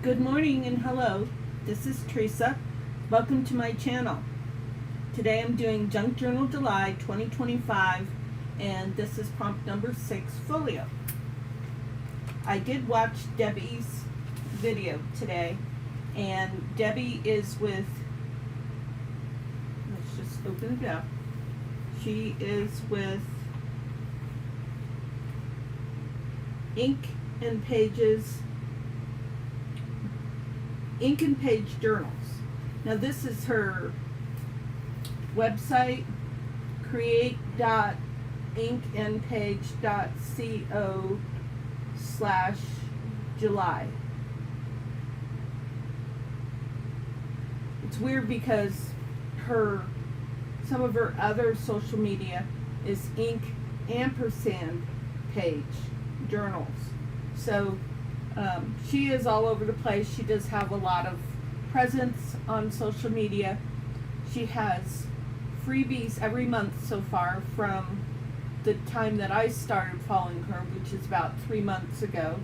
Good morning and hello. This is Theresa. Welcome to my channel. Today I'm doing Junk Journal July 2025 and this is prompt number 6, Folio. I did watch Debbie's video today and Debbie is with, let's just open it up. She is with Ink and Page Journals. Now this is her website, create.inkandpage.co/July. It's weird because some of her other social media is Ink ampersand Page Journals. So she is all over the place. She does have a lot of presence on social media. She has freebies every month so far from the time that I started following her, which is about 3 months ago,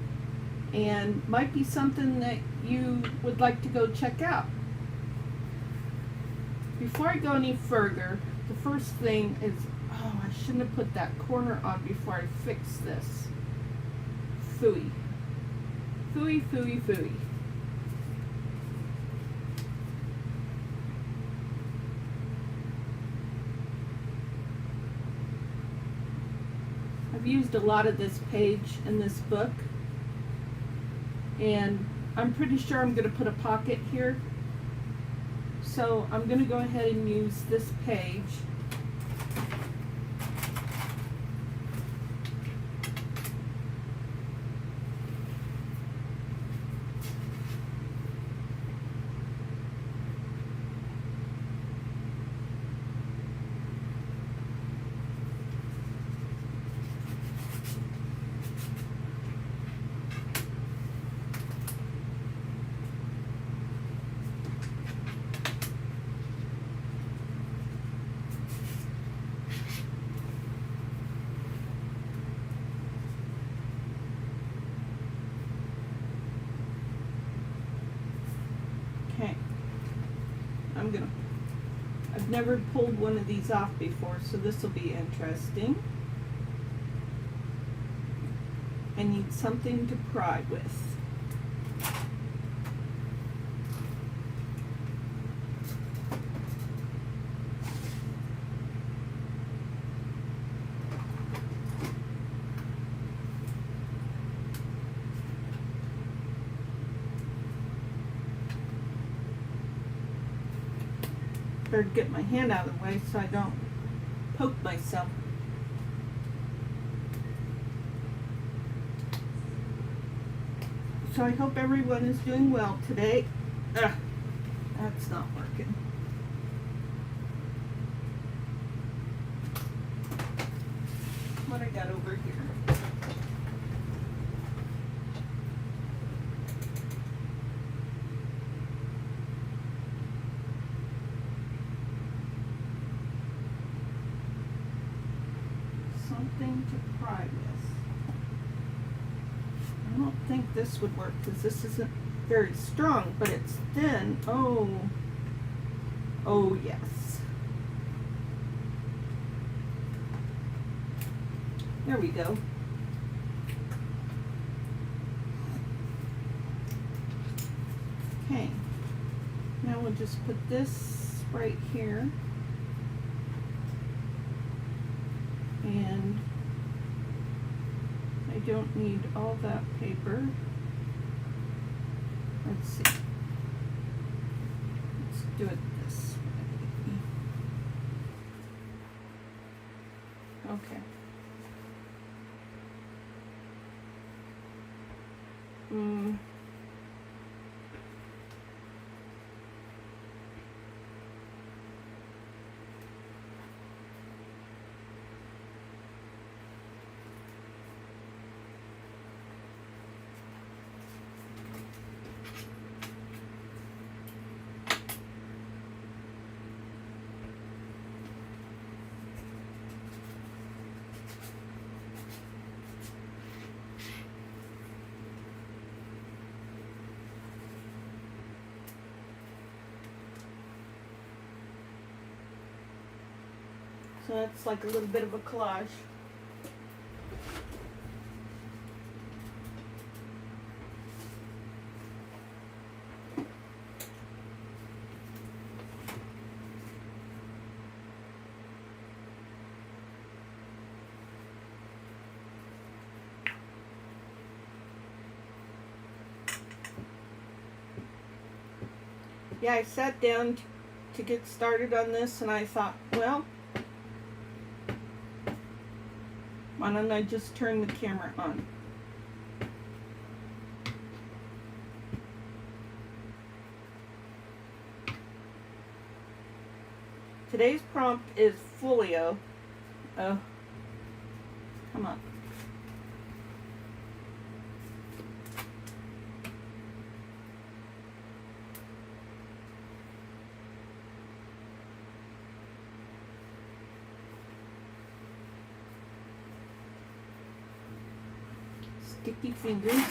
and might be something that you would like to go check out. Before I go any further, the first thing is, I shouldn't have put that corner on before I fix this. Phooey. Phooey, phooey, phooey. I've used a lot of this page in this book, and I'm pretty sure I'm going to put a pocket here. So I'm going to go ahead and use this page. Okay, I've never pulled one of these off before, so this will be interesting. I need something to pry with. Better get my hand out of the way so I don't poke myself. So I hope everyone is doing well today. That's not working. What I got over here? Something to pry with. I don't think this would work because this isn't very strong, but it's thin. Oh yes. There we go. Okay. Now we'll just put this right here. And I don't need all that paper. Let's see. Let's do it this way. Okay. So that's like a little bit of a collage. Yeah, I sat down to get started on this and I thought, well, why don't I just turn the camera on? Today's prompt is Folio. Oh, come on. Sticky fingers.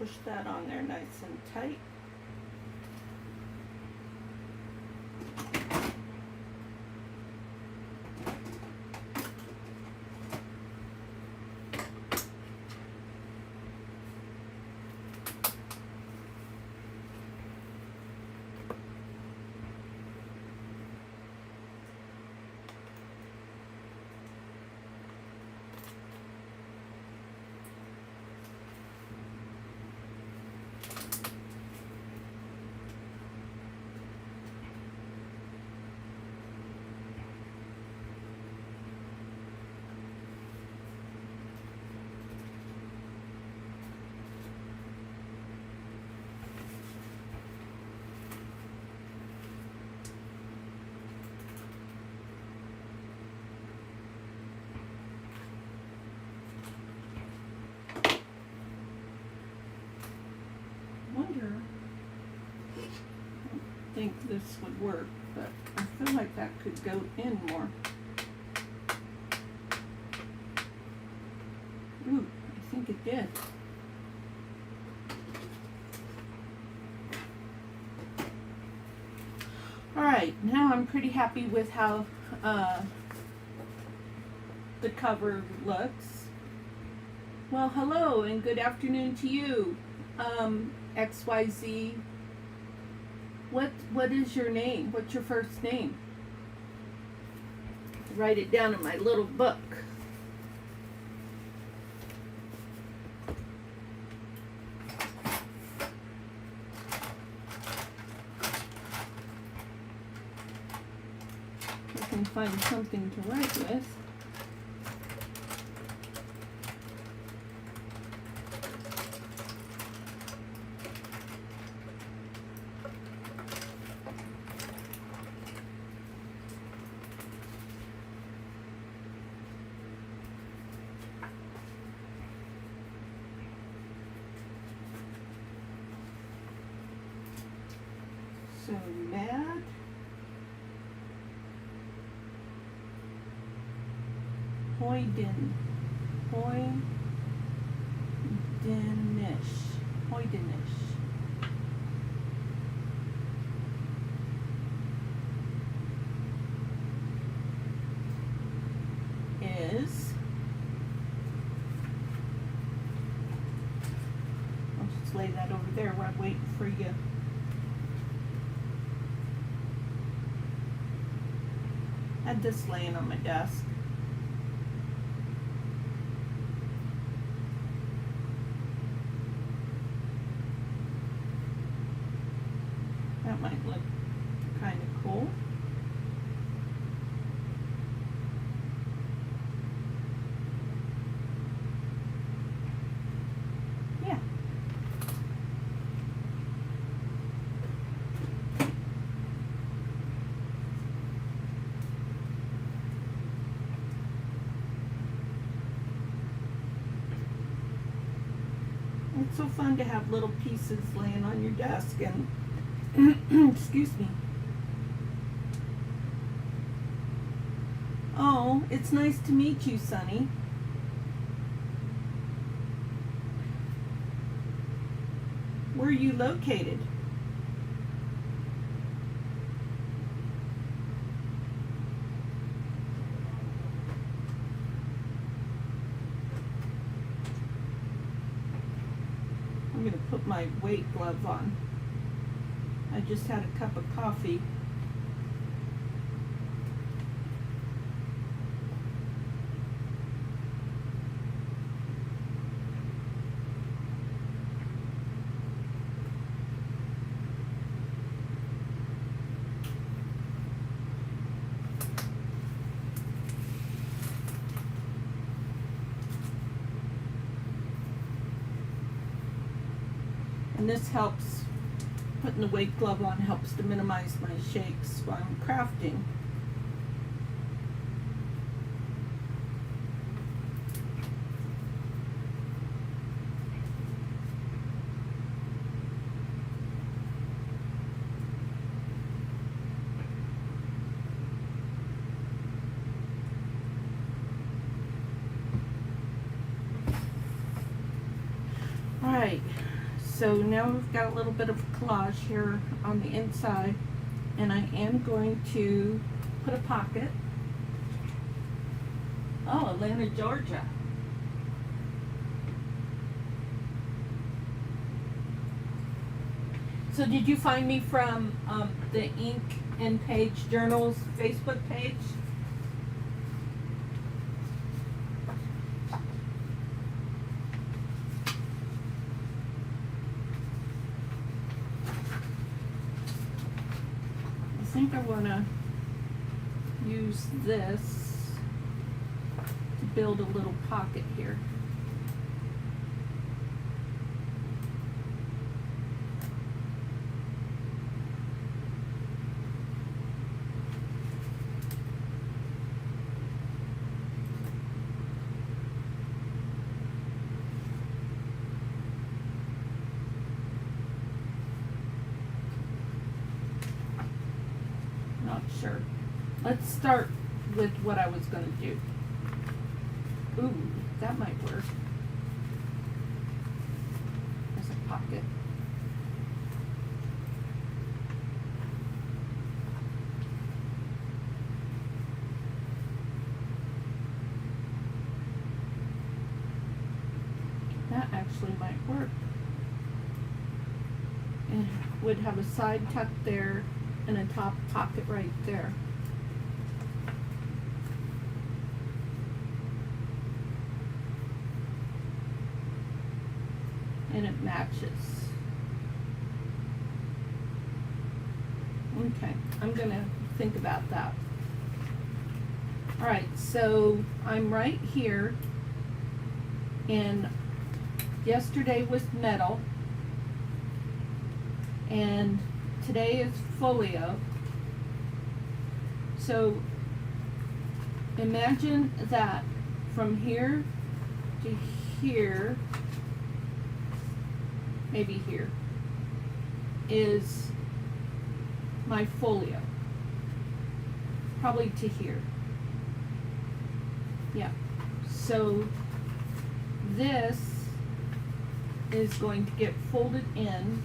Push that on there nice and tight. I think this would work, but I feel like that could go in more. Ooh, I think it did. Alright, now I'm pretty happy with how the cover looks. Well, hello and good afternoon to you, XYZ. What is your name? What's your first name? Write it down in my little book. I can find something to write with. So mad. Hoydenish. Is, I'll just lay that over there while I'm waiting for you. I had this laying on my desk. That might look kind of cool. Yeah. It's so fun to have little pieces laying on your desk and excuse me. Oh, it's nice to meet you, Sonny. Where are you located? I'm going to put my weight glove on. I just had a cup of coffee. And this helps. Putting the weight glove on helps to minimize my shakes while I'm crafting. All right. So now we've got a little bit of collage here on the inside, and I am going to put a pocket. Oh, Atlanta, Georgia. So did you find me from the Ink and Page Journals Facebook page? I think I want to use this to build a little pocket here. Sure. Let's start with what I was going to do. Ooh, that might work. There's a pocket. That actually might work. And it would have a side tuck there and a top pocket right there. And it matches. Okay, I'm gonna think about that. All right, so I'm right here, and yesterday was metal, and today is Folio. So imagine that from here to here, maybe here, is my folio. Probably to here. Yeah. So this is going to get folded in.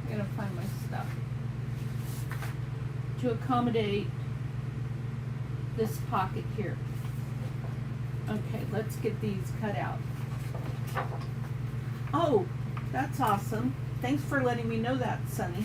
I gotta find my stuff. To accommodate this pocket here. Okay, let's get these cut out. Oh, that's awesome. Thanks for letting me know that, Sunny.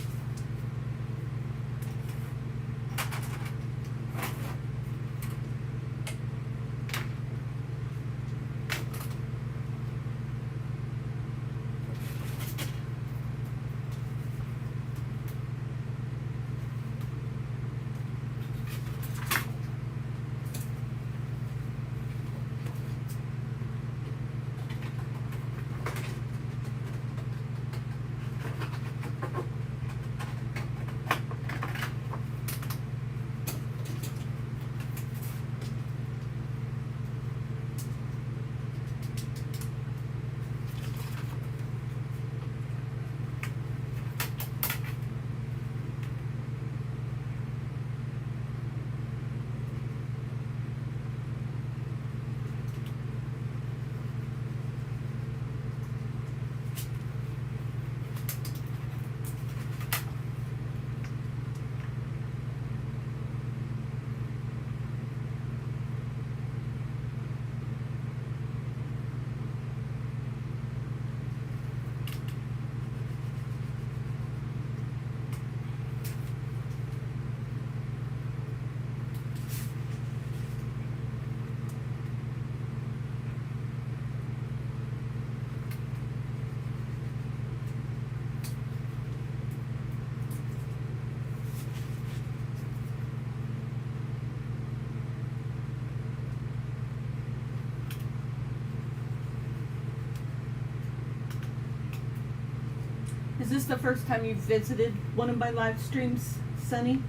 Is this the first time you've visited one of my live streams, Sunny?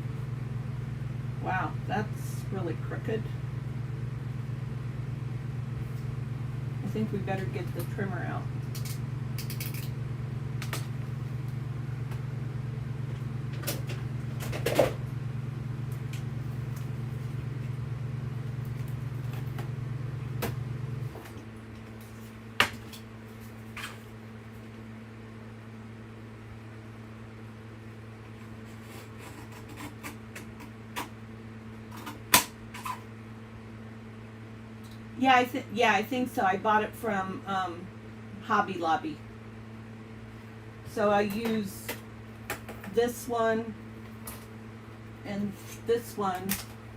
Wow, that's really crooked. I think we better get the trimmer out. Yeah, I think so. I bought it from Hobby Lobby. So I use this one and this one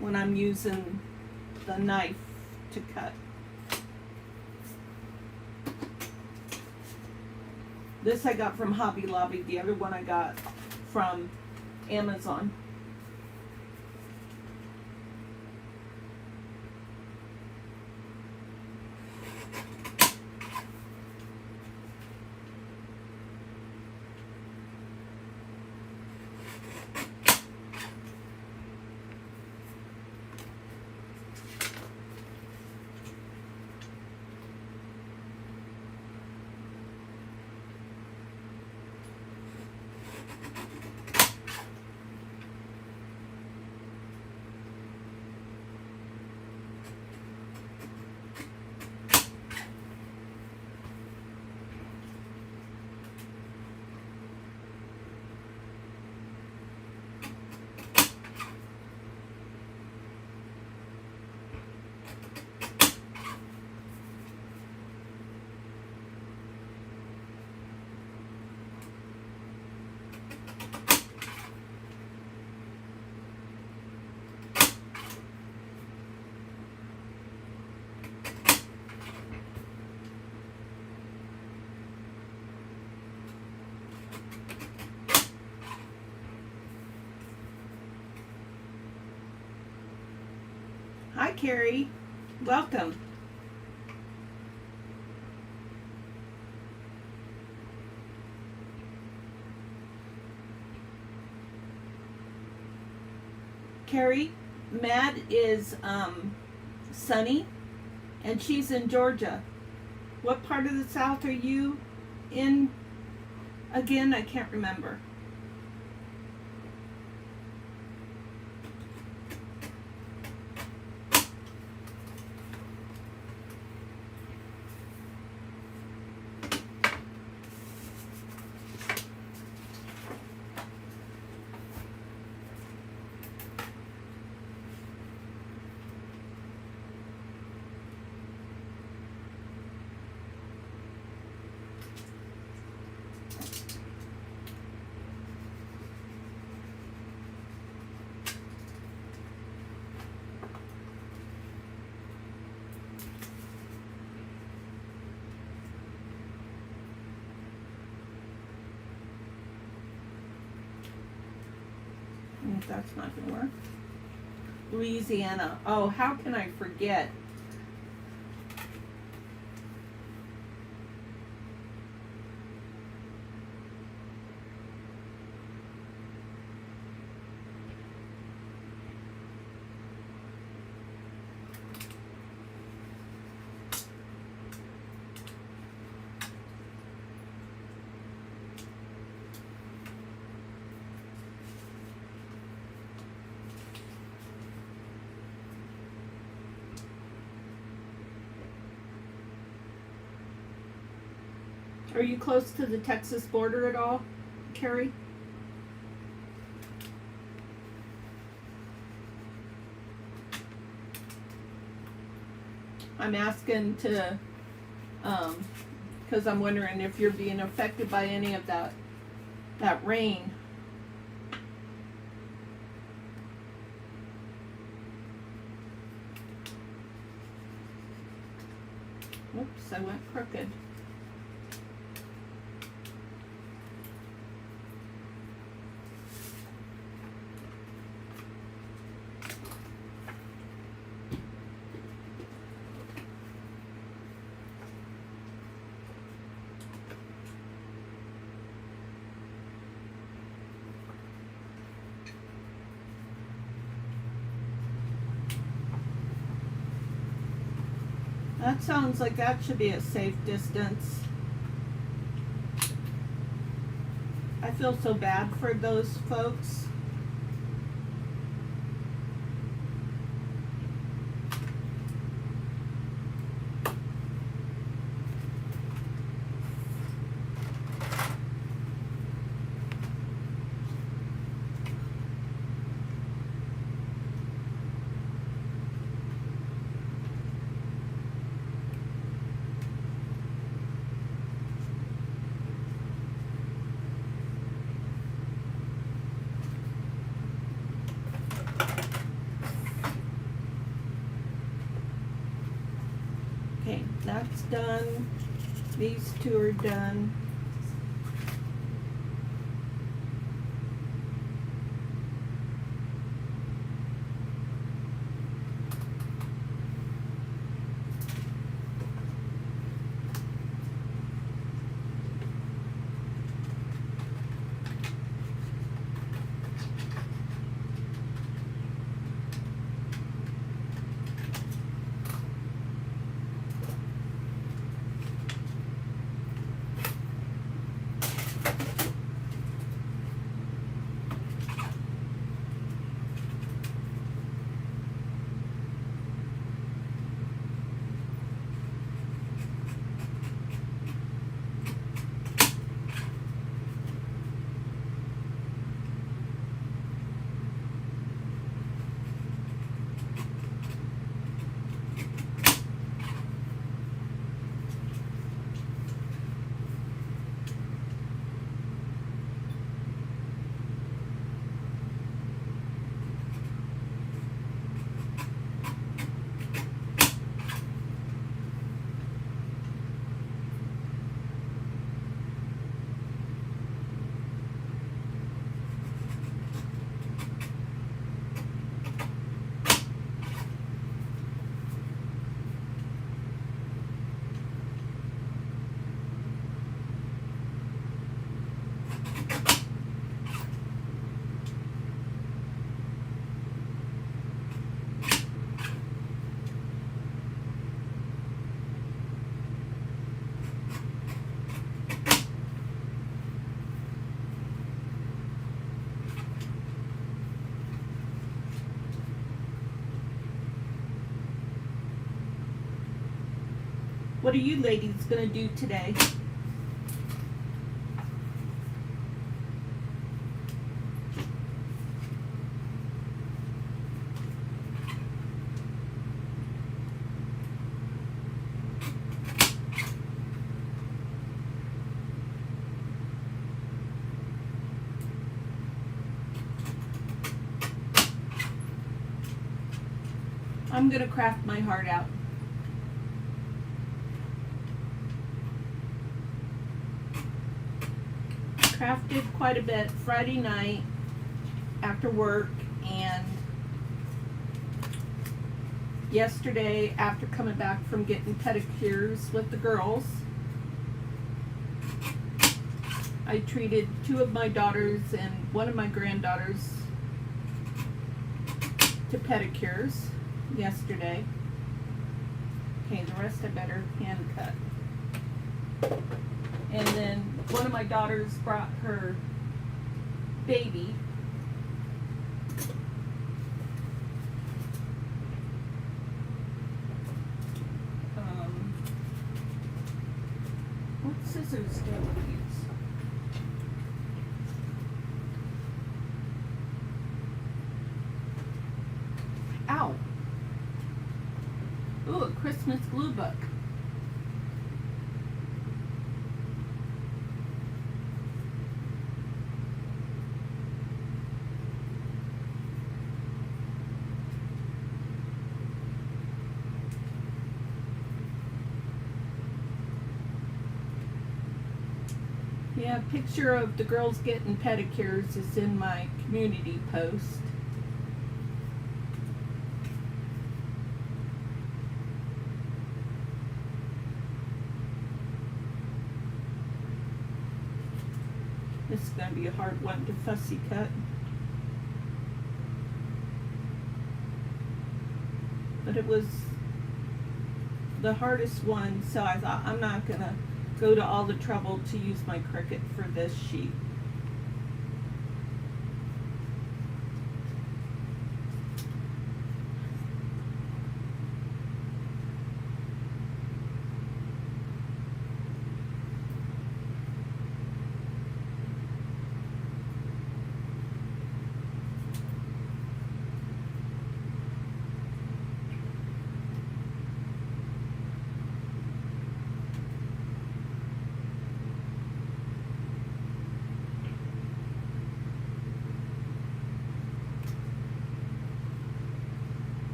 when I'm using the knife to cut. This I got from Hobby Lobby. The other one I got from Amazon. Hi, Carrie. Welcome. Carrie, Mad is Sunny, and she's in Georgia. What part of the South are you in, Again, I can't remember. That's not gonna work. Louisiana. Oh, how can I forget? Are you close to the Texas border at all, Carrie? I'm asking to, because I'm wondering if you're being affected by any of that rain. Oops, I went crooked. That sounds like that should be a safe distance. I feel so bad for those folks. Okay, that's done. These two are done. What are you ladies gonna do today? I'm gonna craft my heart out. Crafted quite a bit Friday night after work, and yesterday after coming back from getting pedicures with the girls. I treated 2 of my daughters and 1 of my granddaughters to pedicures yesterday. Okay, the rest I better hand cut. And then one of my daughters brought her baby. What scissors do I use? Ow! Ooh, a Christmas glue book. Yeah, a picture of the girls getting pedicures is in my community post. This is going to be a hard one to fussy cut. But it was the hardest one, so I thought I'm not going to go to all the trouble to use my Cricut for this sheet.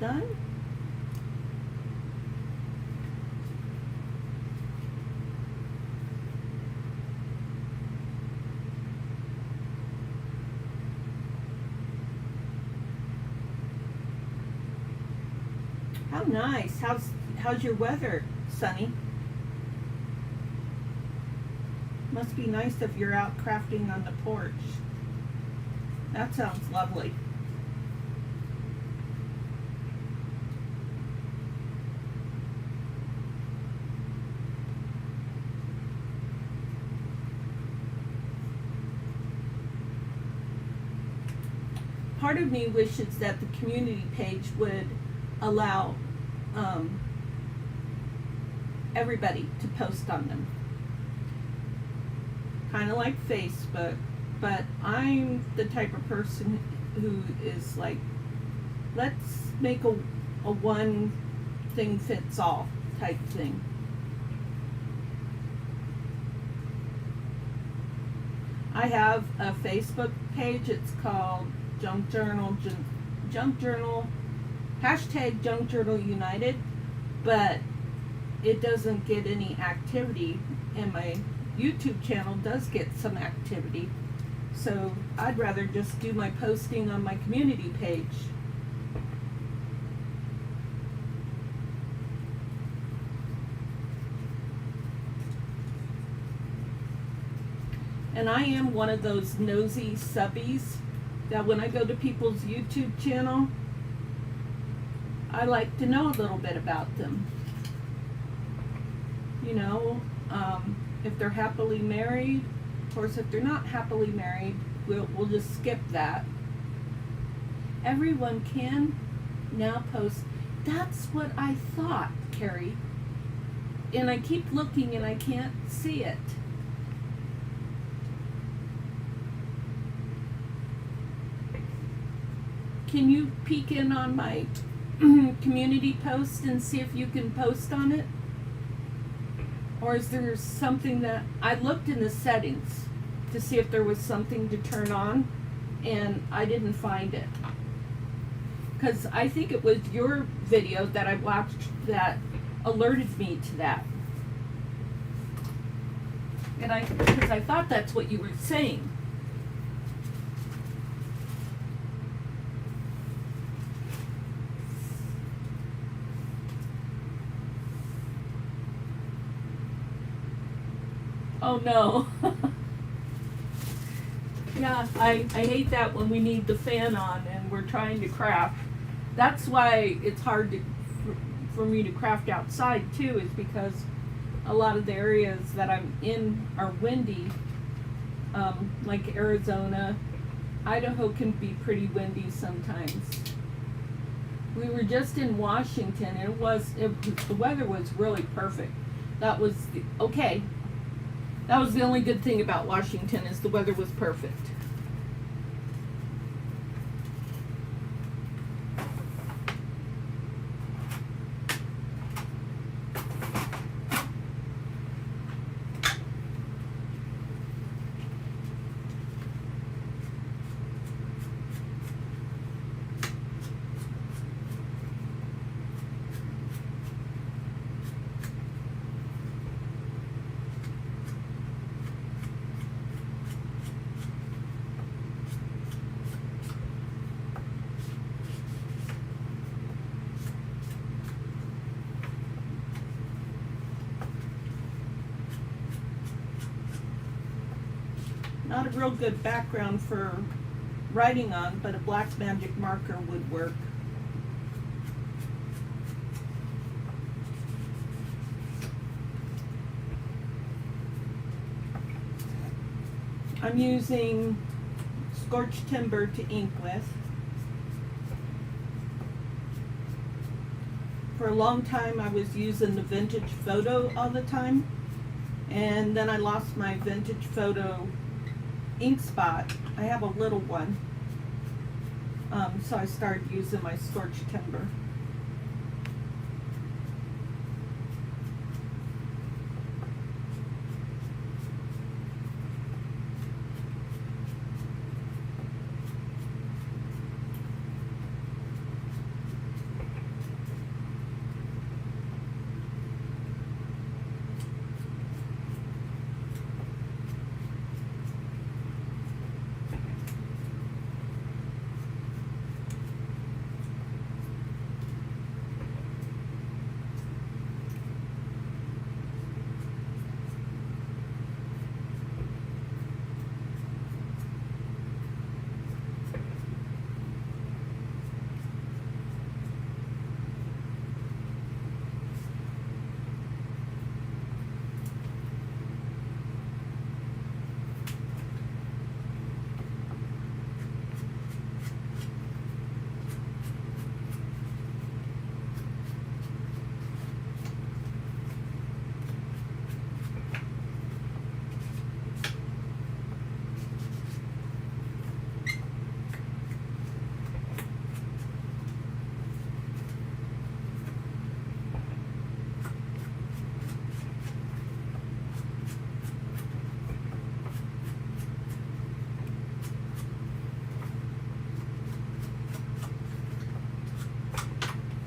Done. How nice. How's your weather, Sunny? Must be nice if you're out crafting on the porch. That sounds lovely. Part of me wishes that the community page would allow everybody to post on them. Kind of like Facebook, but I'm the type of person who is like, let's make a one thing fits all type thing. I have a Facebook page. It's called Junk Journal, hashtag Junk Journal United, but it doesn't get any activity, and my YouTube channel does get some activity, so I'd rather just do my posting on my community page. And I am one of those nosy subbies that when I go to people's YouTube channel, I like to know a little bit about them. You know, if they're happily married. Of course, if they're not happily married, we'll just skip that. Everyone can now post. That's what I thought, Carrie. And I keep looking and I can't see it. Can you peek in on my community post and see if you can post on it? Or is there something that I looked in the settings to see if there was something to turn on, and I didn't find it. Because I think it was your video that I watched that alerted me to that. And because I thought that's what you were saying. Oh no. Yeah, I hate that when we need the fan on and we're trying to craft. That's why it's hard for me to craft outside too, is because a lot of the areas that I'm in are windy. Like Arizona, Idaho can be pretty windy sometimes. We were just in Washington and the weather was really perfect. That was the only good thing about Washington, is the weather was perfect. Not a real good background for writing on, but a black magic marker would work. I'm using scorched timber to ink with. For a long time I was using the vintage photo all the time, and then I lost my vintage photo ink spot. I have a little one, so I started using my scorched timber.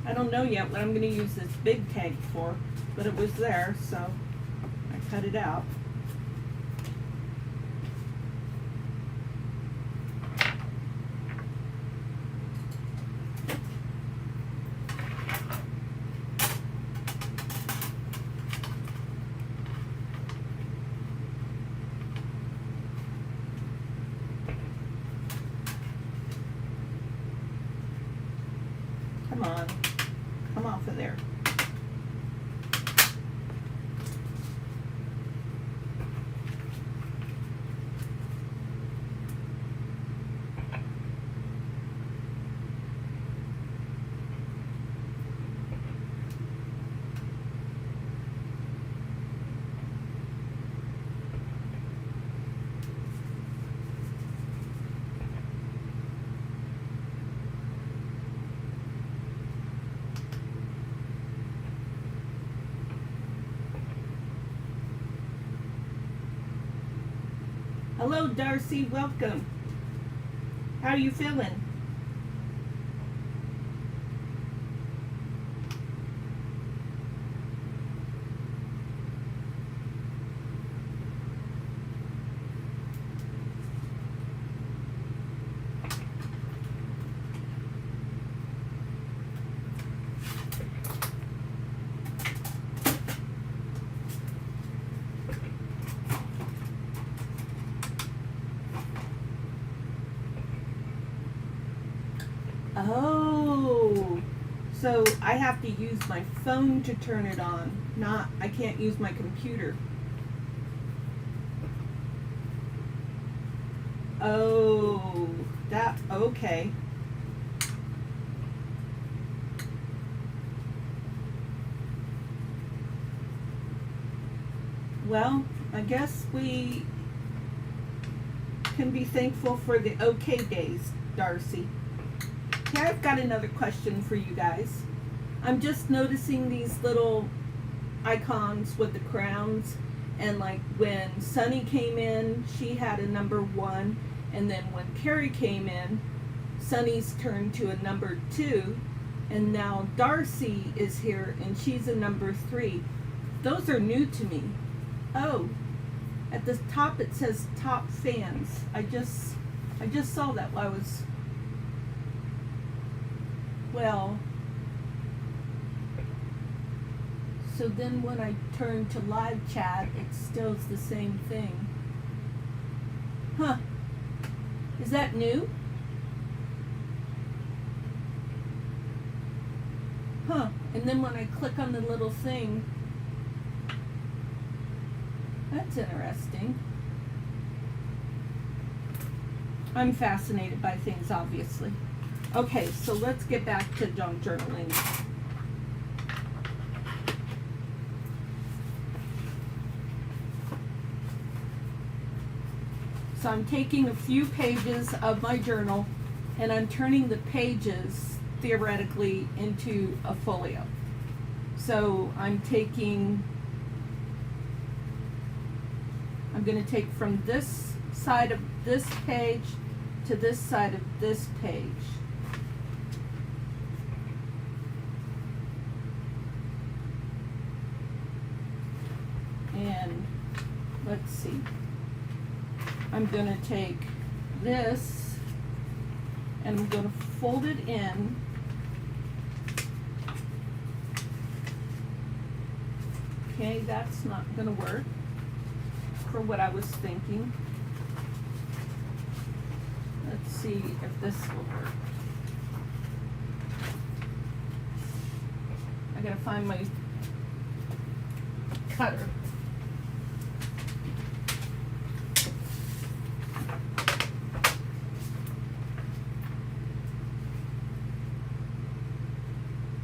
I don't know yet what I'm going to use this big tag for, but it was there, so I cut it out. Come on. Come off of there. Hello, Darcy. Welcome. How are you feeling? Oh, so I have to use my phone to turn it on. I can't use my computer. Oh, okay. Well, I guess we can be thankful for the okay days, Darcy. Okay, I've got another question for you guys. I'm just noticing these little icons with the crowns, and like when Sunny came in, she had a number 1, and then when Carrie came in, Sunny's turned to a number 2, and now Darcy is here and she's a number 3. Those are new to me. Oh, at the top it says top fans. I just saw that while I was, well, so then when I turn to live chat, it still is the same thing. Huh. Is that new? Huh. And then when I click on the little thing, that's interesting. I'm fascinated by things, obviously. Okay, so let's get back to junk journaling. So I'm taking a few pages of my journal and I'm turning the pages theoretically into a folio. So I'm going to take from this side of this page to this side of this page. And let's see. I'm going to take this and I'm going to fold it in. Okay, that's not going to work for what I was thinking. Let's see if this will work. I gotta find my cutter.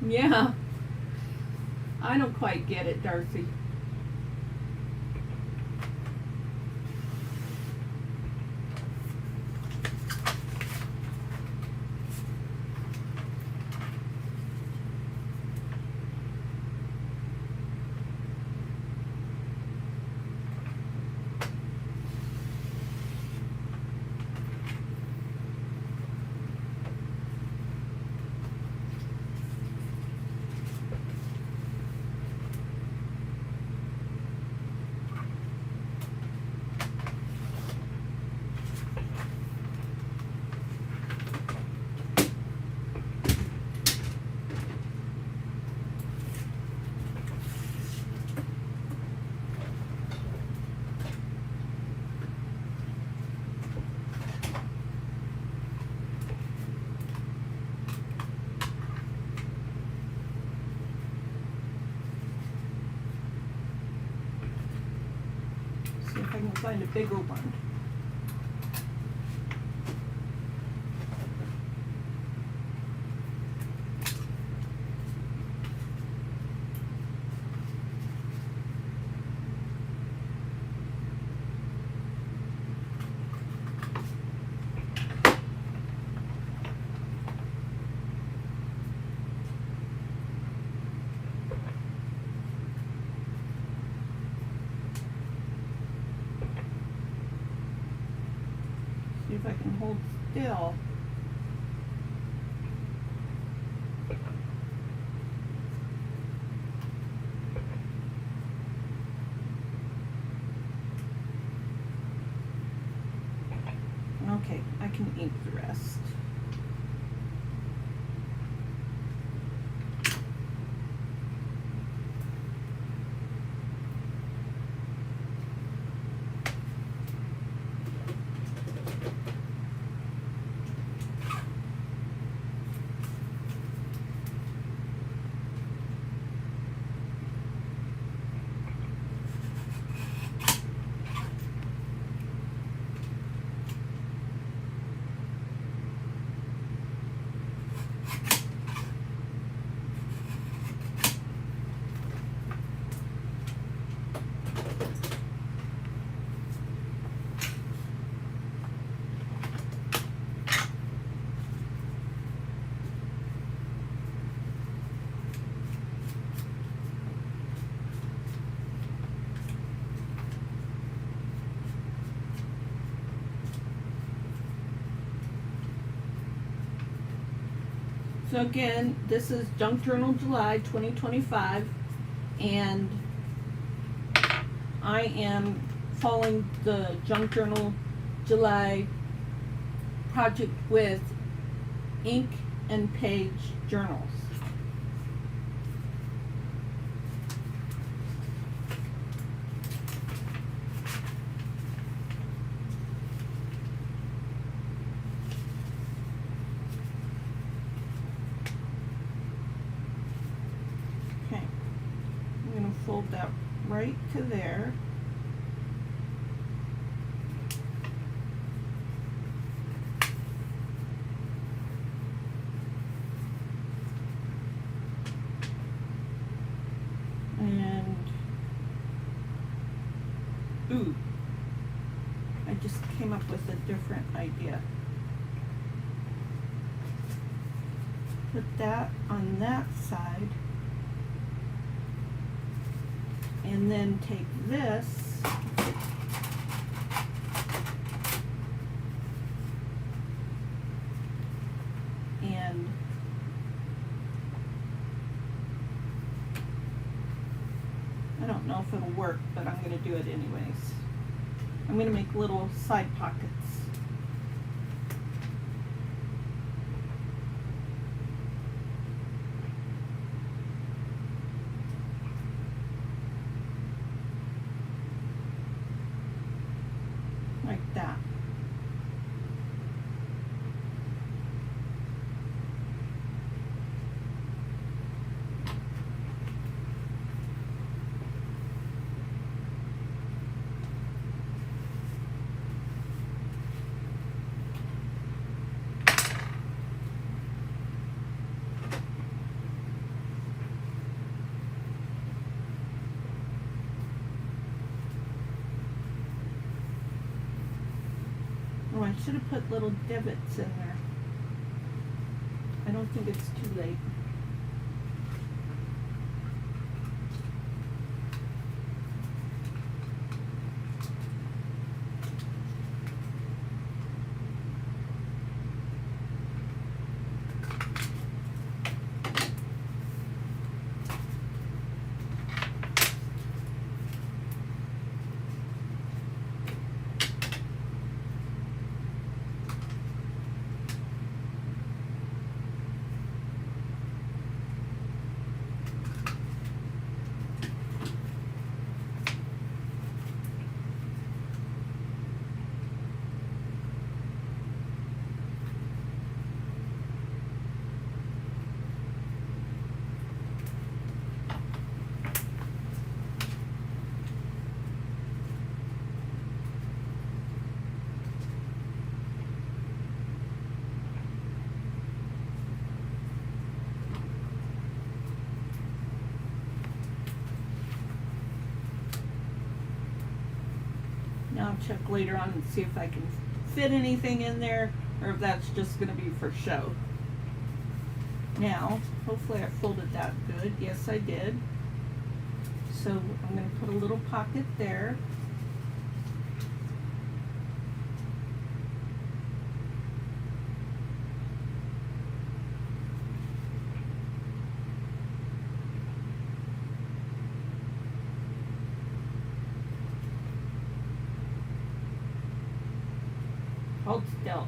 Yeah, I don't quite get it, Darcy. find a bigger one. See if I can hold still. Okay, I can ink the rest. So again, this is Junk Journal July 2025, and I am following the Junk Journal July project with ink and page journals. Fold that right to there. And ooh, I just came up with a different idea. Put that on that side. And then take this and I don't know if it'll work, but I'm going to do it anyways. I'm going to make little side pockets. Like that. Oh, I should have put little divots in there. I don't think it's too late. check later on and see if I can fit anything in there, or if that's just going to be for show. Now, hopefully I folded that good. Yes, I did. So I'm going to put a little pocket there. Hold still.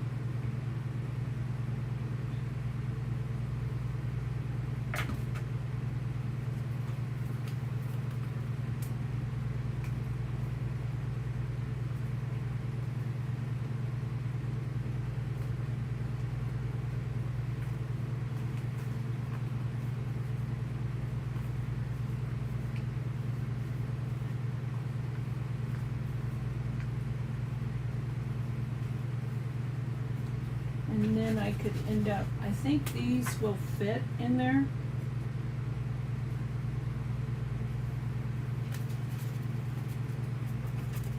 And then I could end up, I think these will fit in there.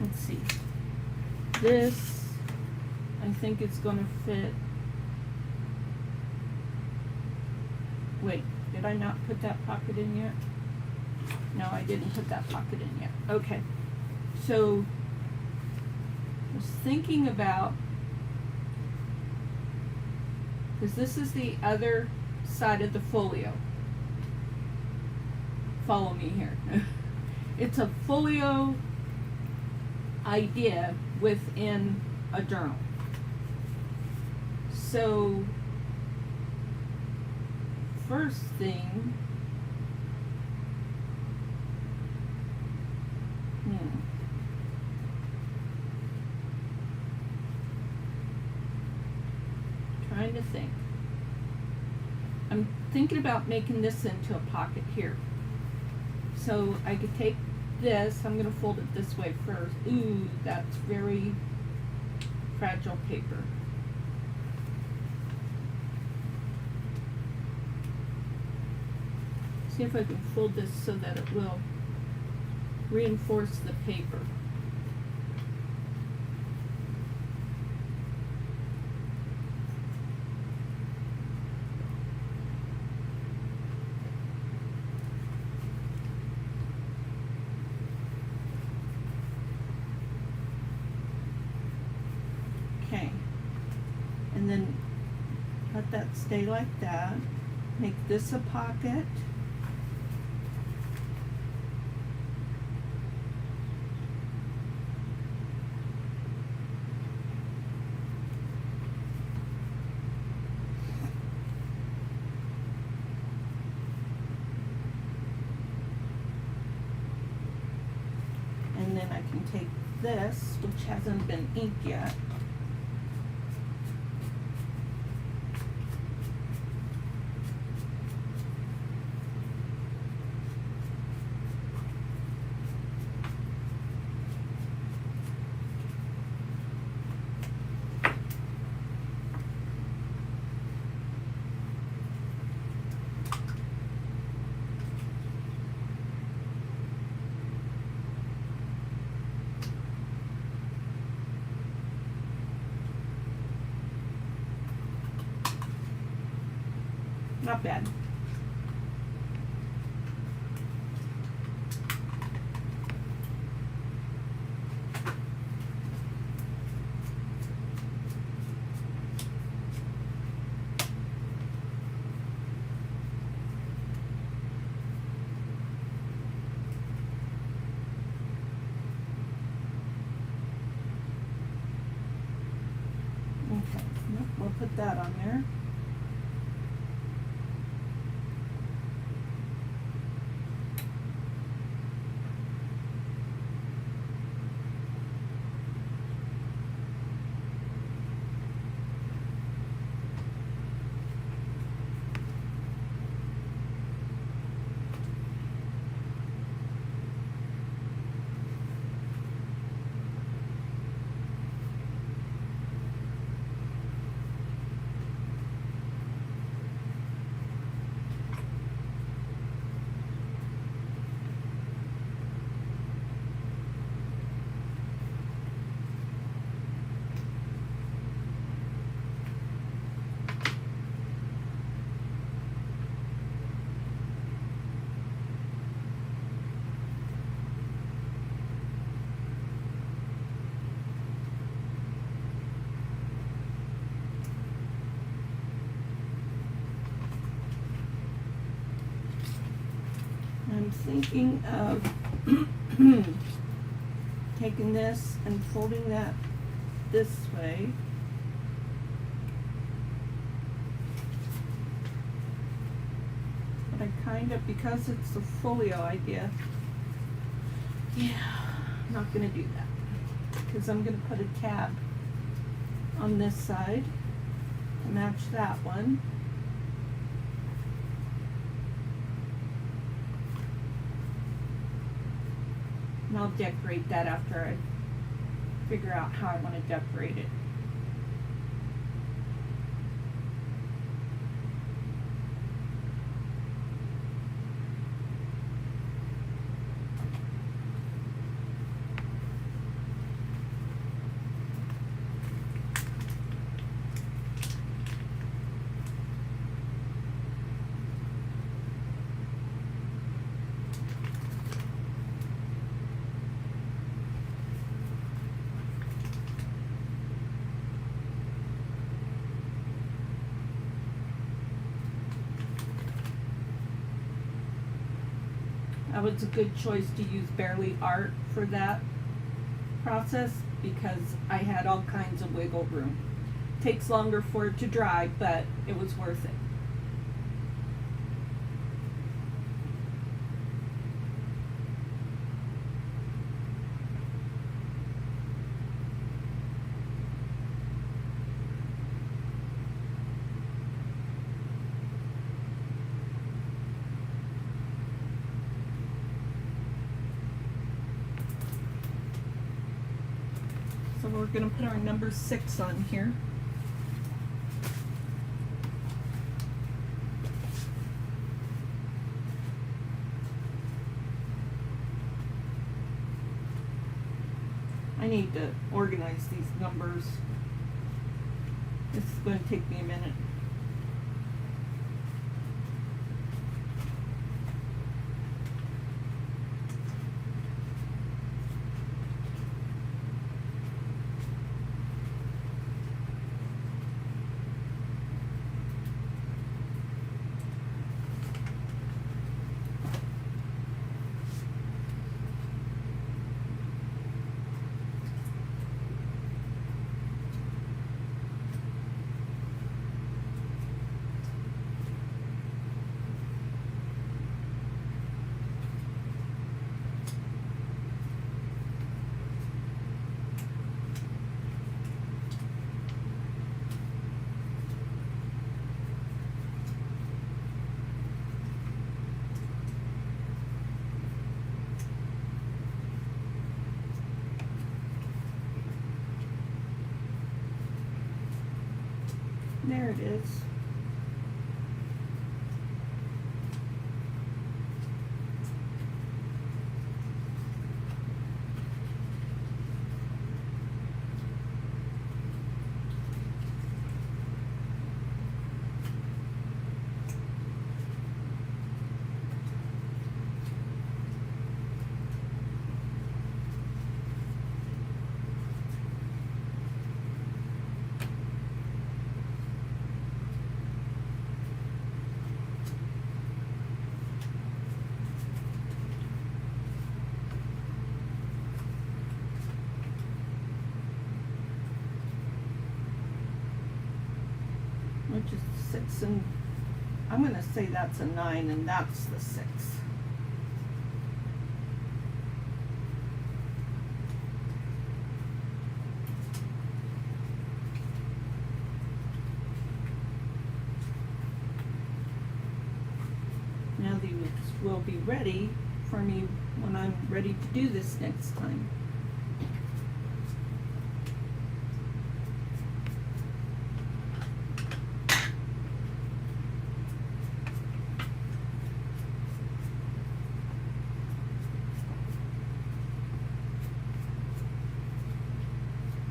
Let's see. This, I think it's going to fit. Wait, did I not put that pocket in yet? No, I didn't put that pocket in yet. Okay. So, I was thinking about, because this is the other side of the folio. Follow me here. It's a folio idea within a journal. So, first thing, trying to think. I'm thinking about making this into a pocket here. So I could take this, I'm going to fold it this way first. Ooh, that's very fragile paper. See if I can fold this so that it will reinforce the paper. Okay, and then let that stay like that. Make this a pocket. And then I can take this, which hasn't been inked yet. Not bad. Okay, we'll put that on there. I'm thinking of taking this and folding that this way. But I kind of, because it's a folio idea, yeah, I'm not going to do that. Because I'm going to put a tab on this side to match that one. And I'll decorate that after I figure out how I want to decorate it. That was a good choice to use Barely Art for that process because I had all kinds of wiggle room. Takes longer for it to dry, but it was worth it. So we're going to put our number 6 on here. I need to organize these numbers. This is going to take me a minute. There it is. Which is 6, and I'm going to say that's a 9 and that's the 6. Now these will be ready for me when I'm ready to do this next time.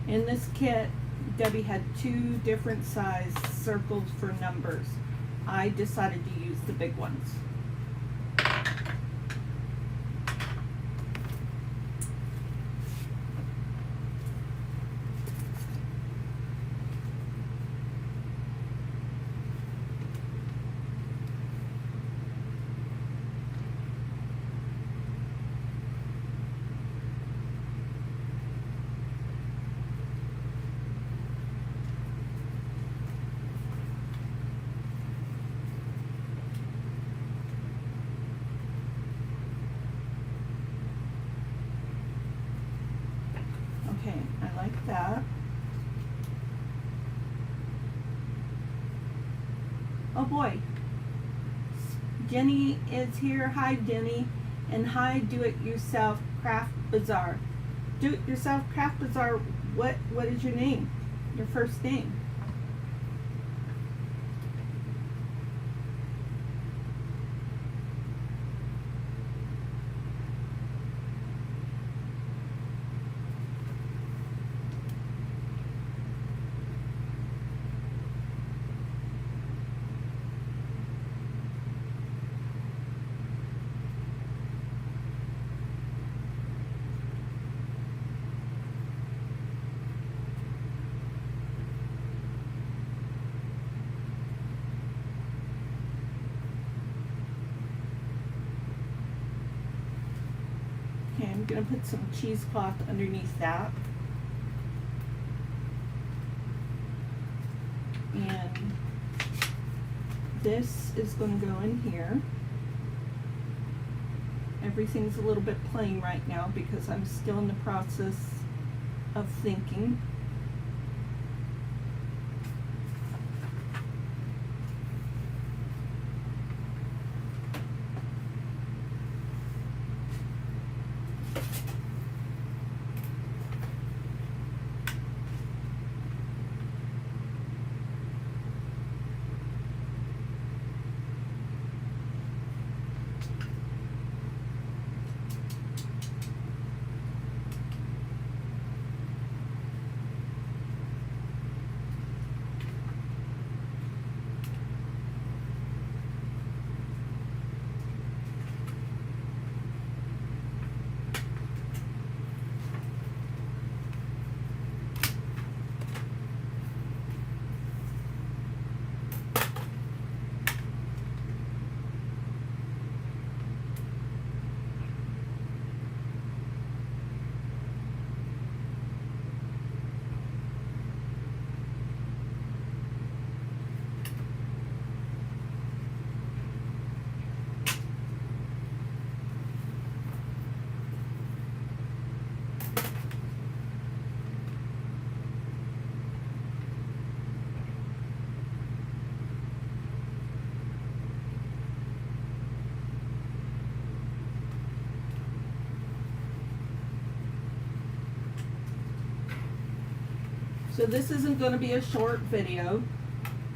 In this kit, Debbie had 2 different size circles for numbers. I decided to use the big ones. Oh boy. Jenny is here. Hi, Jenny. And hi, Do-It-Yourself Craft Bazaar. Do-It-Yourself Craft Bazaar, what is your name? Your first name? Okay, I'm going to put some cheesecloth underneath that. And this is going to go in here. Everything's a little bit plain right now because I'm still in the process of thinking. So this isn't going to be a short video.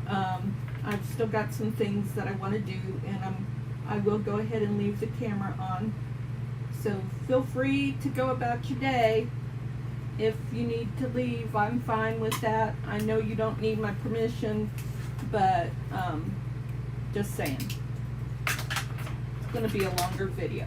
I've still got some things that I want to do, and I will go ahead and leave the camera on. So feel free to go about your day. If you need to leave, I'm fine with that. I know you don't need my permission, but just saying. It's going to be a longer video.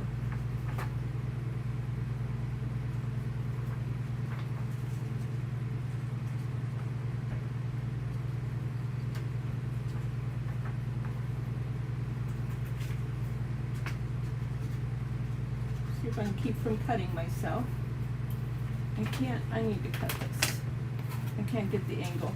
See if I can keep from cutting myself. I need to cut this. I can't get the angle.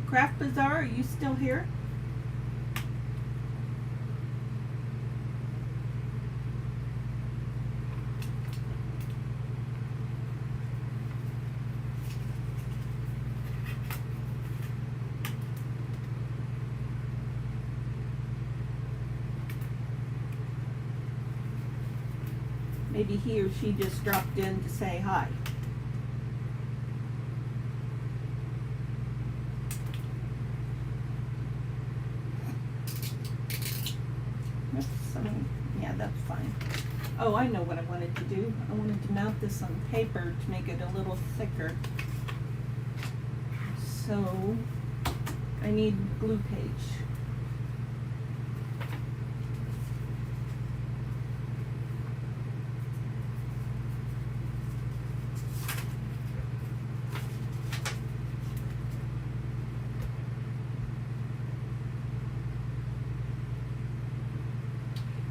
Craft Bazaar, are you still here? Maybe he or she just dropped in to say hi. Yeah, that's fine. Oh, I know what I wanted to do. I wanted to mount this on paper to make it a little thicker. So, I need glue page.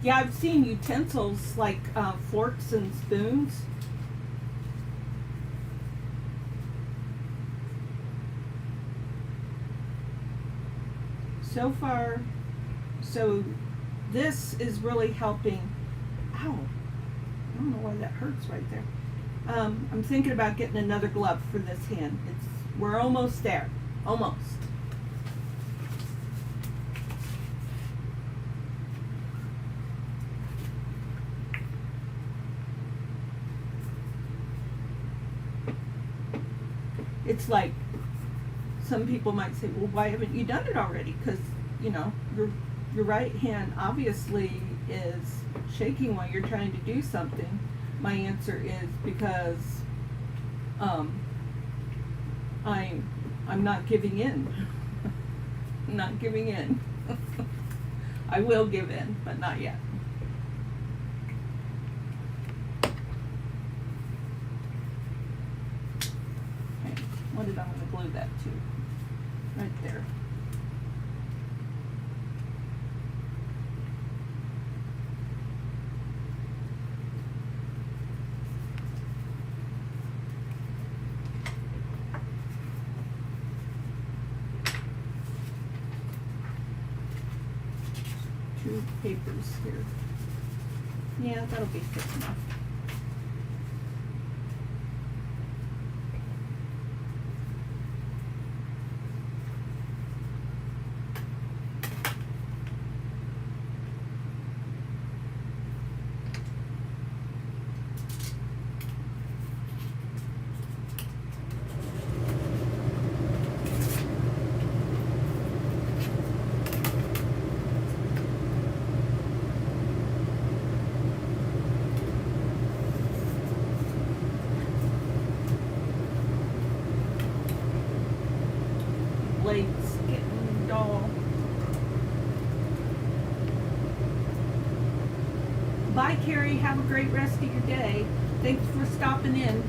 Yeah, I've seen utensils like forks and spoons. So far, so this is really helping. Ow, I don't know why that hurts right there. I'm thinking about getting another glove for this hand. We're almost there, almost. It's like, some people might say, well, why haven't you done it already? Because, you know, your right hand obviously is shaking while you're trying to do something. My answer is because I'm not giving in. I'm not giving in. I will give in, but not yet. Okay, what did I want to glue that to? Right there. Two papers here. Yeah, that'll be good enough. Blade's getting dull. Bye, Carrie. Have a great rest of your day. Thanks for stopping in.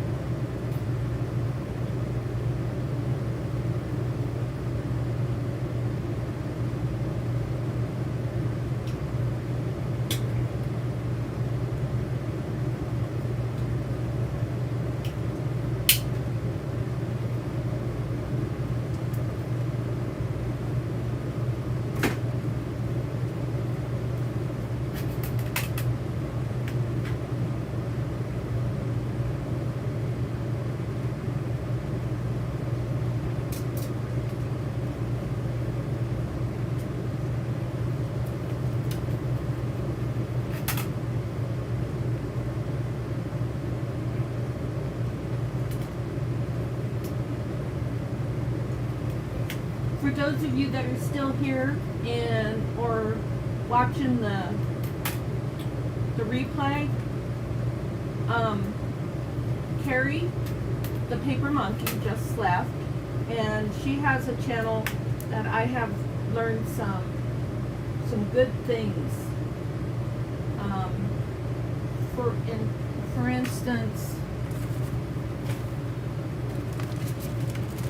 For those of you that are still here and or watching the replay, Carrie, the paper monkey, just left, and she has a channel that I have learned some good things. For instance,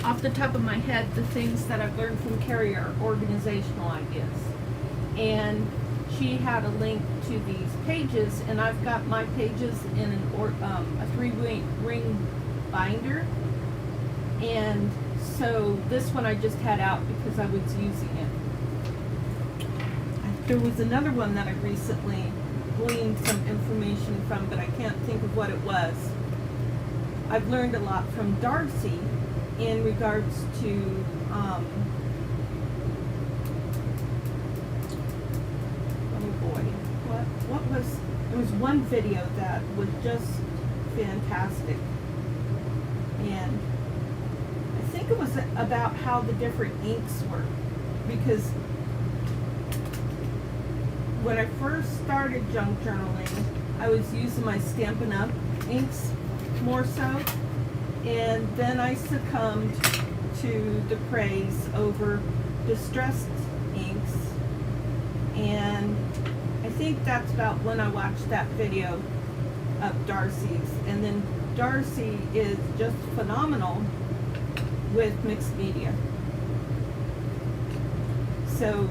off the top of my head, the things that I've learned from Carrie are organizational ideas. And she had a link to these pages, and I've got my pages in a 3-ring binder. And so this one I just had out because I was using it. There was another one that I recently gleaned some information from, but I can't think of what it was. I've learned a lot from Darcy in regards to oh boy, what was, there was one video that was just fantastic, and I think it was about how the different inks work, because when I first started junk journaling, I was using my Stampin' Up! Inks more so. And then I succumbed to the craze over distressed inks. And I think that's about when I watched that video of Darcy's. And then Darcy is just phenomenal with mixed media. So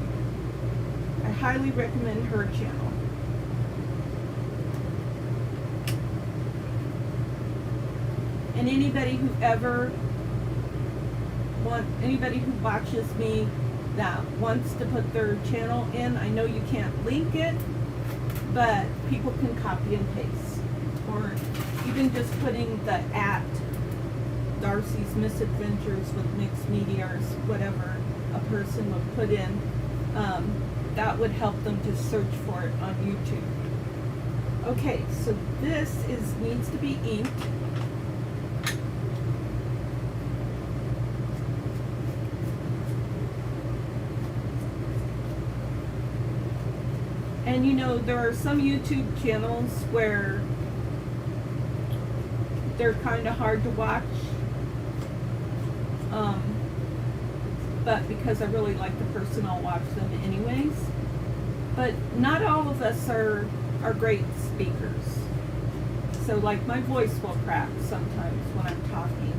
I highly recommend her channel. And anybody who watches me that wants to put their channel in, I know you can't link it, but people can copy and paste. Or even just putting the @Darcy's Misadventures with Mixed Media or whatever a person would put in, that would help them to search for it on YouTube. Okay, so this needs to be inked. And you know, there are some YouTube channels where they're kind of hard to watch. But because I really like the person, I'll watch them anyways. But not all of us are great speakers. So like my voice will crack sometimes when I'm talking.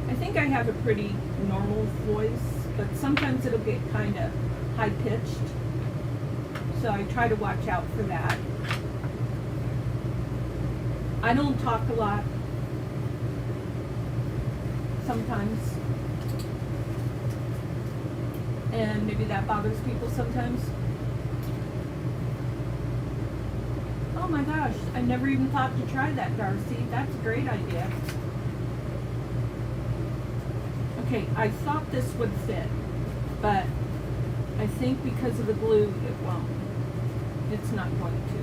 I think I have a pretty normal voice, but sometimes it'll get kind of high-pitched. So I try to watch out for that. I don't talk a lot. Sometimes. And maybe that bothers people sometimes. Oh my gosh, I never even thought to try that, Darcy. That's a great idea. Okay, I thought this would fit, but I think because of the glue, it won't. It's not going to.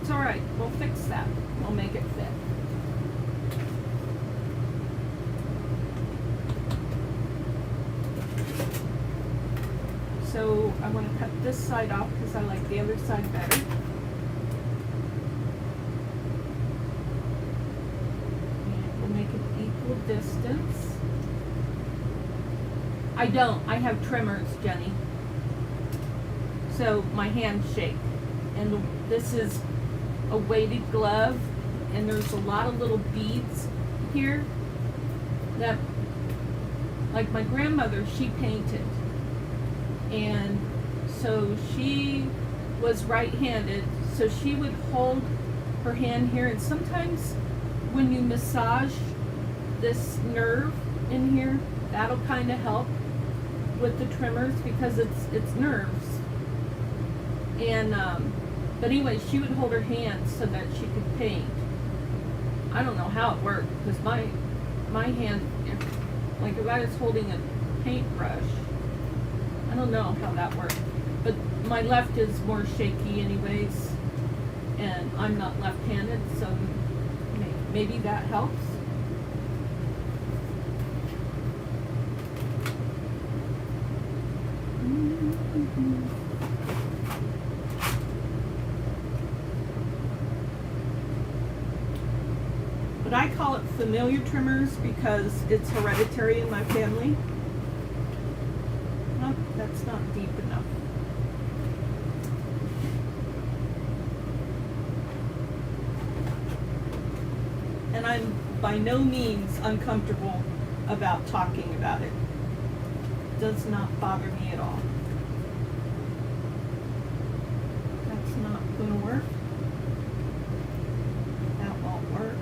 It's alright, we'll fix that. We'll make it fit. So I want to cut this side off because I like the other side better. And we'll make it equal distance. I don't. I have trimmers, Jenny. So my hands shake. And this is a weighted glove. And there's a lot of little beads here that, like my grandmother, she painted. And so she was right-handed, so she would hold her hand here, and sometimes when you massage this nerve in here, that'll kind of help with the trimmers because it's nerves. And but anyway, she would hold her hand so that she could paint. I don't know how it worked because my hand, if I was holding a paintbrush, I don't know how that worked, but my left is more shaky anyways, and I'm not left-handed, so maybe that helps. But I call it familiar trimmers because it's hereditary in my family. That's not deep enough. And I'm by no means uncomfortable about talking about it. It does not bother me at all. That's not going to work. That won't work.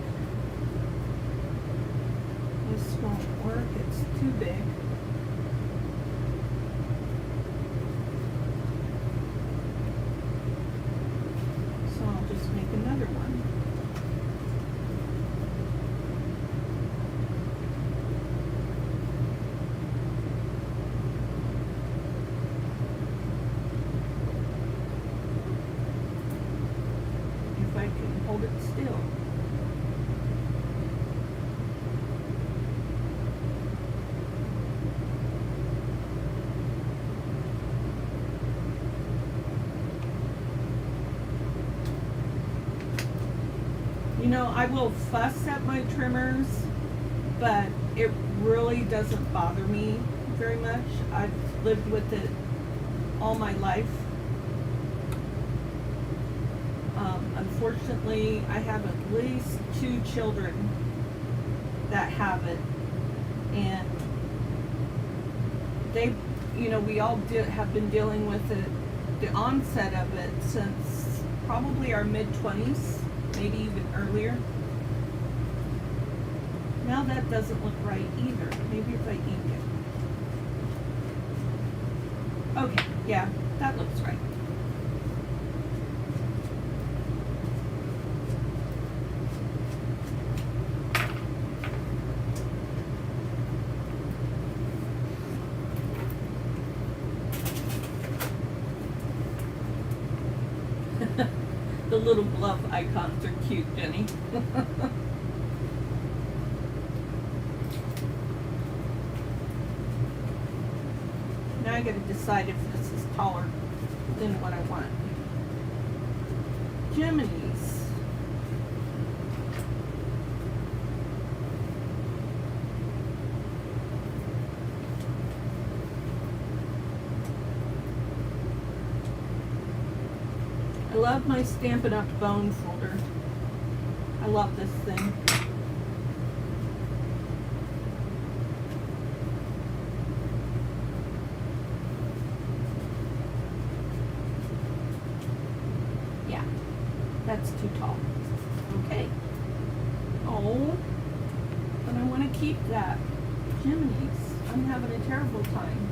This won't work. It's too big. Another one. If I can hold it still. You know, I will fuss at my trimmers, but it really doesn't bother me very much. I've lived with it all my life. Unfortunately, I have at least 2 children that have it, and they, you know, we all have been dealing with it, the onset of it since probably our mid-20s, maybe even earlier. Now that doesn't look right either. Maybe if I ink it. Okay, yeah, that looks right. The little bluff icons are cute, Jenny. Now I gotta decide if this is taller than what I want. Jiminy's. I love my Stampin' Up! Bone folder. I love this thing. Yeah, that's too tall. Okay. Oh, but I want to keep that. Jiminy's. I'm having a terrible time.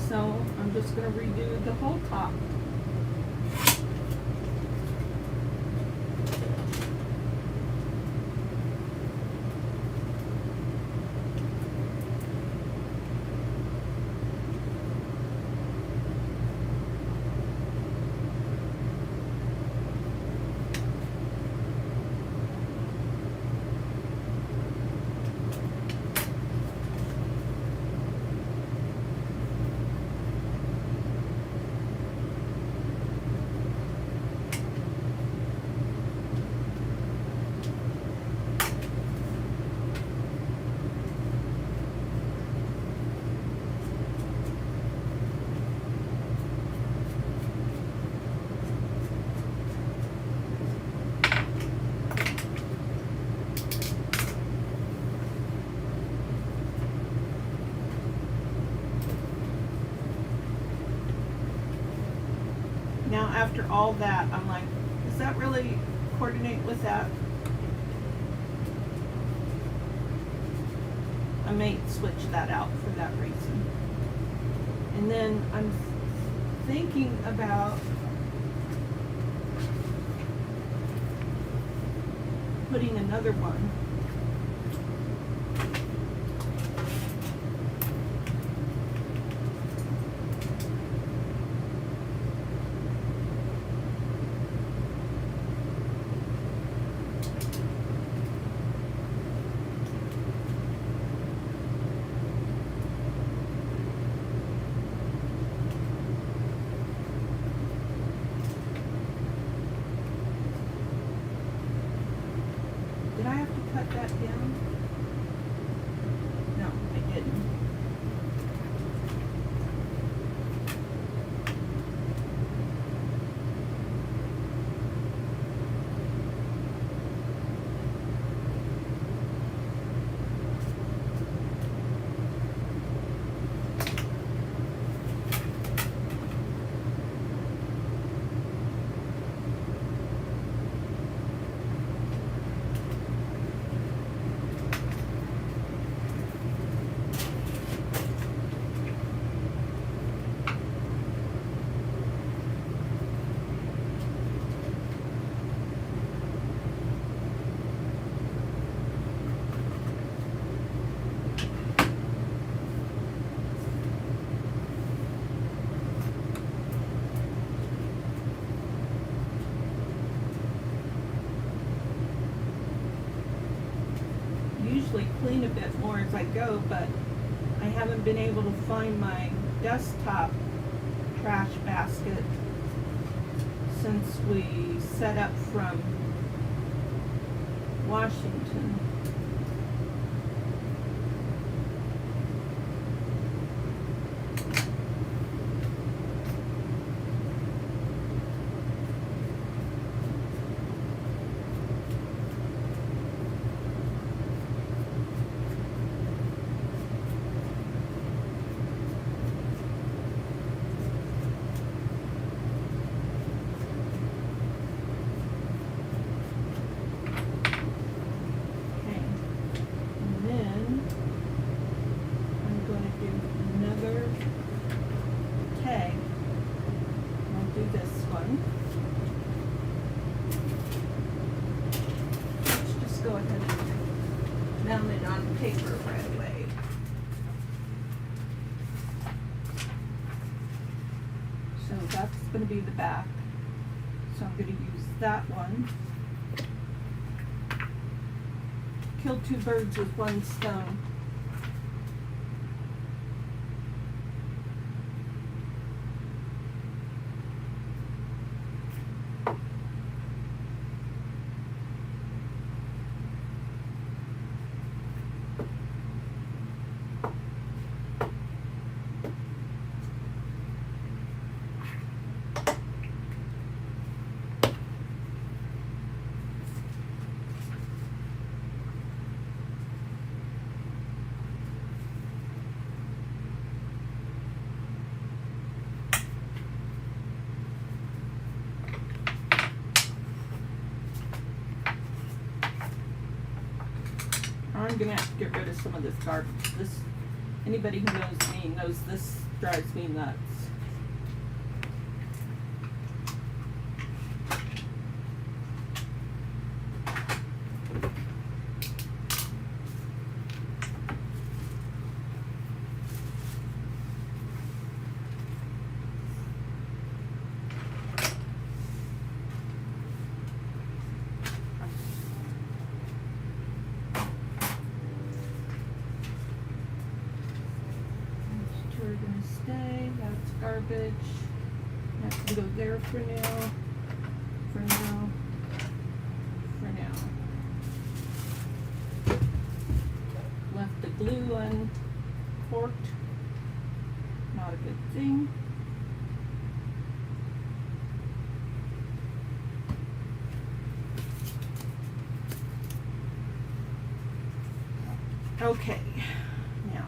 So I'm just going to redo the whole top. Now after all that, I'm like, does that really coordinate with that? I may switch that out for that reason. And then I'm thinking about putting another one. Did I have to cut that down? No, I didn't. Usually clean a bit more as I go, but I haven't been able to find my desktop trash basket since we set up from Washington. down it on paper right away. So that's going to be the back. So I'm going to use that one. Kill two birds with one stone. I'm gonna have to get rid of some of this garbage. Anybody who knows me knows this drives me nuts. Garbage. That can go there for now. For now. For now. Left the glue uncorked. Not a good thing. Okay. Now.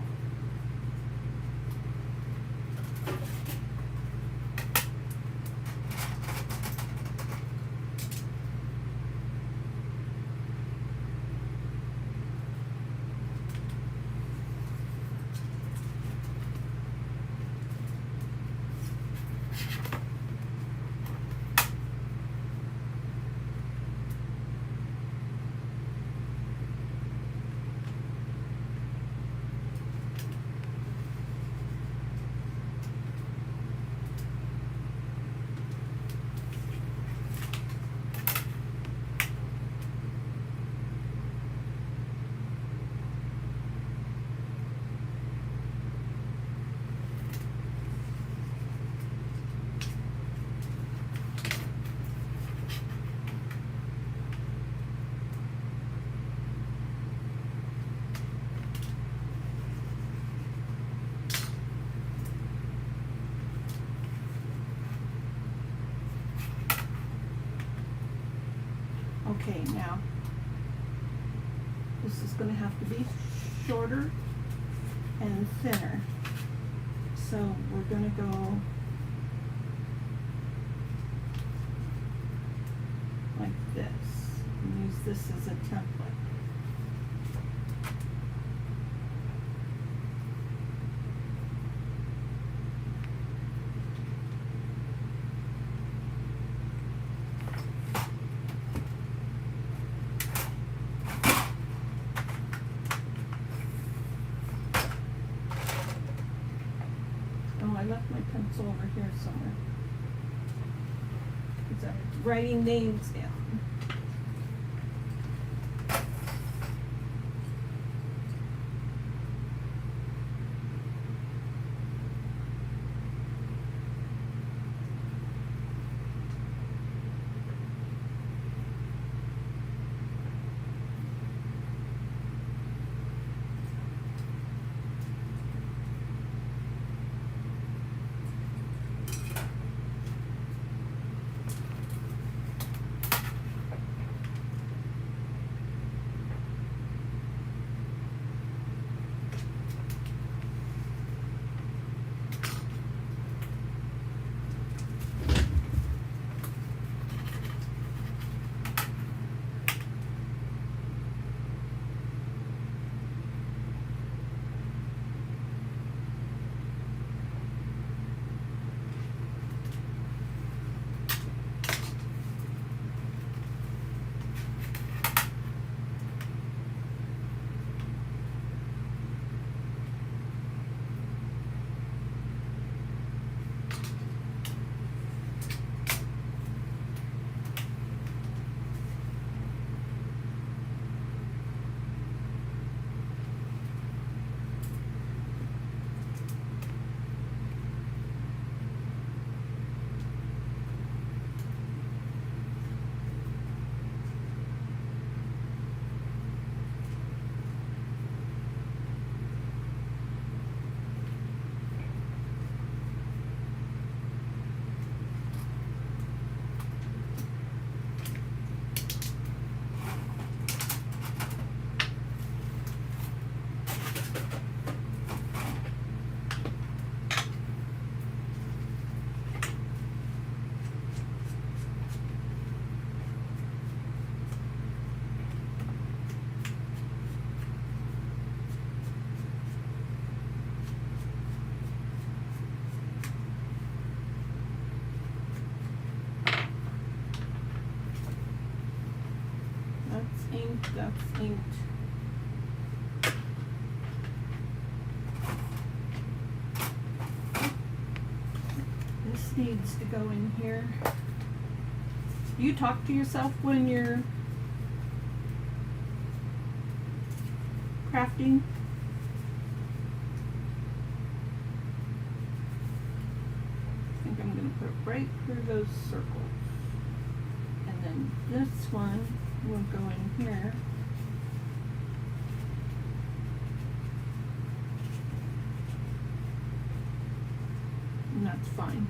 Okay, now this is going to have to be shorter and thinner. So we're going to go like this and use this as a template. I left my pencil over here somewhere. Because I was writing names down. ink, that's inked. This needs to go in here. You talk to yourself when you're crafting? I think I'm going to put it right through those circles. And then this one will go in here. And that's fine.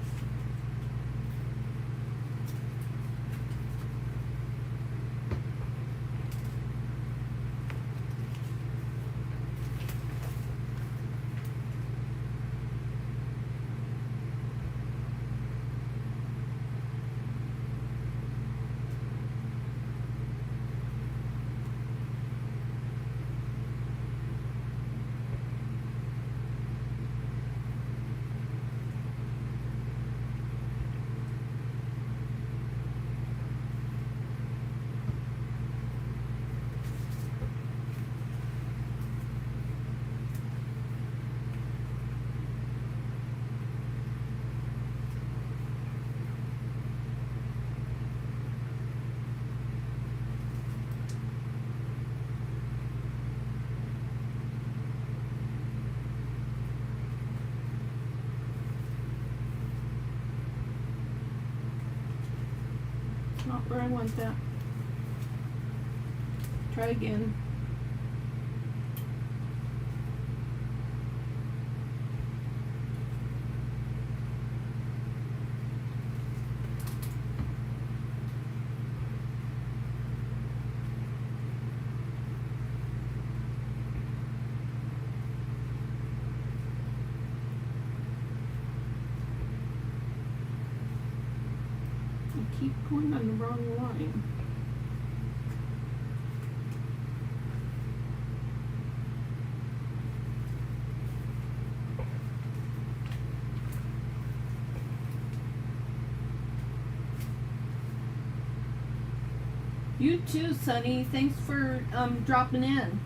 Not where I want that. Try again. Keep going on the wrong line. You too, Sonny. Thanks for dropping in.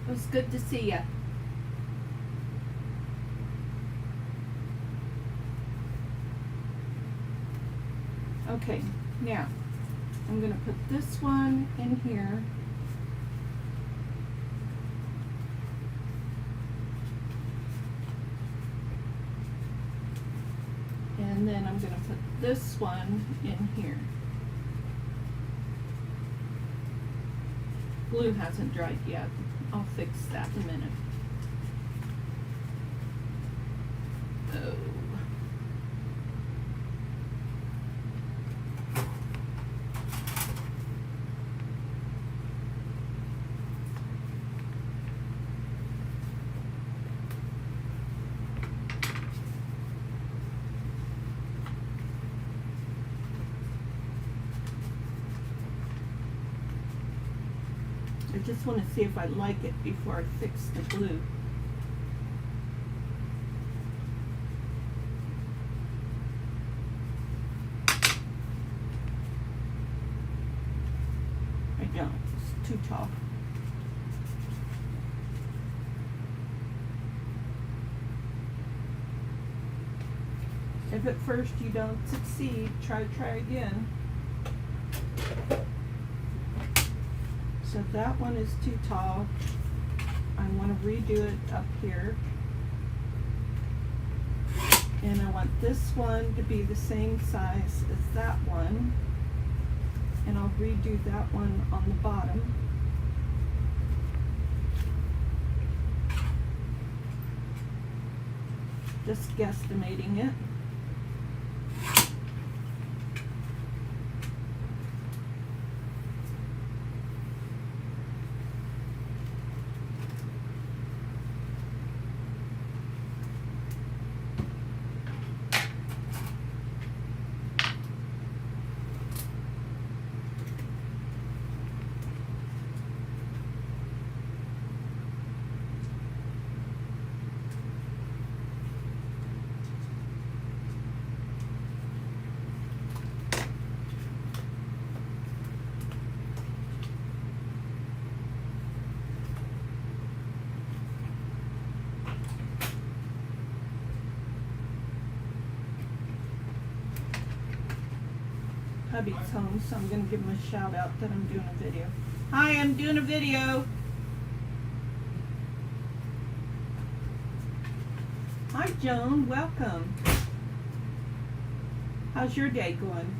It was good to see you. Okay, now I'm going to put this one in here. And then I'm going to put this one in here. Glue hasn't dried yet. I'll fix that in a minute. Oh. I just want to see if I like it before I fix the glue. I don't. It's too tall. If at first you don't succeed, try again. So that one is too tall. I want to redo it up here. And I want this one to be the same size as that one. And I'll redo that one on the bottom. Just guesstimating it. hubby's home, so I'm going to give him a shout out that I'm doing a video. Hi, I'm doing a video. Hi, Joan. Welcome. How's your day going?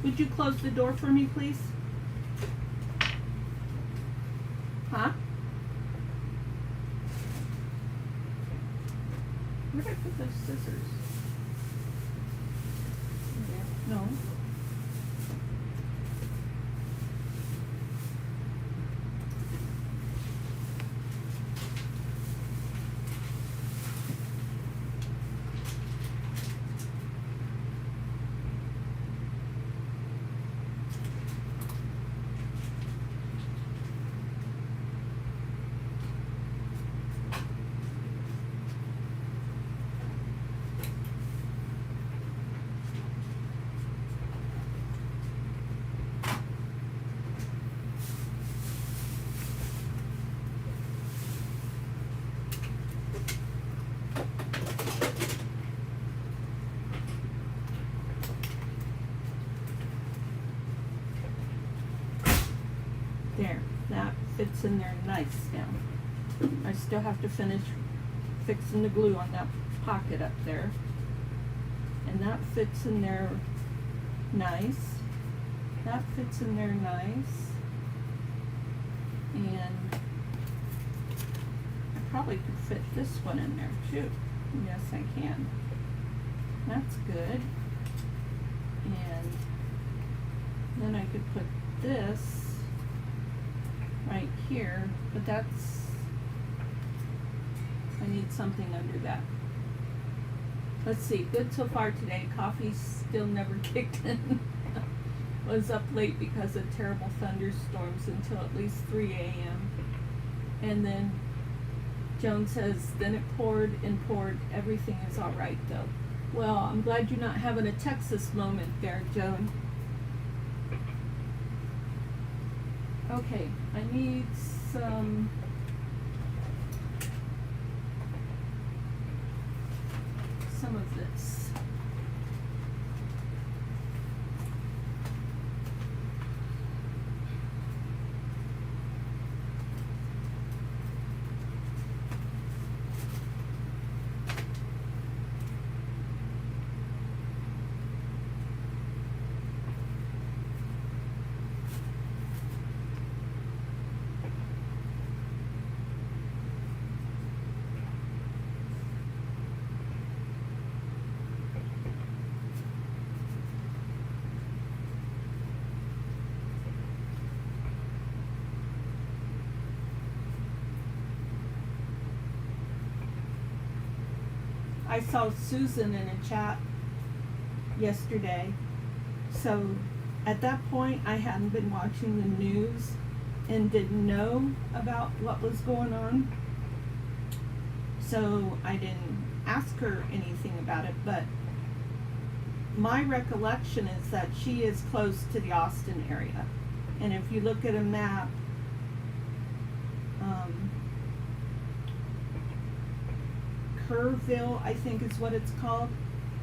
Would you close the door for me, please? Huh? Where did I put those scissors? There. No. There, that fits in there nice now. I still have to finish fixing the glue on that pocket up there. And that fits in there nice. That fits in there nice. And I probably could fit this one in there too. Yes, I can. That's good. And then I could put this right here, but that's, I need something under that. Let's see, good so far today. Coffee still never kicked in. Was up late because of terrible thunderstorms until at least 3 a.m. And then Joan says, then it poured and poured. Everything is all right though. Well, I'm glad you're not having a Texas moment there, Joan. Okay, I need some of this. I saw Susan in a chat yesterday. So at that point, I hadn't been watching the news and didn't know about what was going on. So I didn't ask her anything about it, but my recollection is that she is close to the Austin area. And if you look at a map, Kerrville, I think is what it's called,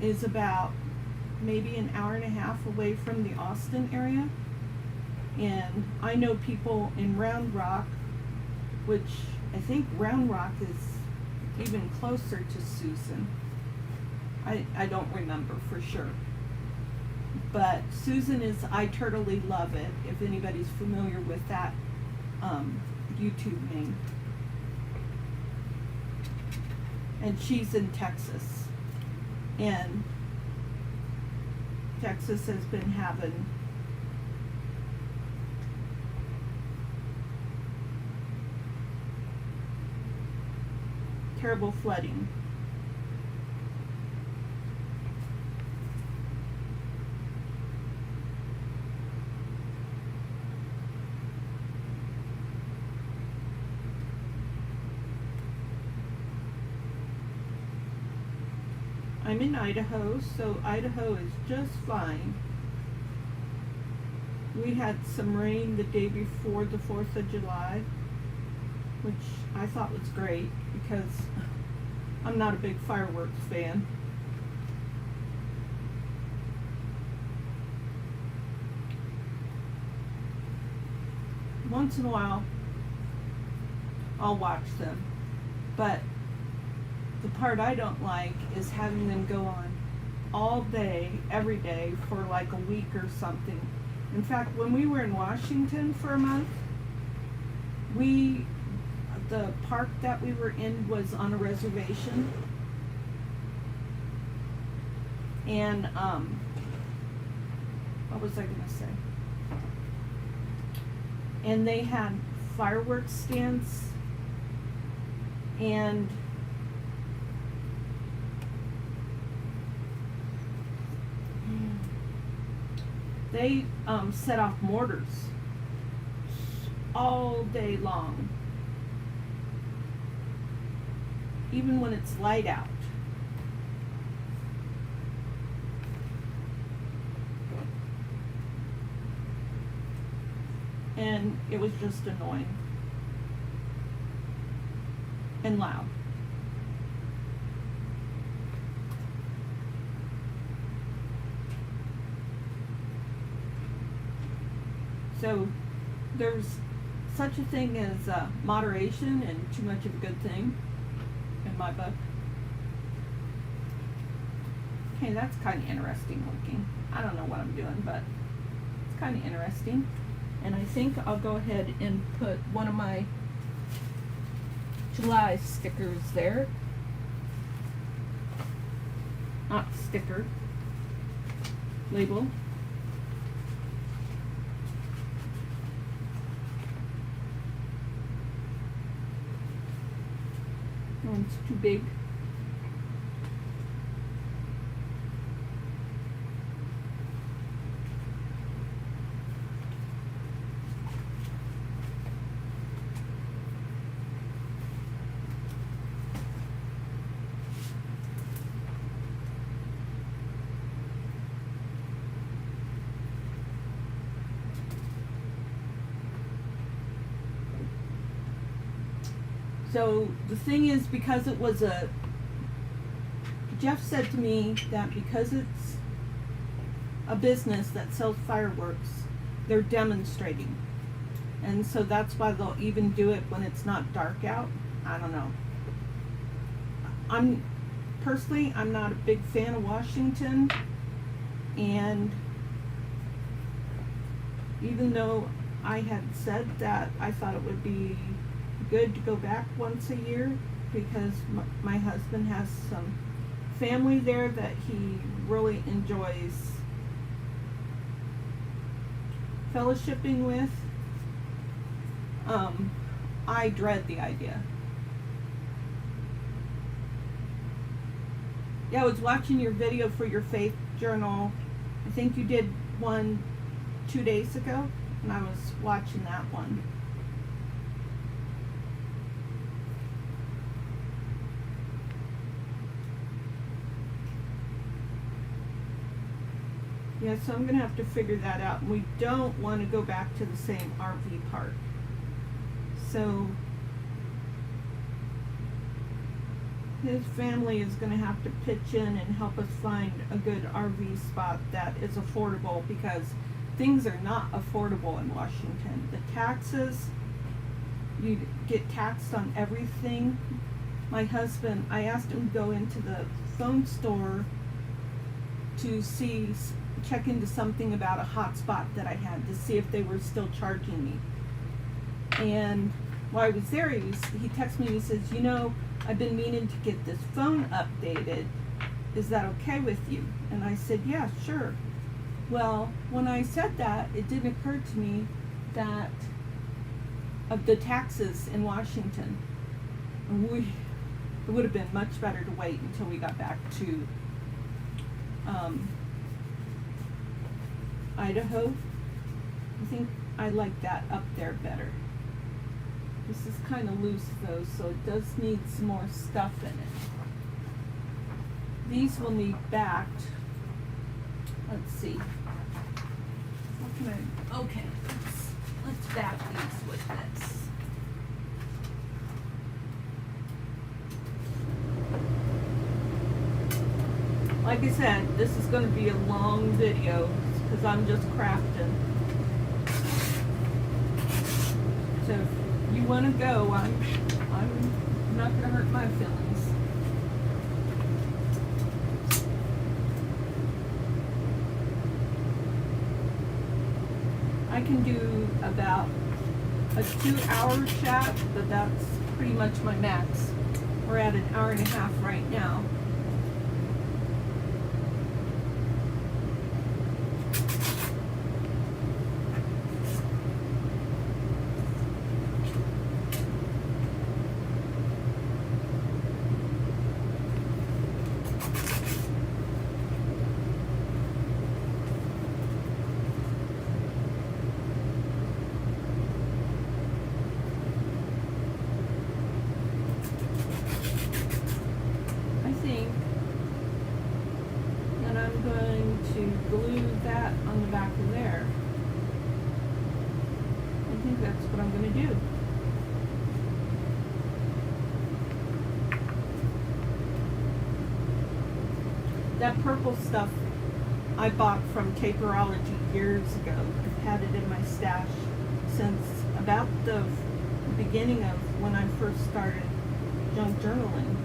is about maybe an hour and a half away from the Austin area. And I know people in Round Rock, which I think Round Rock is even closer to Susan. I don't remember for sure. But Susan is I Turtly Love It, if anybody's familiar with that YouTube name. And she's in Texas. And Texas has been having terrible flooding. I'm in Idaho, so Idaho is just fine. We had some rain the day before the 4th of July, which I thought was great because I'm not a big fireworks fan. Once in a while, I'll watch them, but the part I don't like is having them go on all day, every day, for like a week or something. In fact, when we were in Washington for a month, the park that we were in was on a reservation, and what was I gonna say? And they had fireworks stands, and they set off mortars all day long, even when it's light out. And it was just annoying and loud. So there's such a thing as moderation, and too much of a good thing in my book. Okay, that's kind of interesting looking. I don't know what I'm doing, but it's kind of interesting. And I think I'll go ahead and put one of my July stickers there. Not sticker, label. Oh, it's too big. So the thing is, because it was Jeff said to me that because it's a business that sells fireworks, they're demonstrating. And so that's why they'll even do it when it's not dark out. I don't know. I'm not a big fan of Washington, and even though I had said that I thought it would be good to go back once a year, because my husband has some family there that he really enjoys fellowshipping with. I dread the idea. Yeah, I was watching your video for your faith journal. I think you did one 2 days ago, and I was watching that one. Yeah, so I'm going to have to figure that out. And we don't want to go back to the same RV park. So his family is going to have to pitch in and help us find a good RV spot that is affordable, because things are not affordable in Washington. The taxes, you get taxed on everything. My husband, I asked him to go into the phone store to check into something about a hotspot that I had, to see if they were still charging me. And while I was there, he texted me and he says, you know, I've been meaning to get this phone updated. Is that okay with you? And I said, yeah, sure. Well, when I said that, it didn't occur to me that of the taxes in Washington, it would have been much better to wait until we got back to Idaho. I think I like that up there better. This is kind of loose though, so it does need some more stuff in it. These will need backed. Let's see. What can I, okay, let's back these with this. Like I said, this is going to be a long video because I'm just crafting. So if you want to go, I'm not going to hurt my feelings. I can do about a 2-hour chat, but that's pretty much my max. We're at an hour and a half right now. Glue that on the back of there. I think that's what I'm going to do. That purple stuff I bought from Taperology years ago. I've had it in my stash since about the beginning of when I first started junk journaling.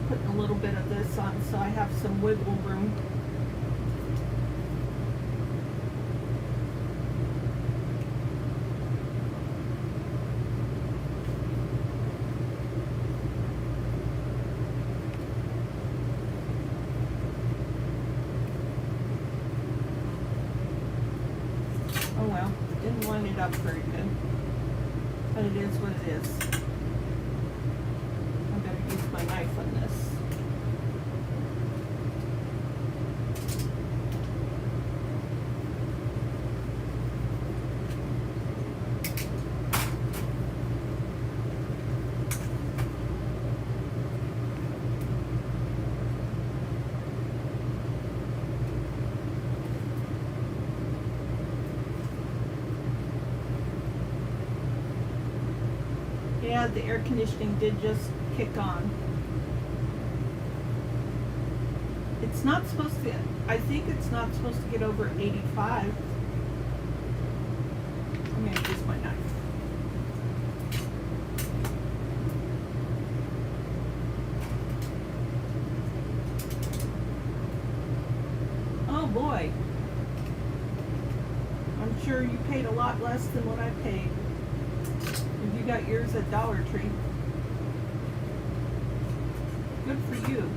Putting a little bit of this on so I have some wiggle room. Oh well, didn't line it up very good, but it is what it is. Use my knife on this. Yeah, the air conditioning did just kick on. It's not supposed to, I think it's not supposed to get over 85. I'm going to use my knife. Oh boy. I'm sure you paid a lot less than what I paid. If you got yours at Dollar Tree. Good for you.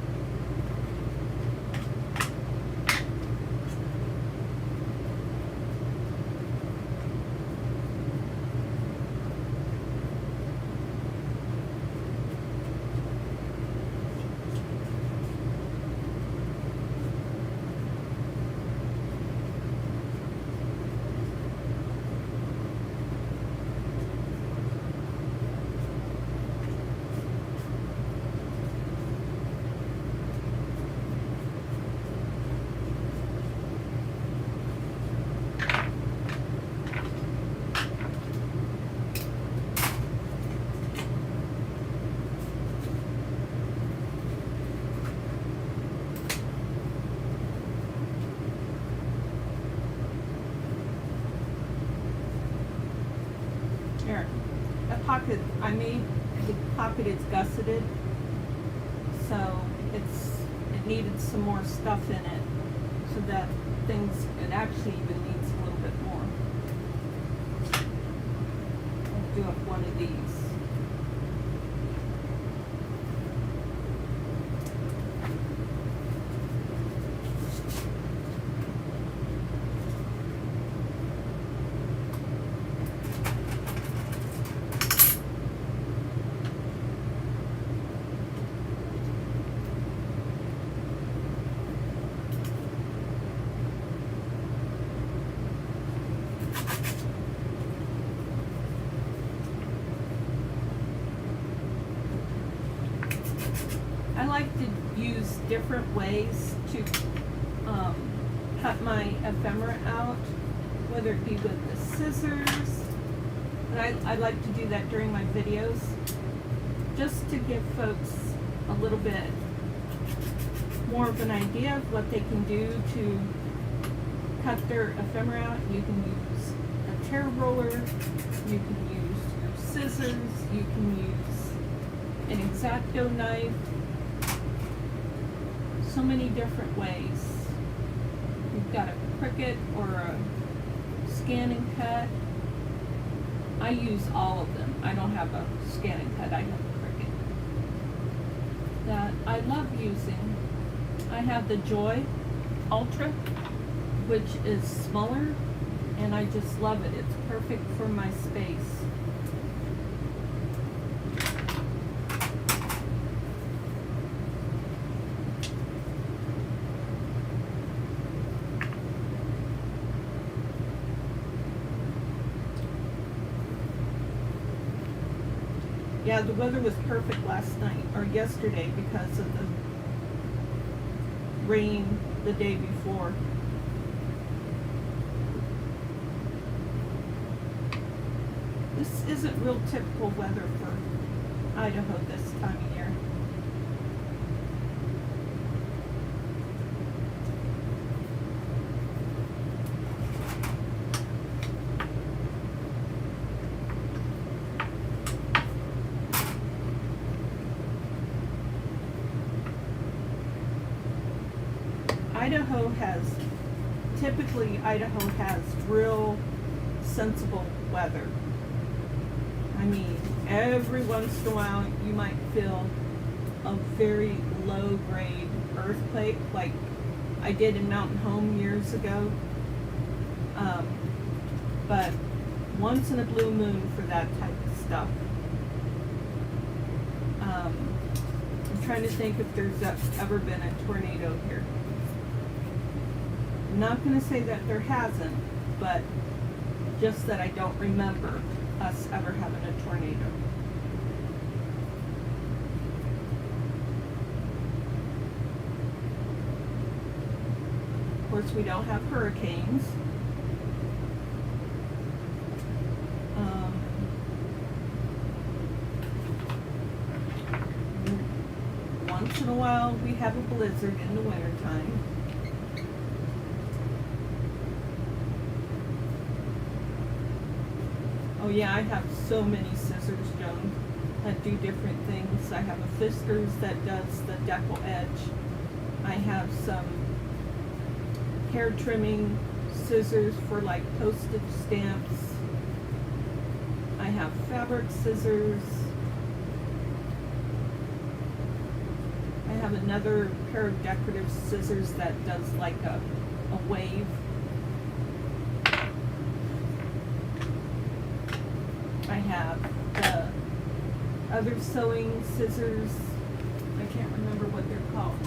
Here, that pocket, I made the pocket is gusseted, so it needed some more stuff in it, so that it actually even needs a little bit more. I'll do up one of these. different ways to cut my ephemera out, whether it be with the scissors. And I like to do that during my videos, just to give folks a little bit more of an idea of what they can do to cut their ephemera out. You can use a tear roller, you can use your scissors, you can use an X-Acto knife, so many different ways. You've got a Cricut or a scan and cut. I use all of them. I don't have a scan and cut, I have a Cricut that I love using. I have the Joy Ultra, which is smaller, and I just love it. It's perfect for my space. Yeah, the weather was perfect last night, or yesterday, because of the rain the day before. This isn't real typical weather for Idaho this time of year. Idaho has real sensible weather. I mean, every once in a while you might feel a very low grade earthquake like I did in Mountain Home years ago. But once in a blue moon for that type of stuff. I'm trying to think if there's ever been a tornado here. I'm not going to say that there hasn't, but just that I don't remember us ever having a tornado. Of course, we don't have hurricanes. Once in a while, we have a blizzard in the wintertime. Oh yeah, I have so many scissors, Joan, that do different things. I have a Fiskars that does the decal edge. I have some hair trimming scissors for like postage stamps. I have fabric scissors. I have another pair of decorative scissors that does like a wave. I have the other sewing scissors. I can't remember what they're called.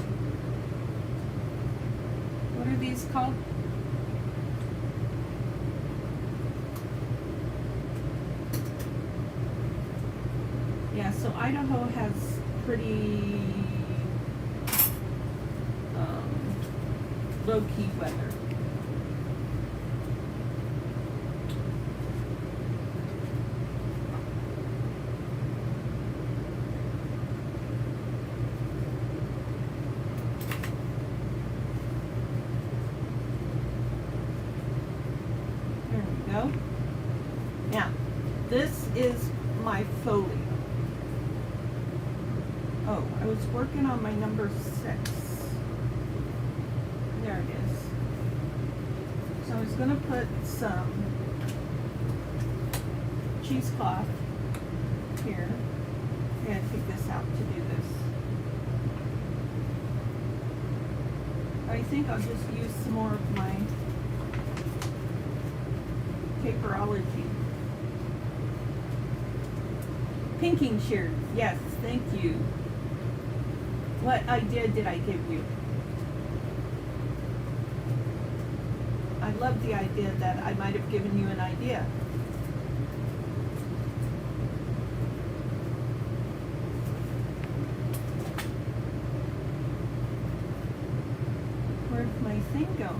What are these called? Yeah, so Idaho has pretty low-key weather. There we go. Now, this is my Folio. Oh, I was working on my number 6. There it is. So I was going to put some cheesecloth here. I gotta take this out to do this. I think I'll just use some more of my Paperology. Pinking shears. Yes, thank you. What idea did I give you? I love the idea that I might have given you an idea. thing go?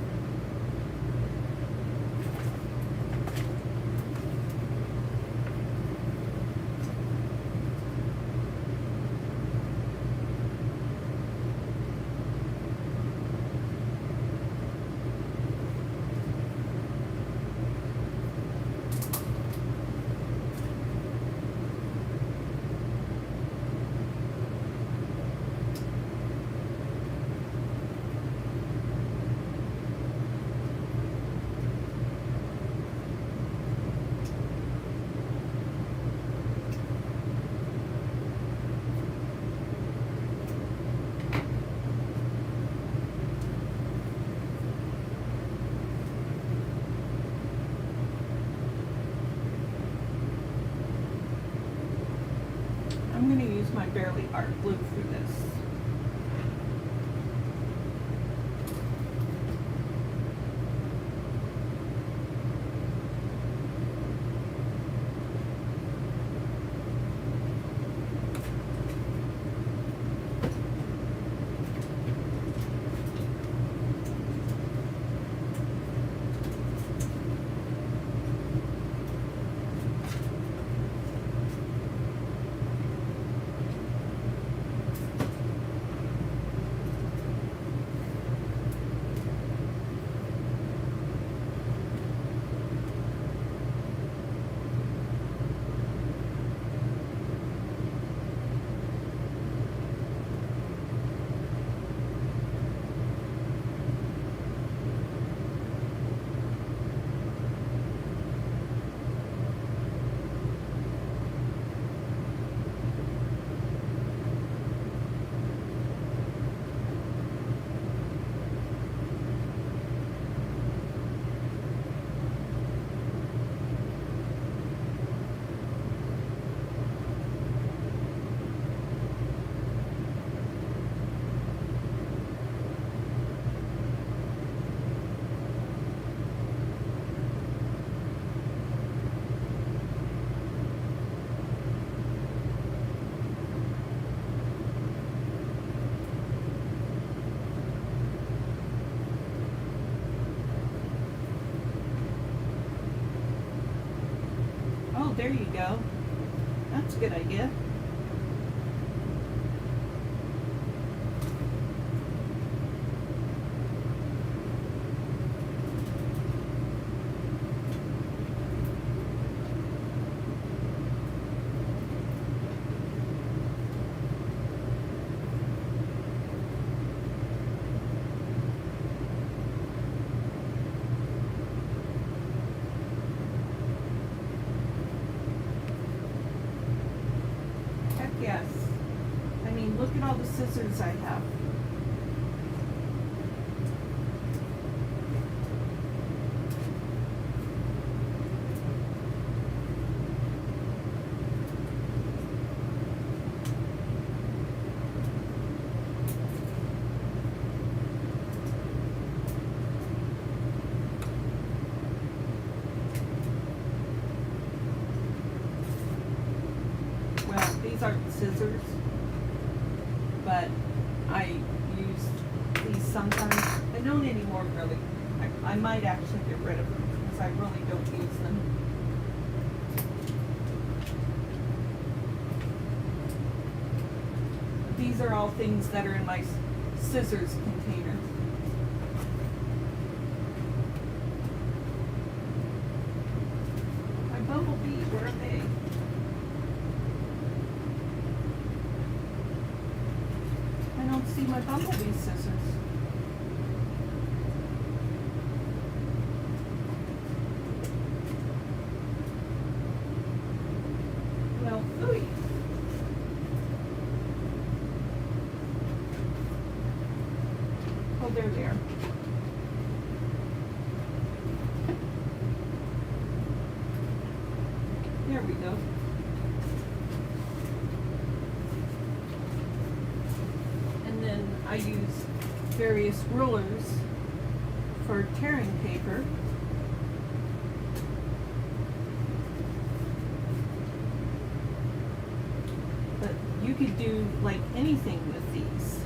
I'm going to use my Barely Art glue for this. Oh, there you go. That's a good idea. Yes. I mean, look at all the scissors I have. These aren't scissors, but I used these sometimes. I don't anymore, really. I might actually get rid of them because I really don't use them. These are all things that are in my scissors container. My bumblebee, where are they? I don't see my bumblebee scissors. Well, ooey. Oh, they're there. There we go. I use various rulers for tearing paper. But you could do like anything with these.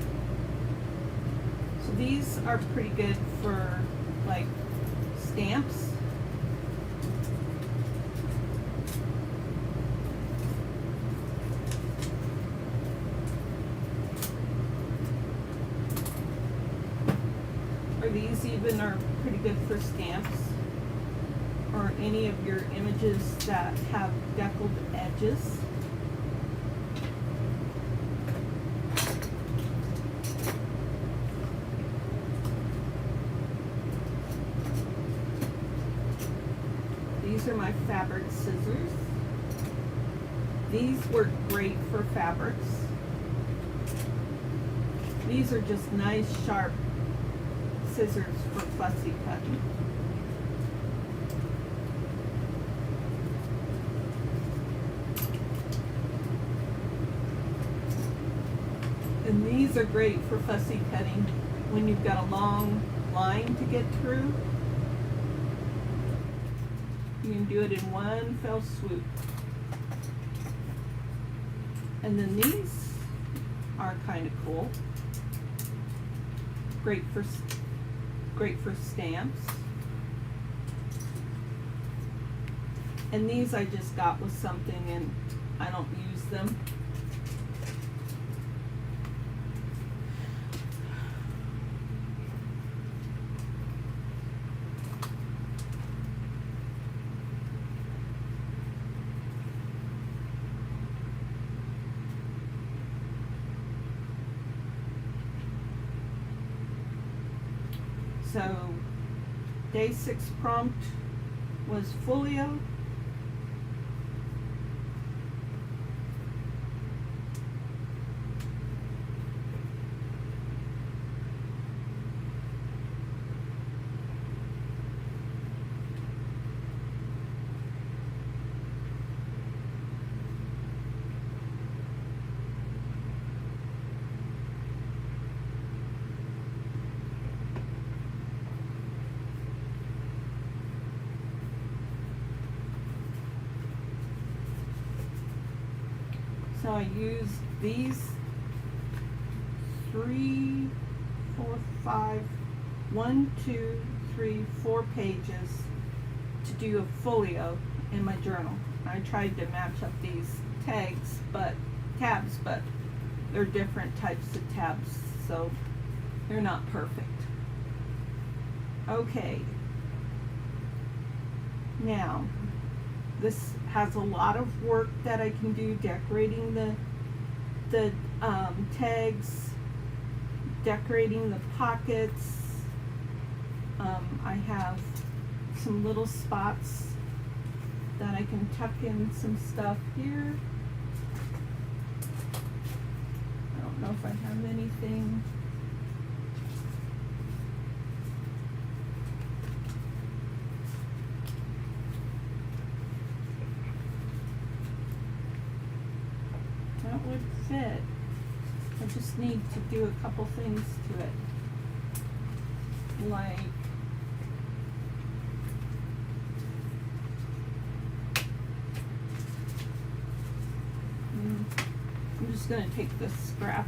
So these are pretty good for like stamps. Or these even are pretty good for stamps, or any of your images that have deckled edges. These are my fabric scissors. These work great for fabrics. These are just nice, sharp scissors for fussy cutting. And these are great for fussy cutting when you've got a long line to get through. You can do it in one fell swoop. And then these are kind of cool. Great for stamps. And these I just got with something and I don't use them. So, day 6 prompt was Folio. So I use these 3, 4, 5, 1, 2, 3, 4 pages to do a folio in my journal. I tried to match up these tabs, but they're different types of tabs, so they're not perfect. Okay. Now, this has a lot of work that I can do, decorating the tags, decorating the pockets. I have some little spots that I can tuck in some stuff here. I don't know if I have anything. That would fit. I just need to do a couple things to it. Like I'm just going to take this scrap.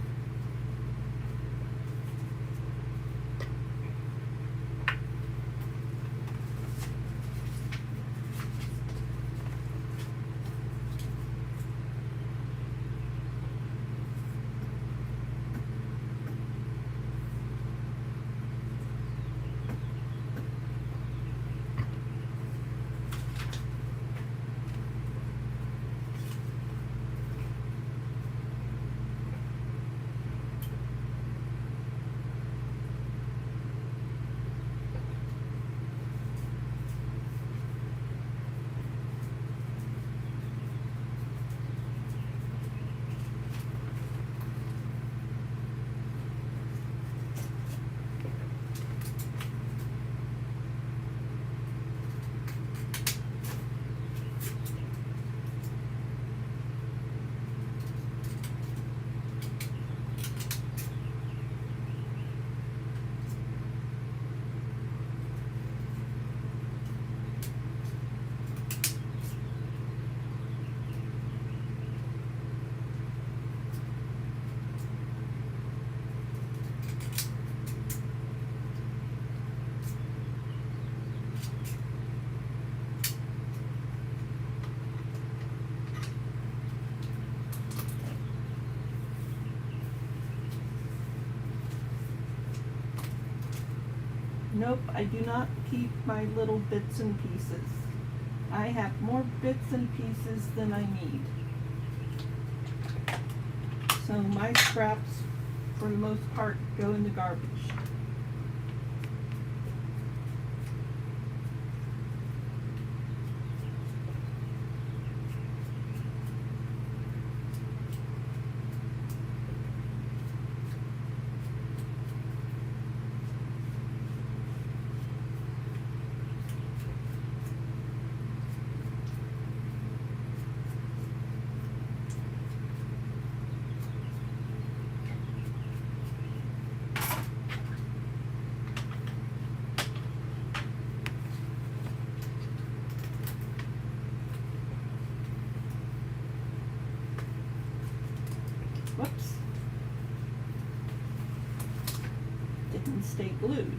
Nope, I do not keep my little bits and pieces. I have more bits and pieces than I need. So my scraps, for the most part, go in the garbage. Whoops. Didn't stay glued.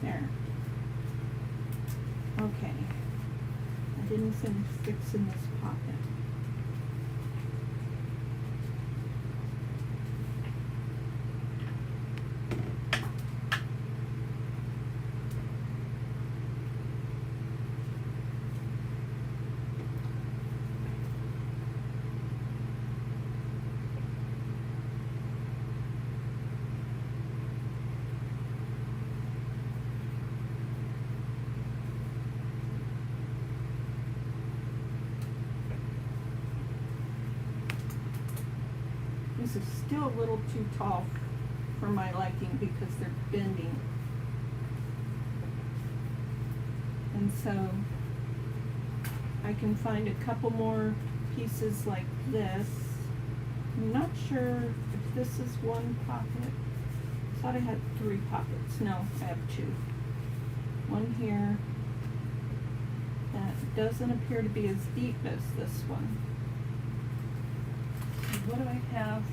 There. Okay. I didn't finish fixing this pocket. This is still a little too tall for my liking because they're bending. And so I can find a couple more pieces like this. I'm not sure if this is one pocket. I thought I had 3 pockets. No, I have 2. One here that doesn't appear to be as deep as this one. What do I have?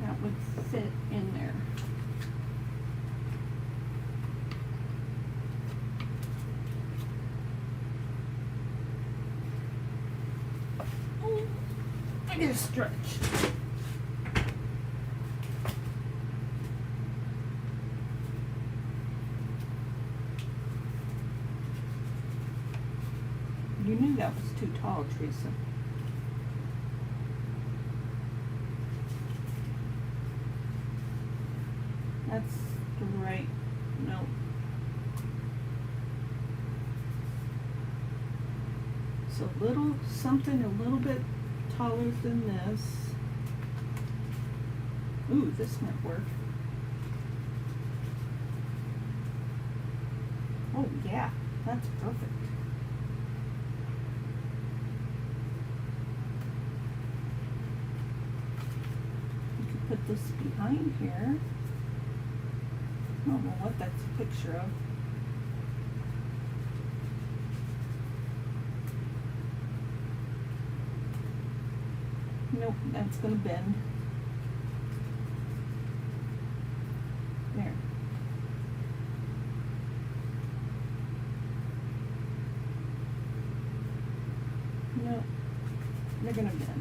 That would fit in there. Oh, I need a stretch. You knew that was too tall, Theresa. That's the right, no. So little, something a little bit taller than this. Ooh, this might work. Oh yeah, that's perfect. Put this behind here. I don't know what that's a picture of. Nope, that's gonna bend. There. Nope, they're gonna bend.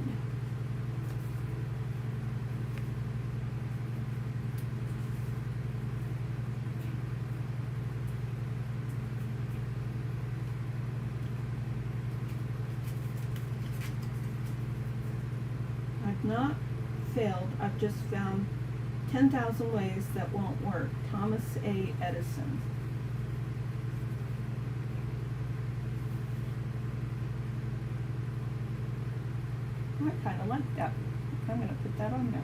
not failed. I've just found 10,000 ways that won't work. Thomas A. Edison. I kind of like that. I'm going to put that on there.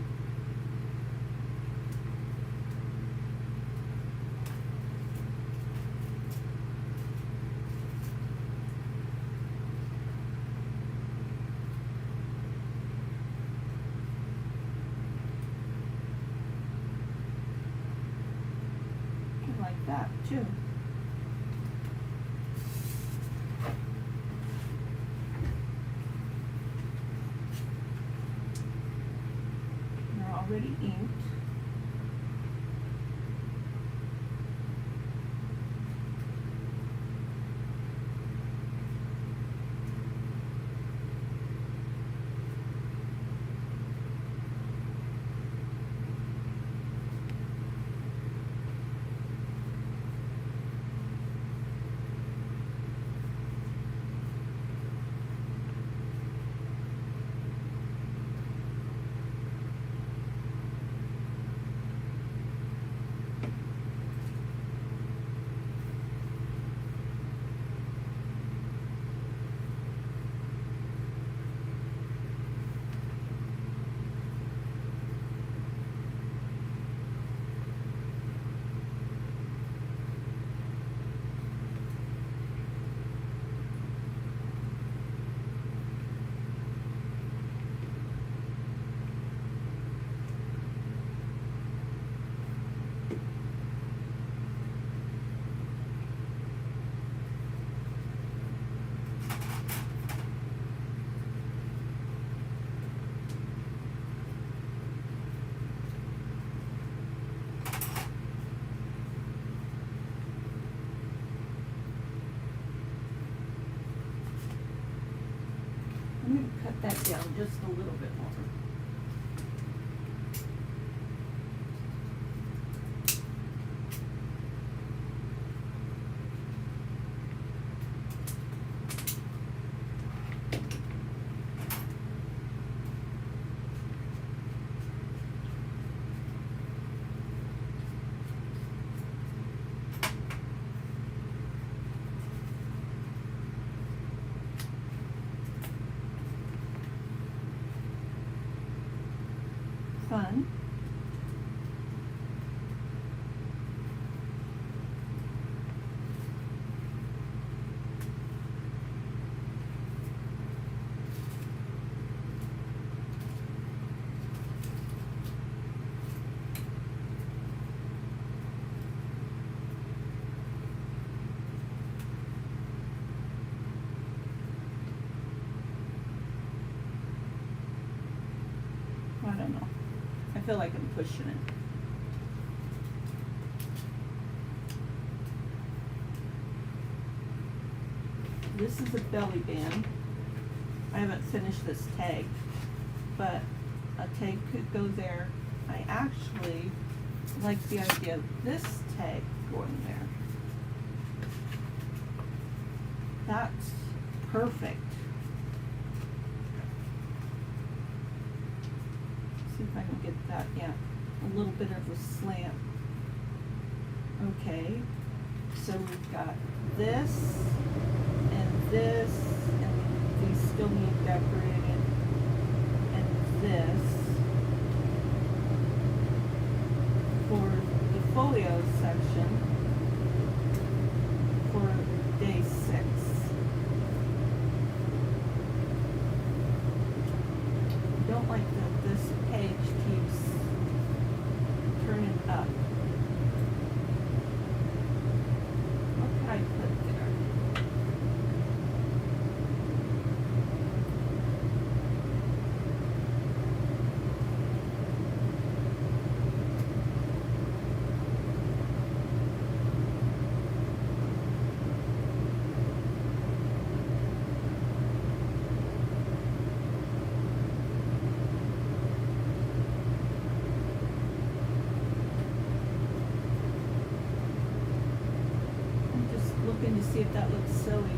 I like that too. Already inked. I'm going to cut that down just a little bit more. Fun. I don't know. I feel like I'm pushing it. This is a belly band. I haven't finished this tag, but a tag could go there. I actually like the idea of this tag going there. That's perfect. See if I can get that, yeah, a little bit of a slant. Okay, so we've got this and this, and these still need decorated, and this for the folio section for day 6. I don't like that this page keeps turning up. What can I put there? To see if that looks silly.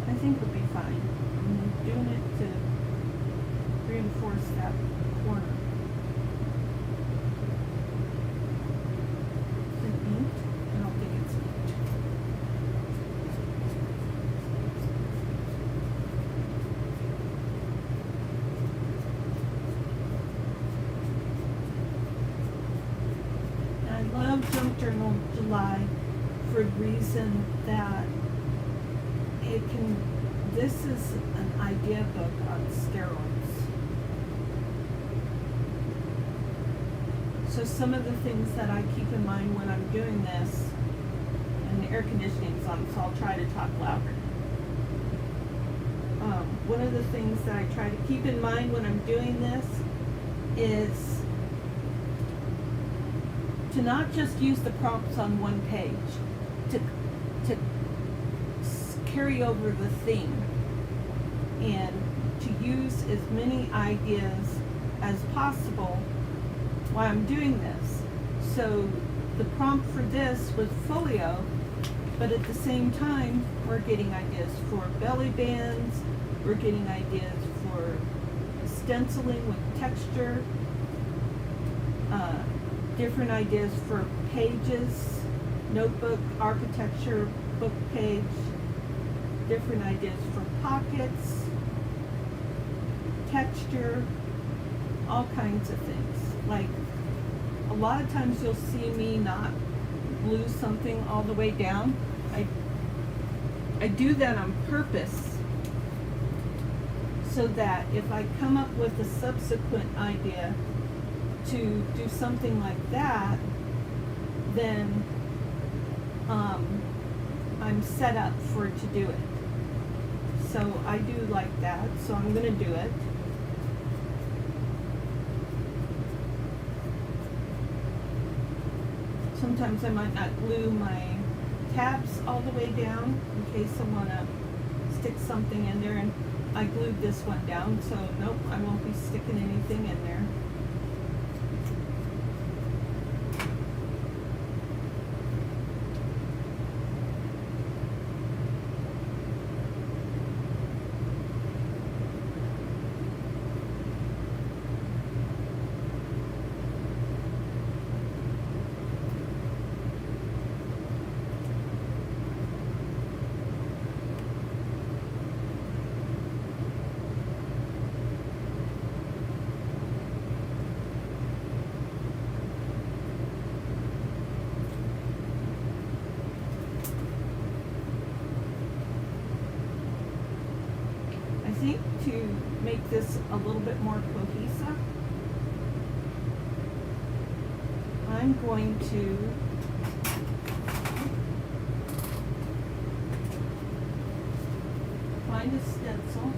I think we'll be fine. doing it to reinforce that corner. Is it inked? I don't think it's inked. I love Junk Journal July for the reason that this is an idea book on steroids. So some of the things that I keep in mind when I'm doing this, and the air conditioning's on, so I'll try to talk louder. One of the things that I try to keep in mind when I'm doing this is to not just use the prompts on one page, to carry over the theme and to use as many ideas as possible while I'm doing this. So the prompt for this was Folio, but at the same time we're getting ideas for belly bands, we're getting ideas for stenciling with texture, different ideas for pages, notebook, architecture, book page, different ideas for pockets, texture, all kinds of things. Like, a lot of times you'll see me not glue something all the way down. I do that on purpose so that if I come up with a subsequent idea to do something like that, then I'm set up for it to do it. So I do like that, so I'm going to do it. Sometimes I might not glue my tabs all the way down in case I want to stick something in there, and I glued this one down, so nope, I won't be sticking anything in there. I think to make this a little bit more cohesive, I'm going to find a stencil.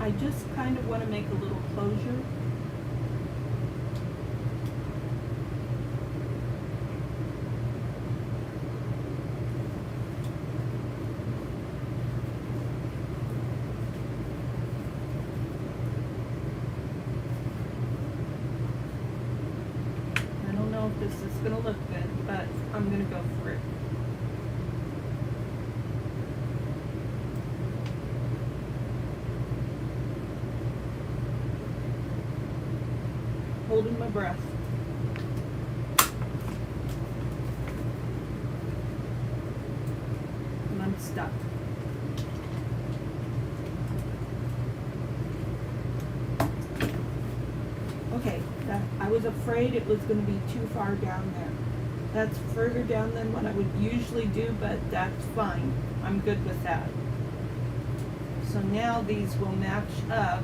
I just kind of want to make a little closure. I don't know if this is going to look good, but I'm going to go for it. Holding my breath. And I'm stuck. Okay, I was afraid it was going to be too far down there. That's further down than what I would usually do, but that's fine. I'm good with that. So now these will match up.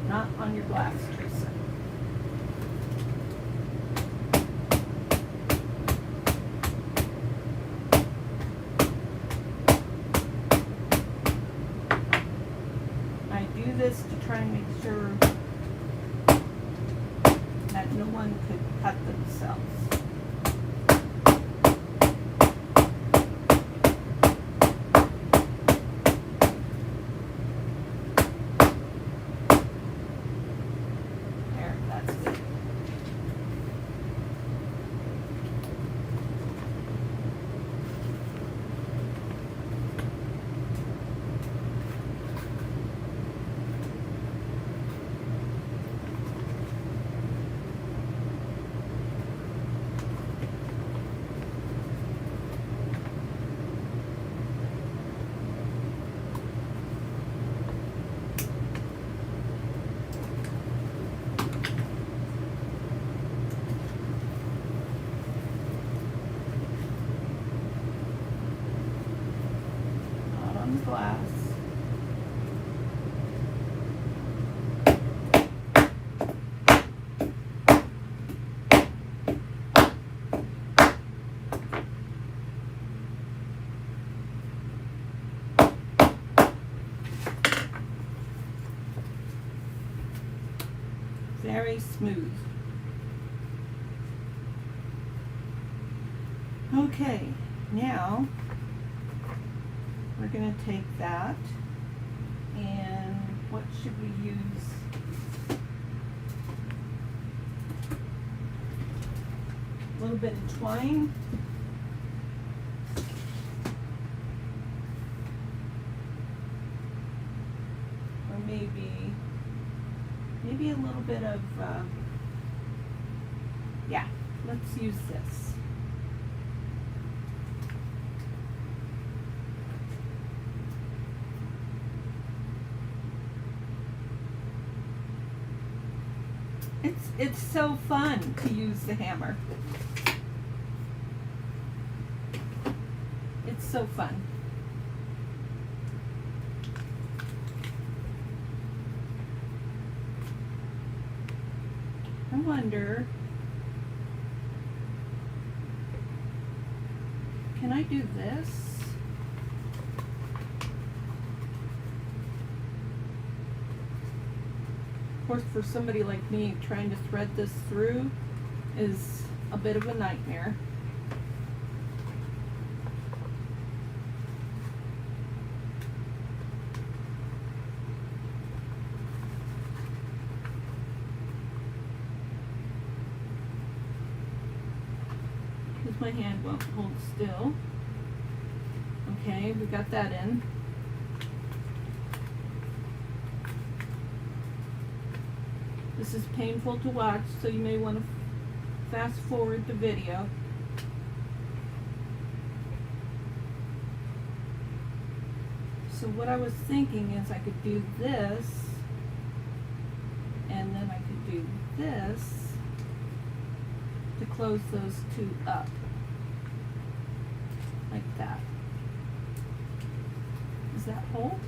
Not on your glass, Theresa. I do this to try and make sure that no one could cut themselves. Glass. Very smooth. Okay, now we're going to take that, and what should we use? A little bit of twine. Or maybe a little bit of, yeah, let's use this. It's so fun to use the hammer. It's so fun. I wonder, can I do this? course, for somebody like me, trying to thread this through is a bit of a nightmare. Because my hand won't hold still. Okay, we got that in. This is painful to watch, so you may want to fast forward the video. So what I was thinking is I could do this, and then I could do this to close those two up, like that. Does that hold?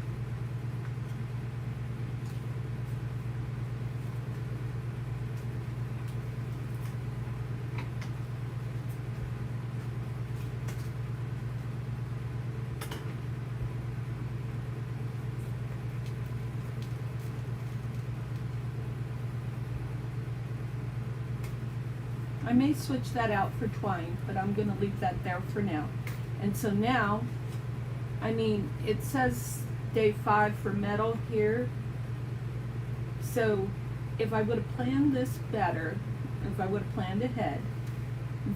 I may switch that out for twine, but I'm going to leave that there for now. And so now, I mean, it says day 5 for metal here. So if I would have planned this better, if I would have planned ahead,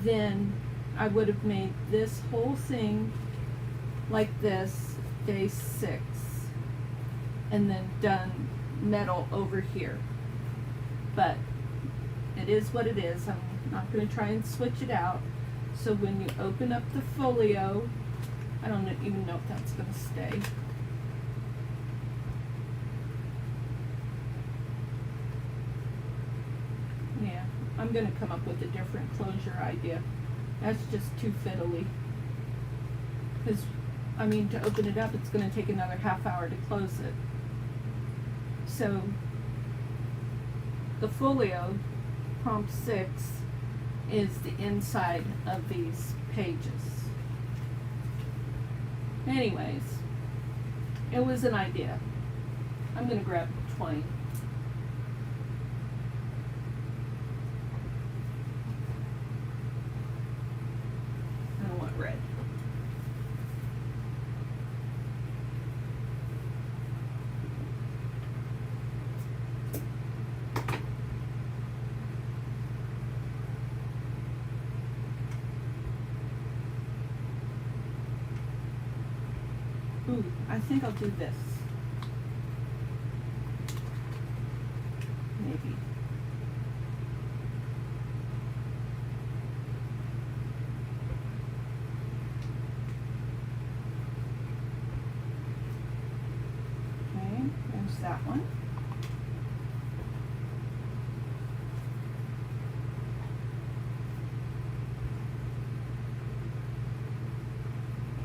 then I would have made this whole thing like this, day 6, and then done metal over here. But it is what it is. I'm not going to try and switch it out. So when you open up the folio, I don't even know if that's going to stay. Yeah, I'm going to come up with a different closure idea. That's just too fiddly. Because, I mean, to open it up, it's going to take another half hour to close it. So, the folio, prompt 6, is the inside of these pages. Anyways, it was an idea. I'm going to grab twine. I don't want red. Ooh, I think I'll do this. Maybe. Okay, there's that one.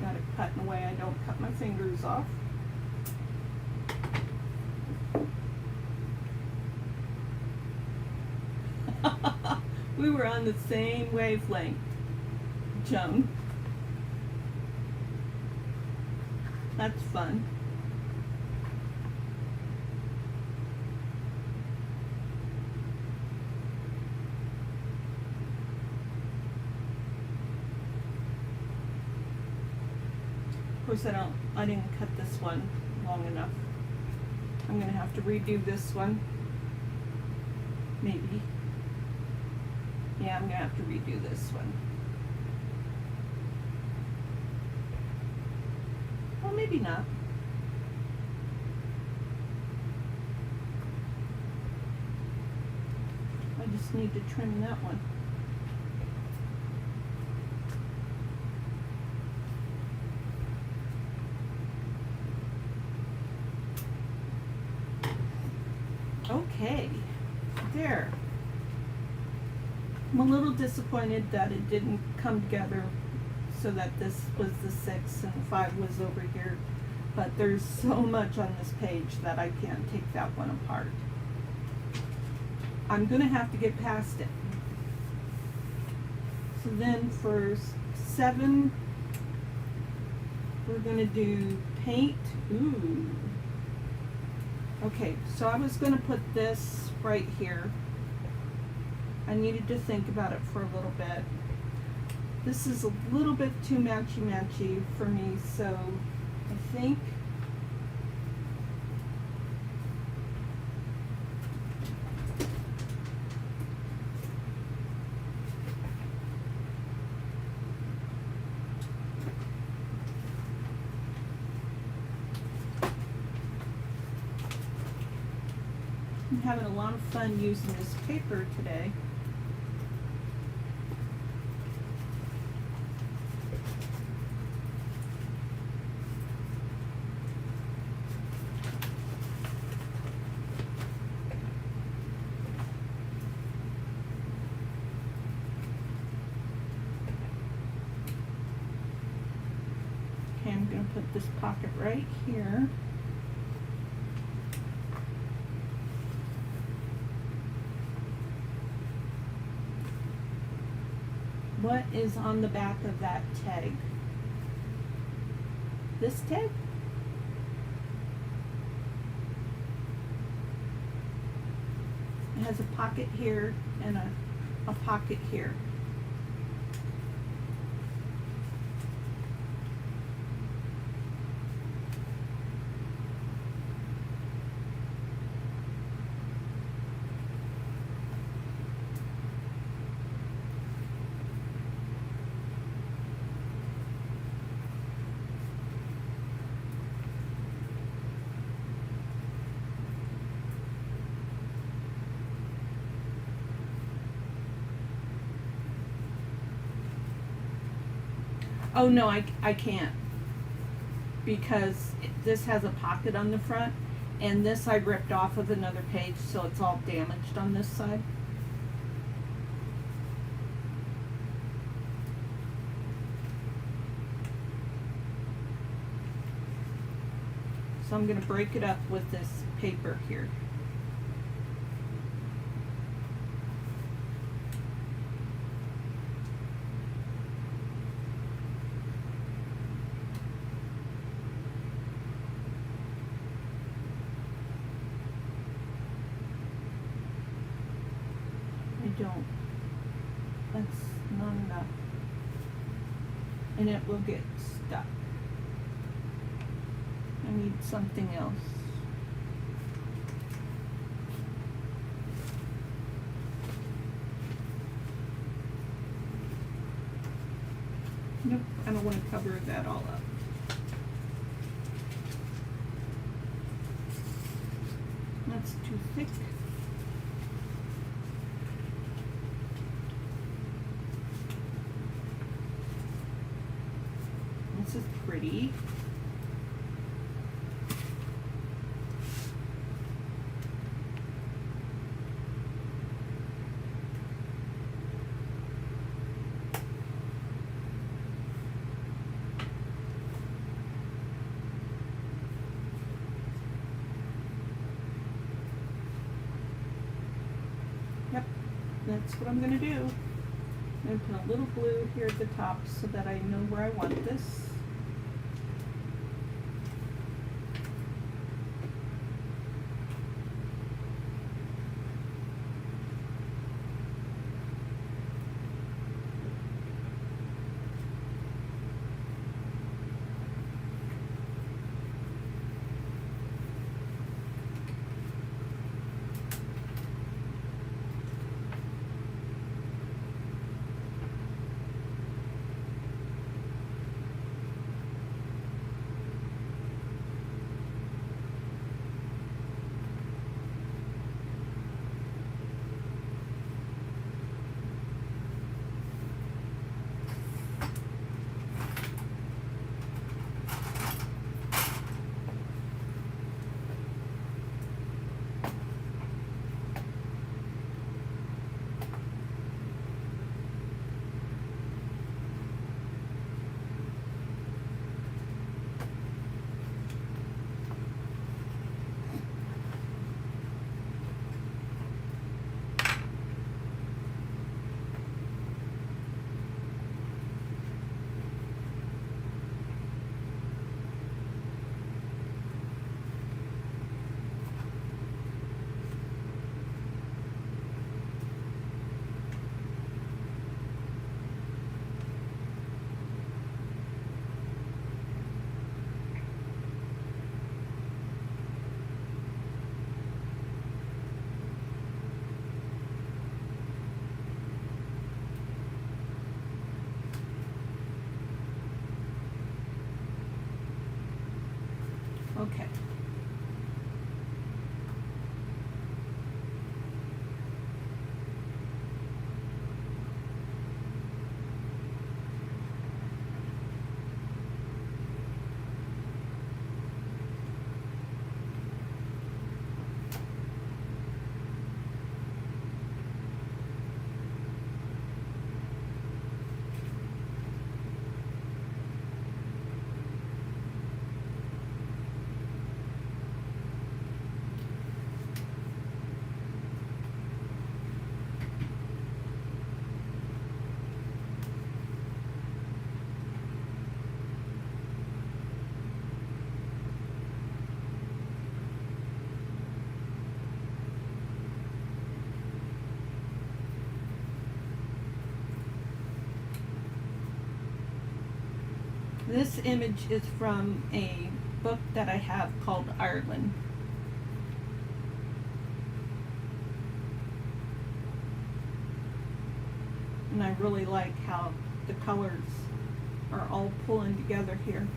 Got it cut in a way I don't cut my fingers off. We were on the same wavelength, Joan. That's fun. Of course, I didn't cut this one long enough. I'm gonna have to redo this one. Maybe. Yeah, I'm gonna have to redo this one. Well, maybe not. I just need to trim that one. Okay, there. I'm a little disappointed that it didn't come together so that this was the 6 and 5 was over here, but there's so much on this page that I can't take that one apart. I'm gonna have to get past it. So then for 7, we're gonna do paint. Ooh. Okay, so I was going to put this right here. I needed to think about it for a little bit. This is a little bit too matchy-matchy for me, so I think I'm having a lot of fun using this paper today. Okay, I'm going to put this pocket right here. What is on the back of that tag? This tag? It has a pocket here and a pocket here. Oh no, I can't, because this has a pocket on the front, and this I ripped off of another page, so it's all damaged on this side. So I'm going to break it up with this paper here. Don't. That's not enough. And it will get stuck. I need something else. Nope, I don't want to cover that all up. That's too thick. This is pretty. Yep, that's what I'm going to do. I'm going to put a little glue here at the top so that I know where I want this. This image is from a book that I have called Ireland. And I really like how the colors are all pulling together here.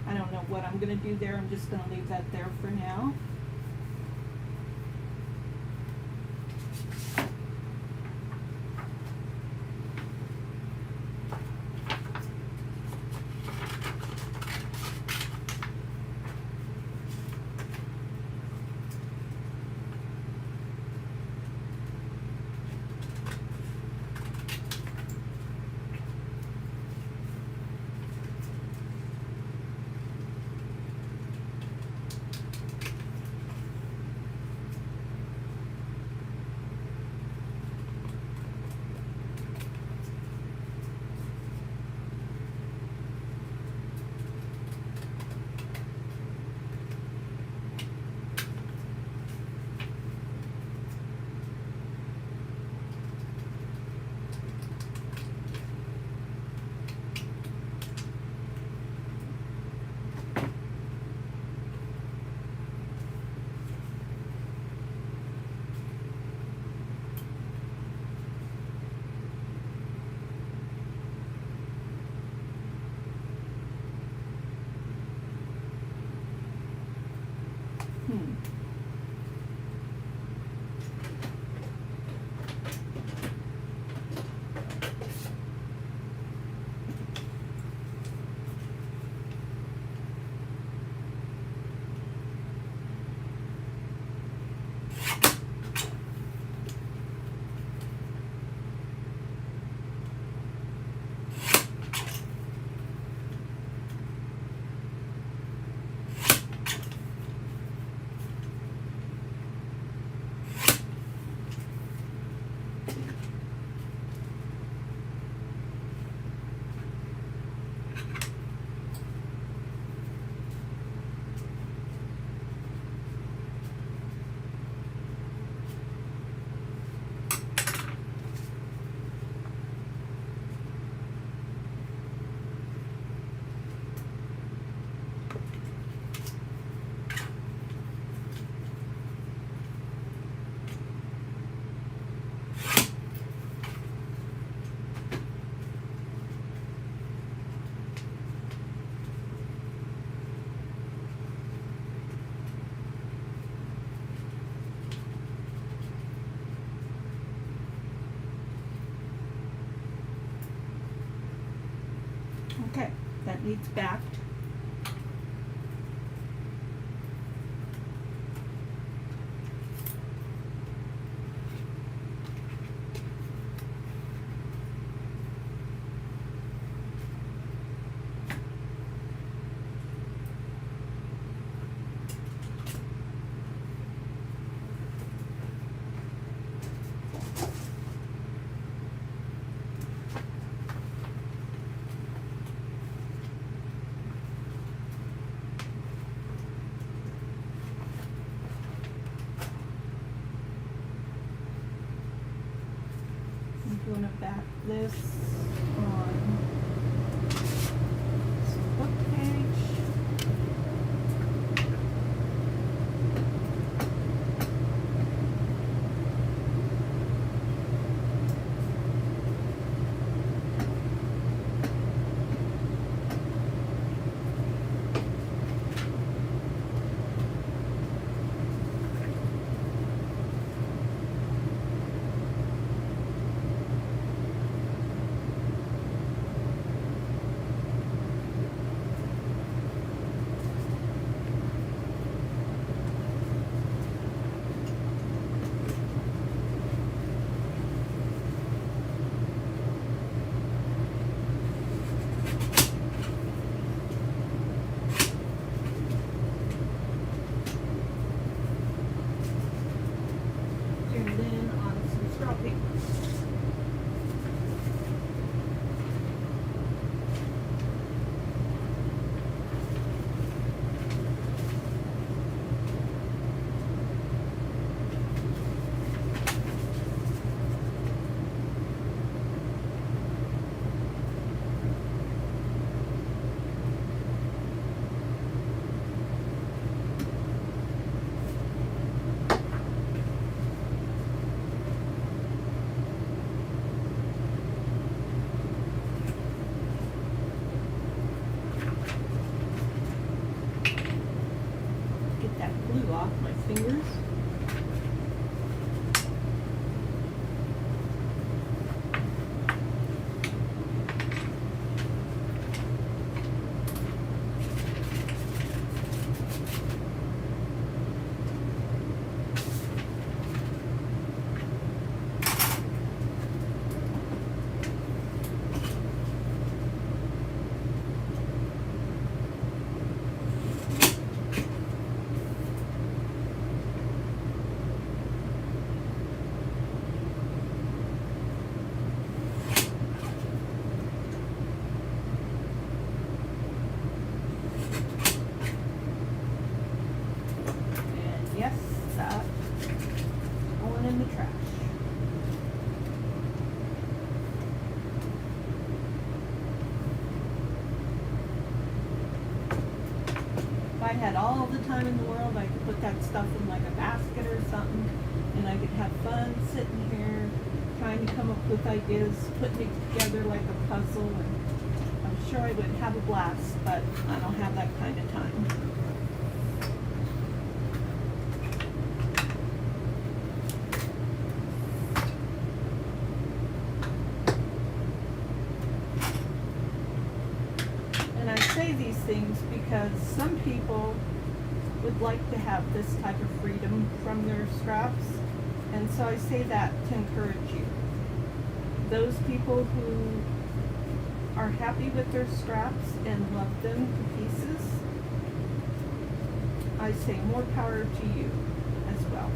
I don't know what I'm going to do there. I'm just going to leave that there for now. Okay, that needs backed. I'm going to back this on this book page. glue off my fingers. I had all the time in the world, I could put that stuff in like a basket or something, and I could have fun sitting here trying to come up with ideas, putting it together like a puzzle, and I'm sure I would have a blast, but I don't have that kind of time. And I say these things because some people would like to have this type of freedom from their scraps, and so I say that to encourage you. Those people who are happy with their scraps and love them to pieces, I say more power to you as well.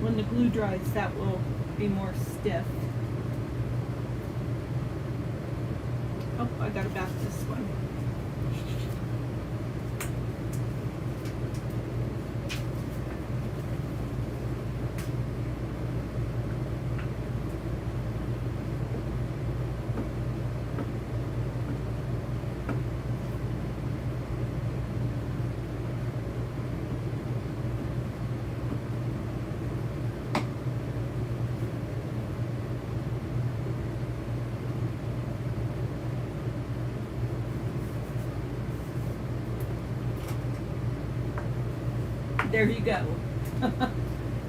When the glue dries, that will be more stiff. Oh, I gotta back this one. There you go.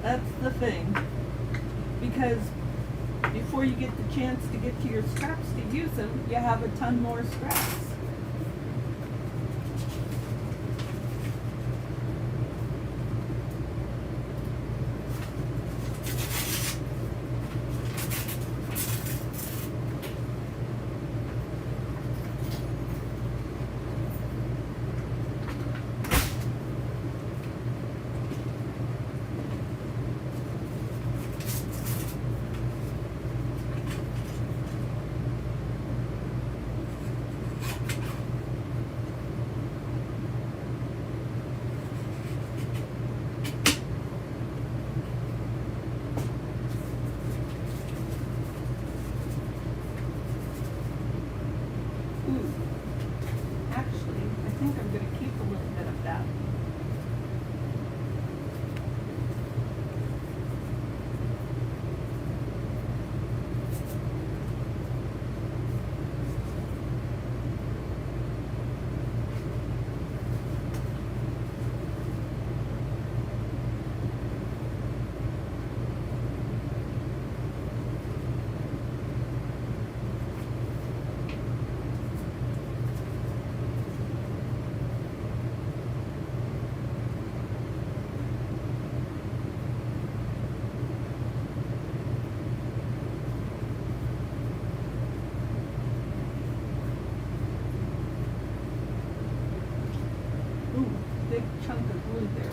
That's the thing. Because before you get the chance to get to your scraps to use them, you have a ton more scraps. Big chunk of glue there.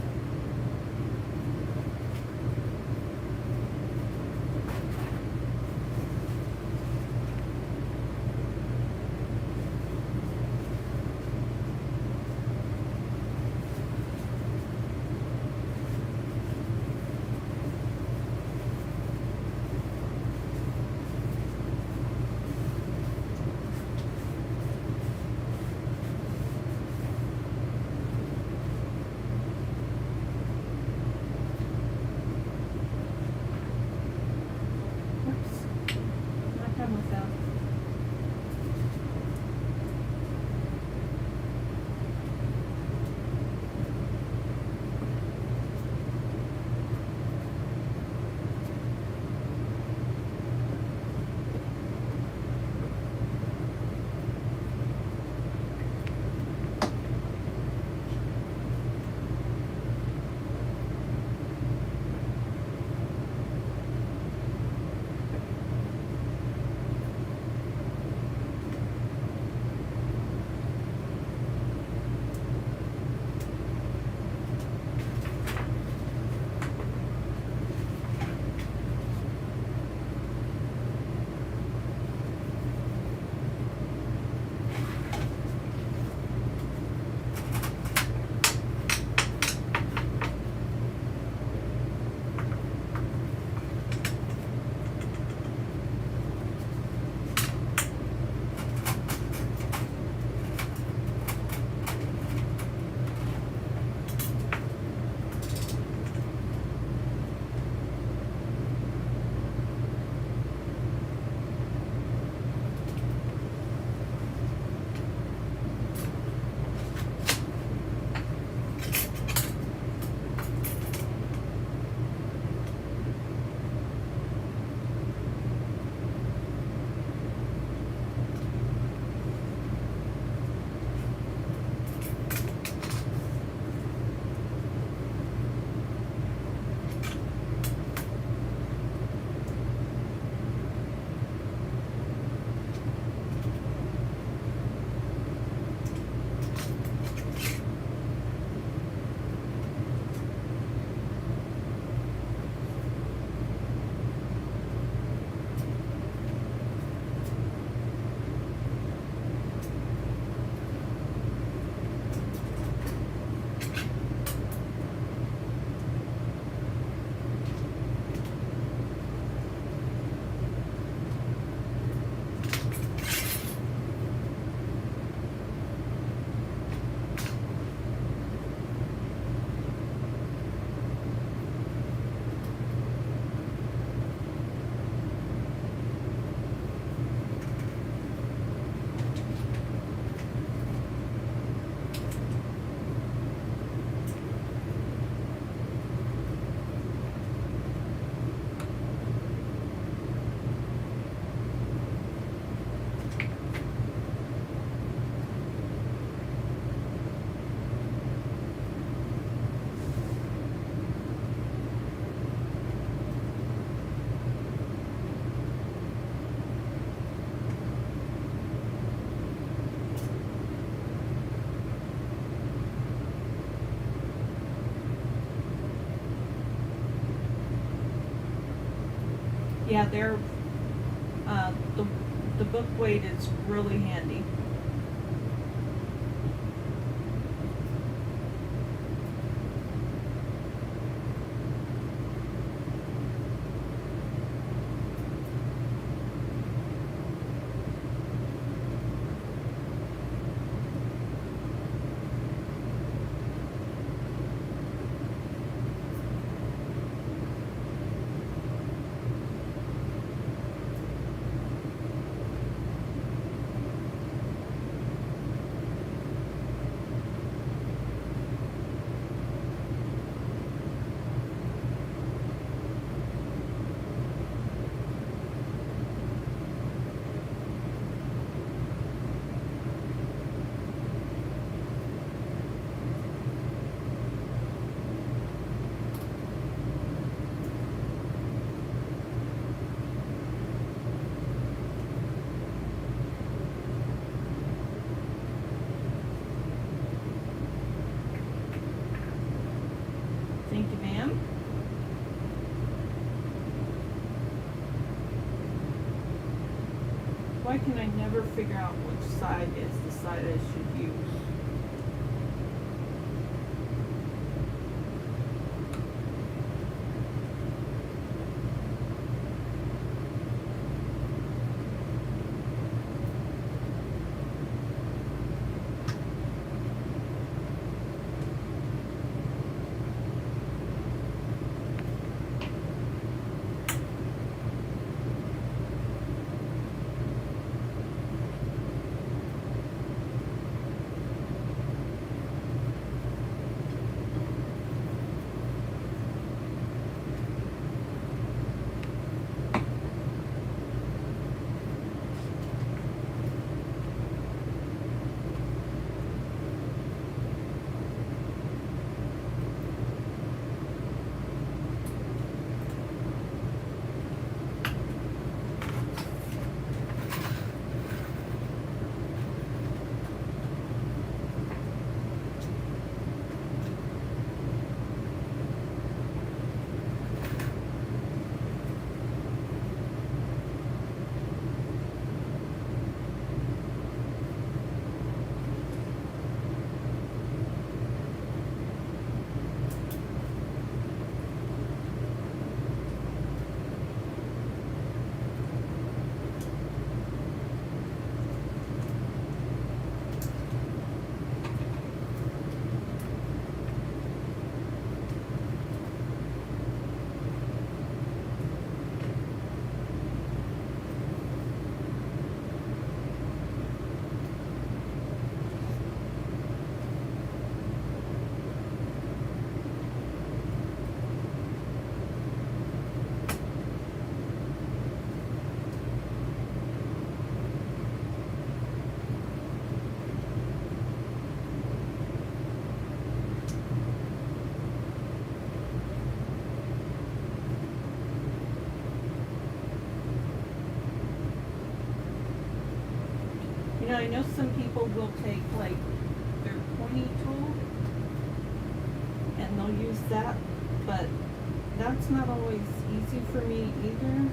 Yeah, they're, the book weight is really handy. Thank you, ma'am. Why can I never figure out which side is the side I should use? You know, I know some people will take like their pointy tool and they'll use that, but that's not always easy for me either.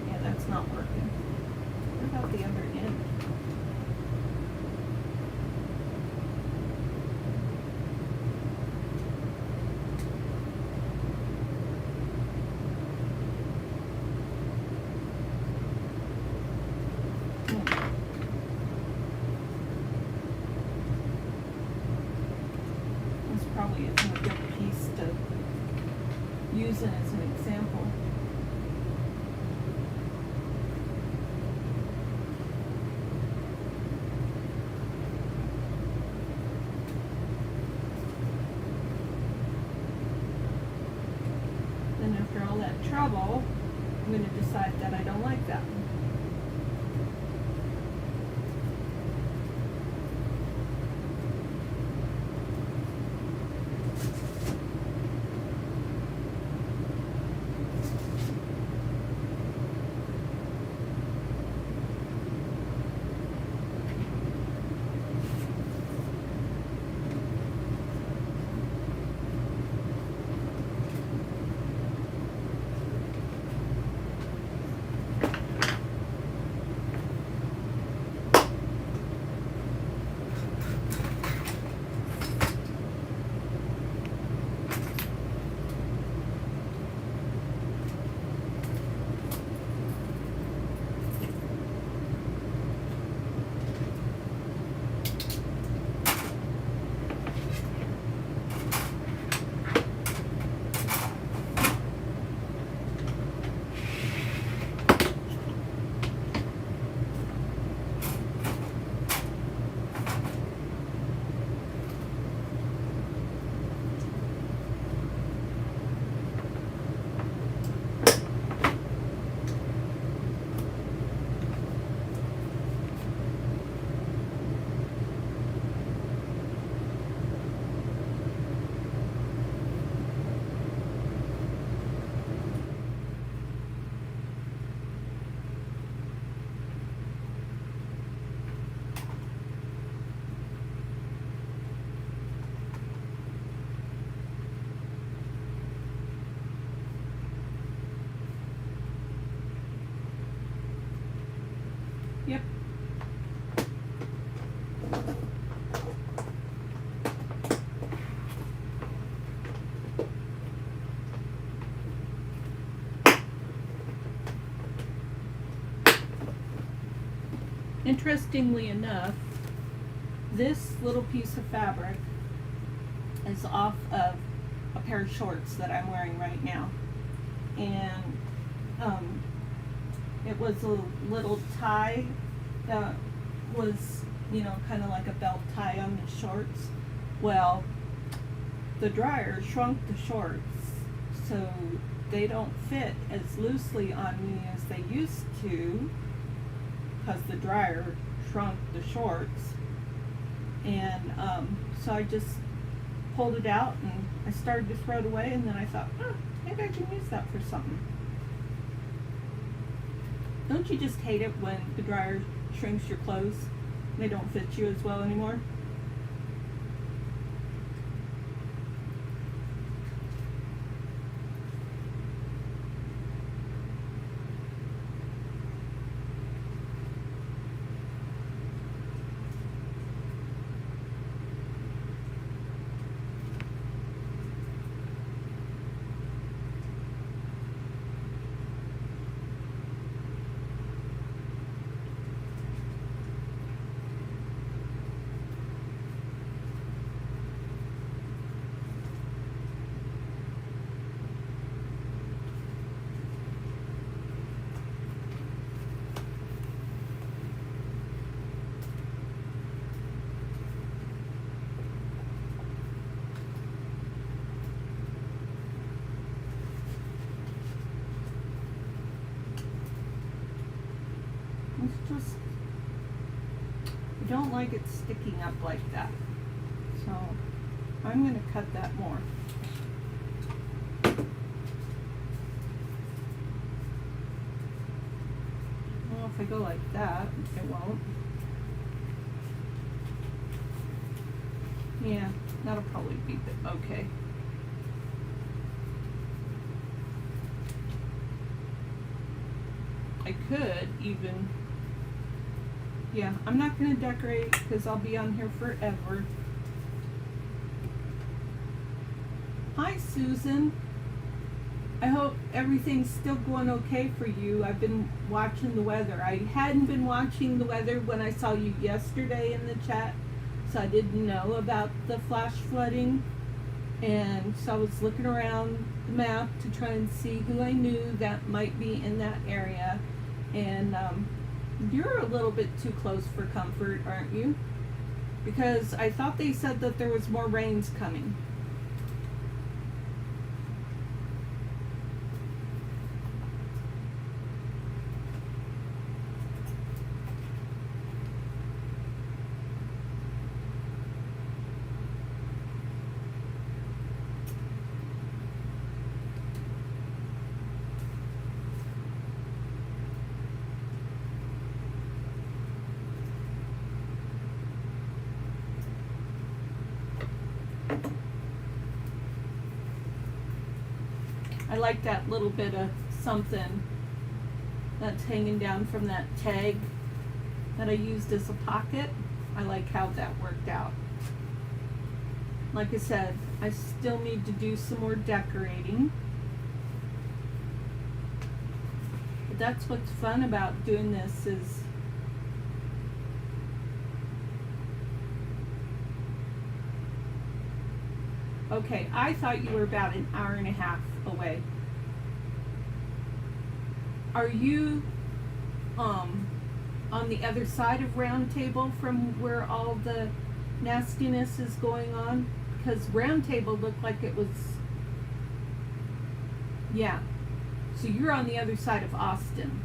Yeah, that's not working. What about the other end? Probably isn't a good piece to use it as an example. Then after all that trouble, I'm going to decide that I don't like that one. Yep. Interestingly enough, this little piece of fabric is off of a pair of shorts that I'm wearing right now. And it was a little tie that was, you know, kind of like a belt tie on the shorts. Well, the dryer shrunk the shorts, so they don't fit as loosely on me as they used to, because the dryer shrunk the shorts. And so I just pulled it out and I started to throw it away, and then I thought, oh, maybe I can use that for something. Don't you just hate it when the dryer shrinks your clothes and they don't fit you as well anymore? It's just, I don't like it sticking up like that. So I'm going to cut that more. Well, if I go like that, it won't. Yeah, that'll probably be okay. I could even, yeah, I'm not going to decorate because I'll be on here forever. Hi, Susan. I hope everything's still going okay for you. I've been watching the weather. I hadn't been watching the weather when I saw you yesterday in the chat, so I didn't know about the flash flooding. And so I was looking around the map to try and see who I knew that might be in that area. And you're a little bit too close for comfort, aren't you? Because I thought they said that there was more rains coming. I like that little bit of something that's hanging down from that tag that I used as a pocket. I like how that worked out. Like I said, I still need to do some more decorating. But that's what's fun about doing this is okay, I thought you were about an hour and a half away. Are you on the other side of Round Table from where all the nastiness is going on? Because Round Table looked like it was, yeah. So you're on the other side of Austin.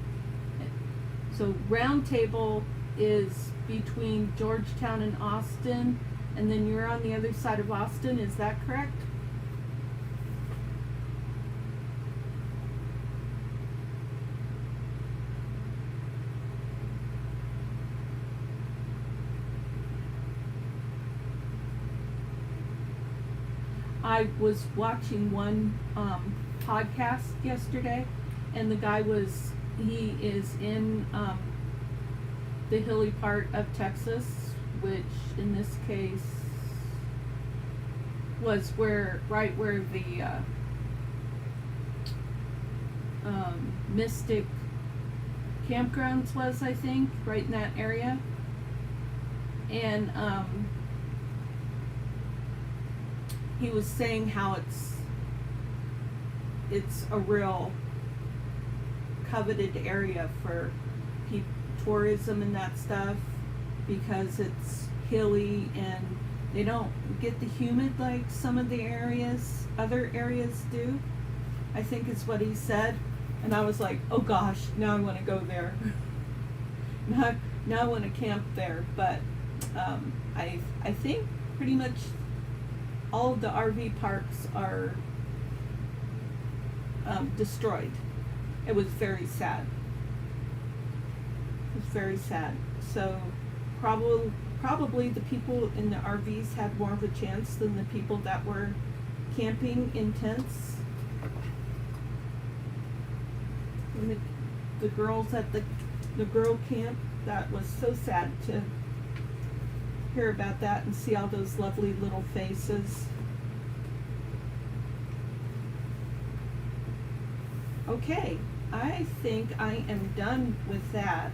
So Round Table is between Georgetown and Austin, and then you're on the other side of Austin, is that correct? I was watching one podcast yesterday, and the guy he is in the hilly part of Texas, which in this case was right where the Mystic Campgrounds was, I think, right in that area. And he was saying how it's a real coveted area for tourism and that stuff, because it's hilly and they don't get the humid like some of the other areas do, I think is what he said. And I was like, oh gosh, now I want to go there. now I want to camp there. But I think pretty much all of the RV parks are destroyed. It was very sad. It was very sad. So probably the people in the RVs had more of a chance than the people that were camping in tents. And the girls at the girl camp, that was so sad to hear about that and see all those lovely little faces. Okay, I think I am done with that.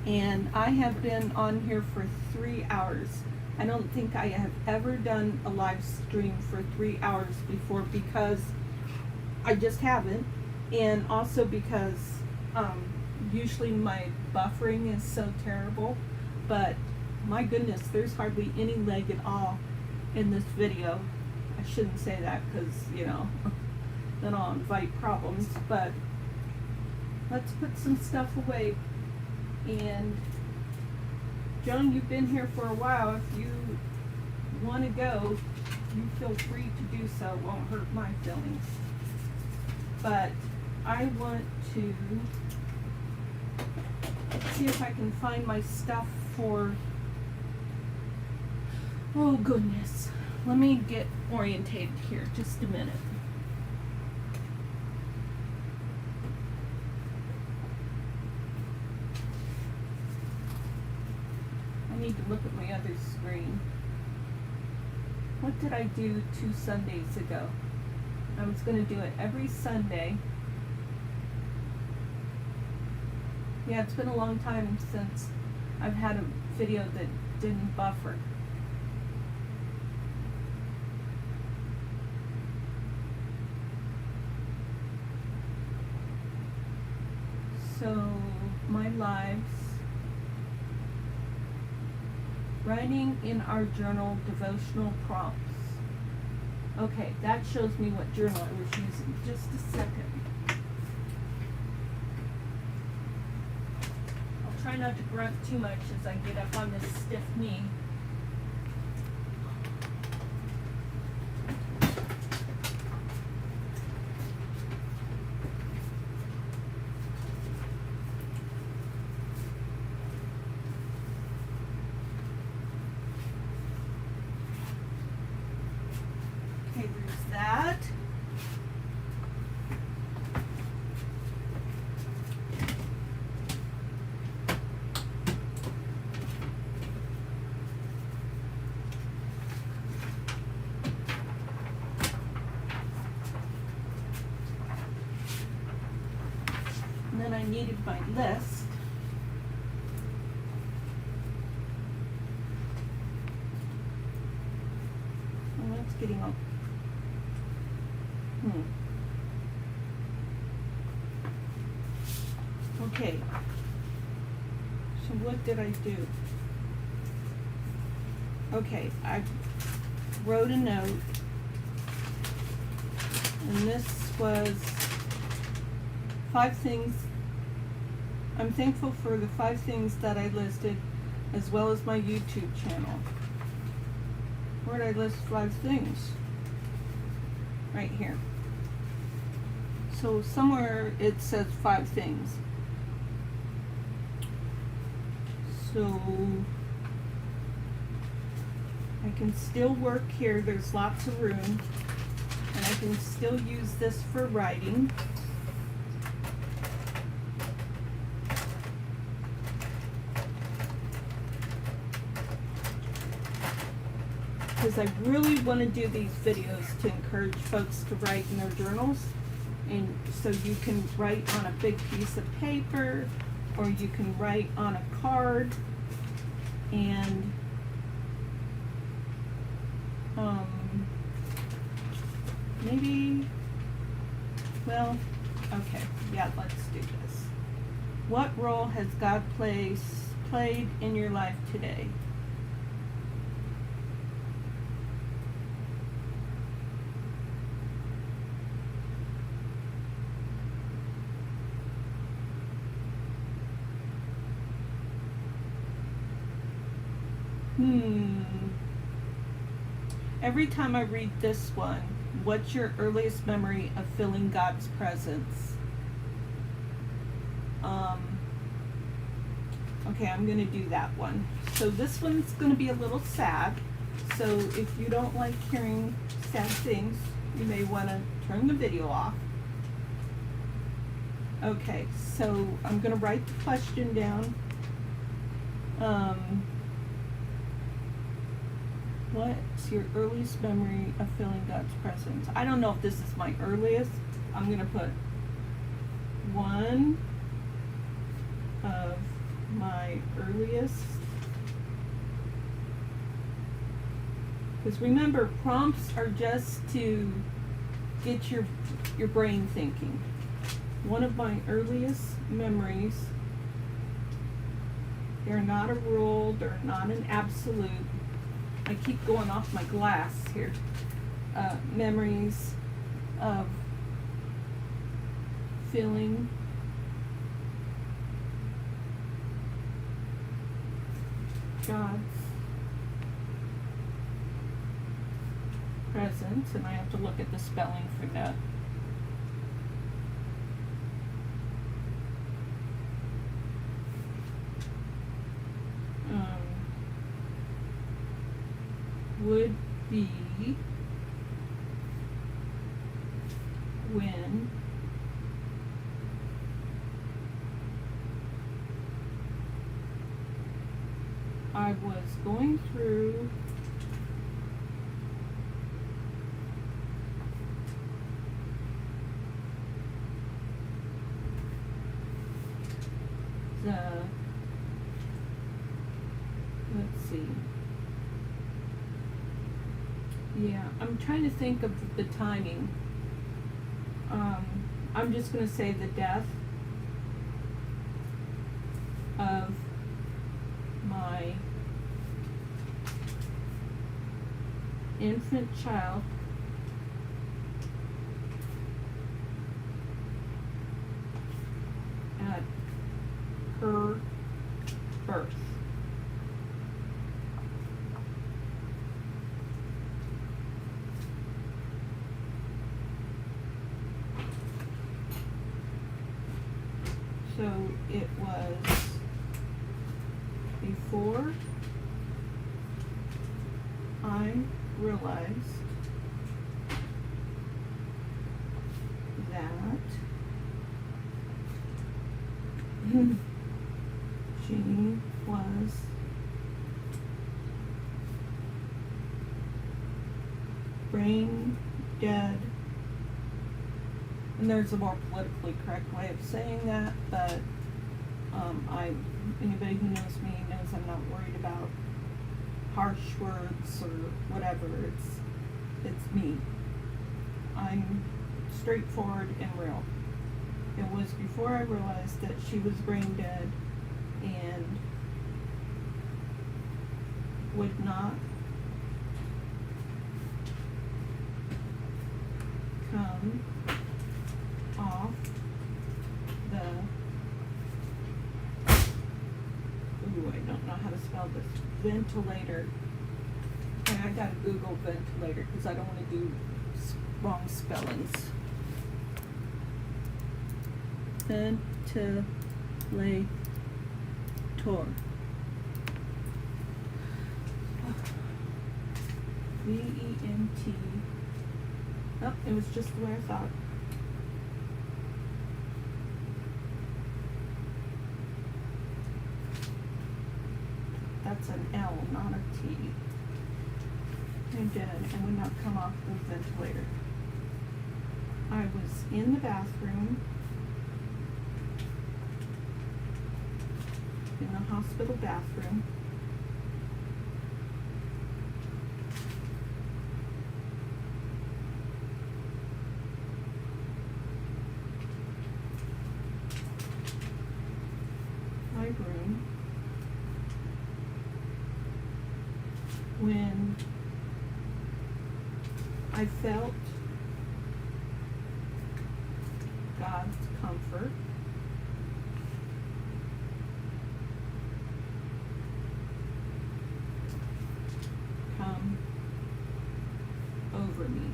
And I have been on here for 3 hours. I don't think I have ever done a live stream for 3 hours before, because I just haven't. And also because usually my buffering is so terrible. But my goodness, there's hardly any lag at all in this video. I shouldn't say that because, then I'll invite problems. But let's put some stuff away. And Joan, you've been here for a while. If you want to go, you feel free to do so. It won't hurt my feelings. But I want to see if I can find my stuff for, oh goodness. Let me get orientated here just a minute. I need to look at my other screen. What did I do 2 Sundays ago? I was going to do it every Sunday. Yeah, it's been a long time since I've had a video that didn't buffer. So, my lives. Writing in our journal, devotional prompts. Okay, that shows me what journal I was using. Just a second. I'll try not to grunt too much as I get up on this stiff knee. Then I needed my list. Oh, that's getting all. Okay. So what did I do? Okay, I wrote a note, and this was 5 things. I'm thankful for the 5 things that I listed, as well as my YouTube channel. Where did I list 5 things? Right here. So somewhere it says 5 things. So I can still work here. There's lots of room. And I can still use this for writing. because I really want to do these videos to encourage folks to write in their journals. And so you can write on a big piece of paper, or you can write on a card, and maybe, well, okay, yeah, let's do this. What role has God played in your life today? Every time I read this one, what's your earliest memory of feeling God's presence? Okay, I'm going to do that one. So this one's going to be a little sad. So if you don't like hearing sad things, you may want to turn the video off. Okay, so I'm going to write the question down. What's your earliest memory of feeling God's presence? I don't know if this is my earliest. I'm going to put one of my earliest. Because remember, prompts are just to get your brain thinking. One of my earliest memories. They're not a rule. They're not an absolute. I keep going off my glass here. Memories of feeling God's presence, and I have to look at the spelling for that. Would be when I was going through let's see. Yeah, I'm trying to think of the timing. I'm just going to say the death of my infant child at her birth. So it was before I realized that she was brain dead. And there's a more politically correct way of saying that, but anybody who knows me knows I'm not worried about harsh words or whatever. It's me. I'm straightforward and real. It was before I realized that she was brain dead and would not come off the, I don't know how to spell this, ventilator. And I gotta Google ventilator because I don't want to do wrong spellings. Ventilator. V-E-N-T. Oh, it was just the way I thought. That's an L, not a T. and didn't, and would not come off the ventilator. I was in the bathroom, in the hospital bathroom. My room. When I felt God's comfort come over me.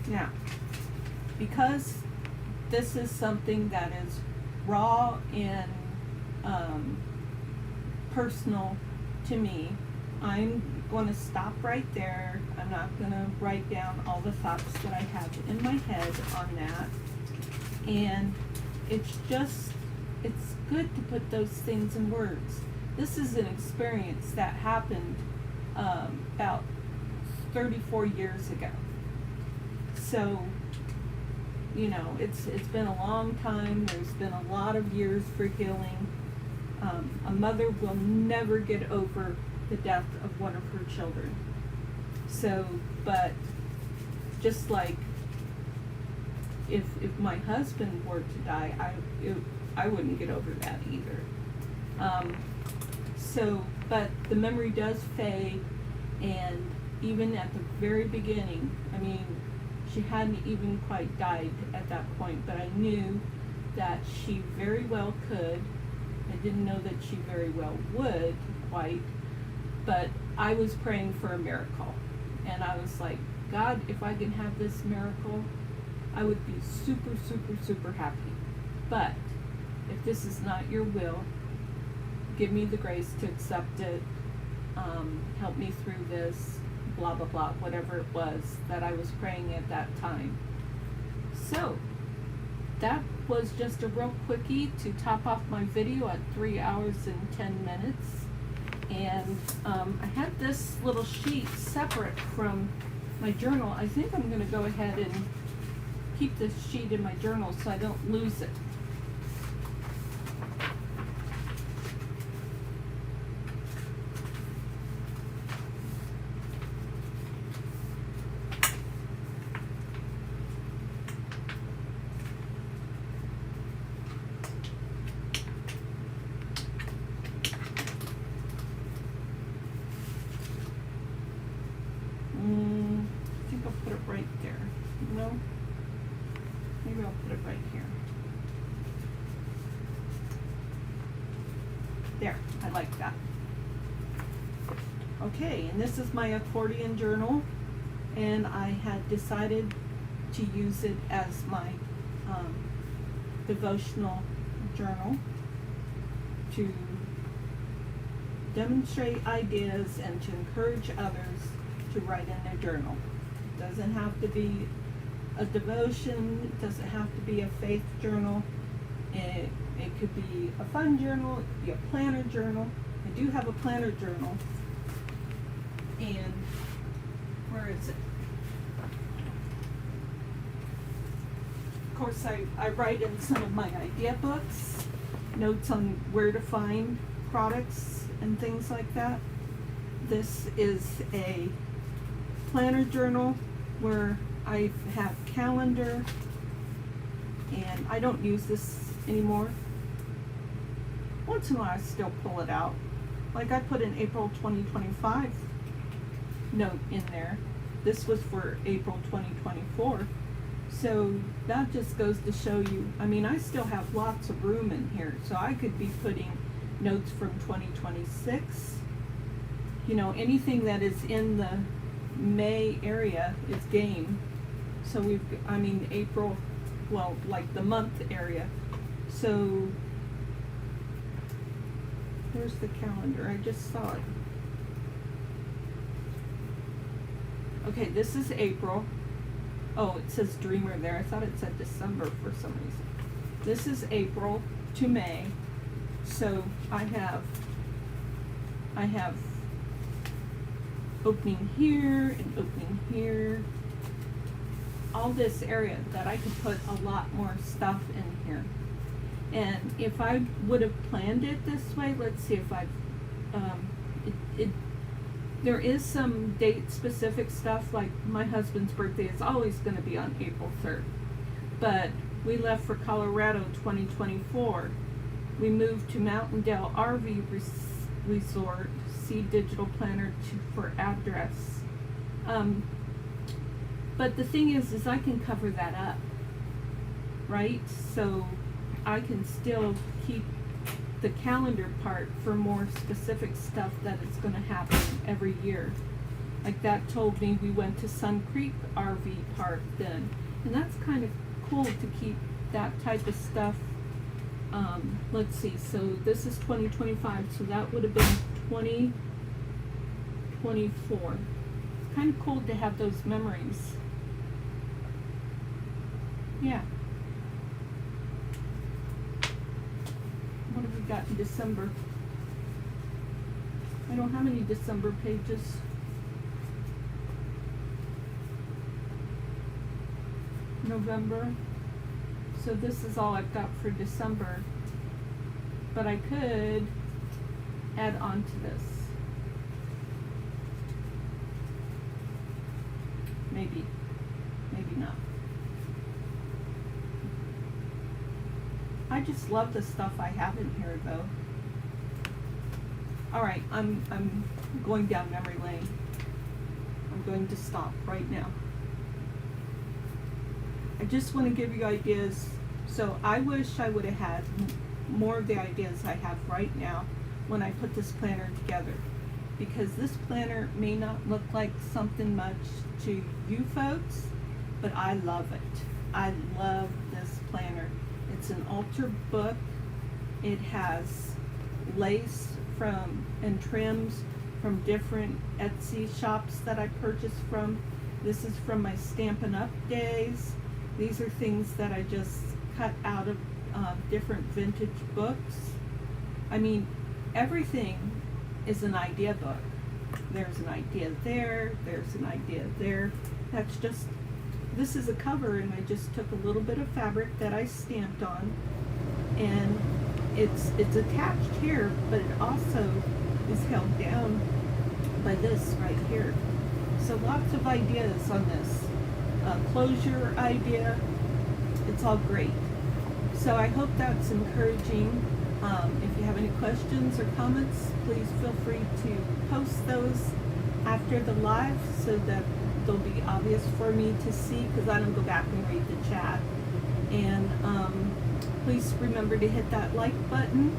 Now, because this is something that is raw and personal to me, I'm going to stop right there. I'm not going to write down all the thoughts that I have in my head on that. And it's good to put those things in words. This is an experience that happened about 34 years ago. So, you know, it's been a long time. There's been a lot of years for healing. A mother will never get over the death of one of her children. So, but just like if my husband were to die, I wouldn't get over that either. So, but the memory does fade, and even at the very beginning, I mean, she hadn't even quite died at that point, but I knew that she very well could. I didn't know that she very well would quite, but I was praying for a miracle. And I was like, God, if I can have this miracle, I would be super, super, super happy. But if this is not your will, give me the grace to accept it. Help me through this, blah, blah, blah, whatever it was that I was praying at that time. So, that was just a real quickie to top off my video at 3 hours and 10 minutes. And I had this little sheet separate from my journal. I think I'm going to go ahead and keep this sheet in my journal so I don't lose it. I think I'll put it right there. No? Maybe I'll put it right here. There, I like that. Okay, and this is my accordion journal, and I had decided to use it as my devotional journal to demonstrate ideas and to encourage others to write in their journal. It doesn't have to be a devotion, it doesn't have to be a faith journal. It could be a fun journal, it could be a planner journal. I do have a planner journal. And where is it? Of course, I write in some of my idea books, notes on where to find products and things like that. This is a planner journal where I have calendar, and I don't use this anymore. Once in a while I still pull it out. Like I put an April 2025 note in there. This was for April 2024. So that just goes to show you, I mean, I still have lots of room in here, so I could be putting notes from 2026. You know, anything that is in the May area is game. So April, well, like the month area. So where's the calendar? I just saw it. Okay, this is April. Oh, it says Dreamer there. I thought it said December for some reason. This is April to May. So I have opening here and opening here. All this area that I could put a lot more stuff in here. And if I would have planned it this way, let's see if I've, there is some date specific stuff, like my husband's birthday is always going to be on April 3rd. But we left for Colorado 2024. We moved to Mountaindale RV Resort, see digital planner for address. But the thing is I can cover that up, right? So I can still keep the calendar part for more specific stuff that is going to happen every year. Like that told me we went to Sun Creek RV Park then. And that's kind of cool to keep that type of stuff. Let's see, so this is 2025, so that would have been 2024. It's kind of cool to have those memories. Yeah. What have we got in December? I don't have any December pages. November. So this is all I've got for December. But I could add on to this. Maybe. Maybe not. I just love the stuff I have in here though. Alright, I'm going down memory lane. I'm going to stop right now. I just want to give you ideas. So I wish I would have had more of the ideas I have right now when I put this planner together. Because this planner may not look like something much to you folks, but I love it. I love this planner. It's an ultra book. It has lace from and trims from different Etsy shops that I purchased from. This is from my Stampin' Up days. These are things that I just cut out of different vintage books. I mean, everything is an idea book. There's an idea there, there's an idea there. That's just, this is a cover, and I just took a little bit of fabric that I stamped on, and it's attached here, but it also is held down by this right here. So lots of ideas on this. Closure idea, it's all great. So I hope that's encouraging. If you have any questions or comments, please feel free to post those after the live so that they'll be obvious for me to see, because I don't go back and read the chat. And please remember to hit that like button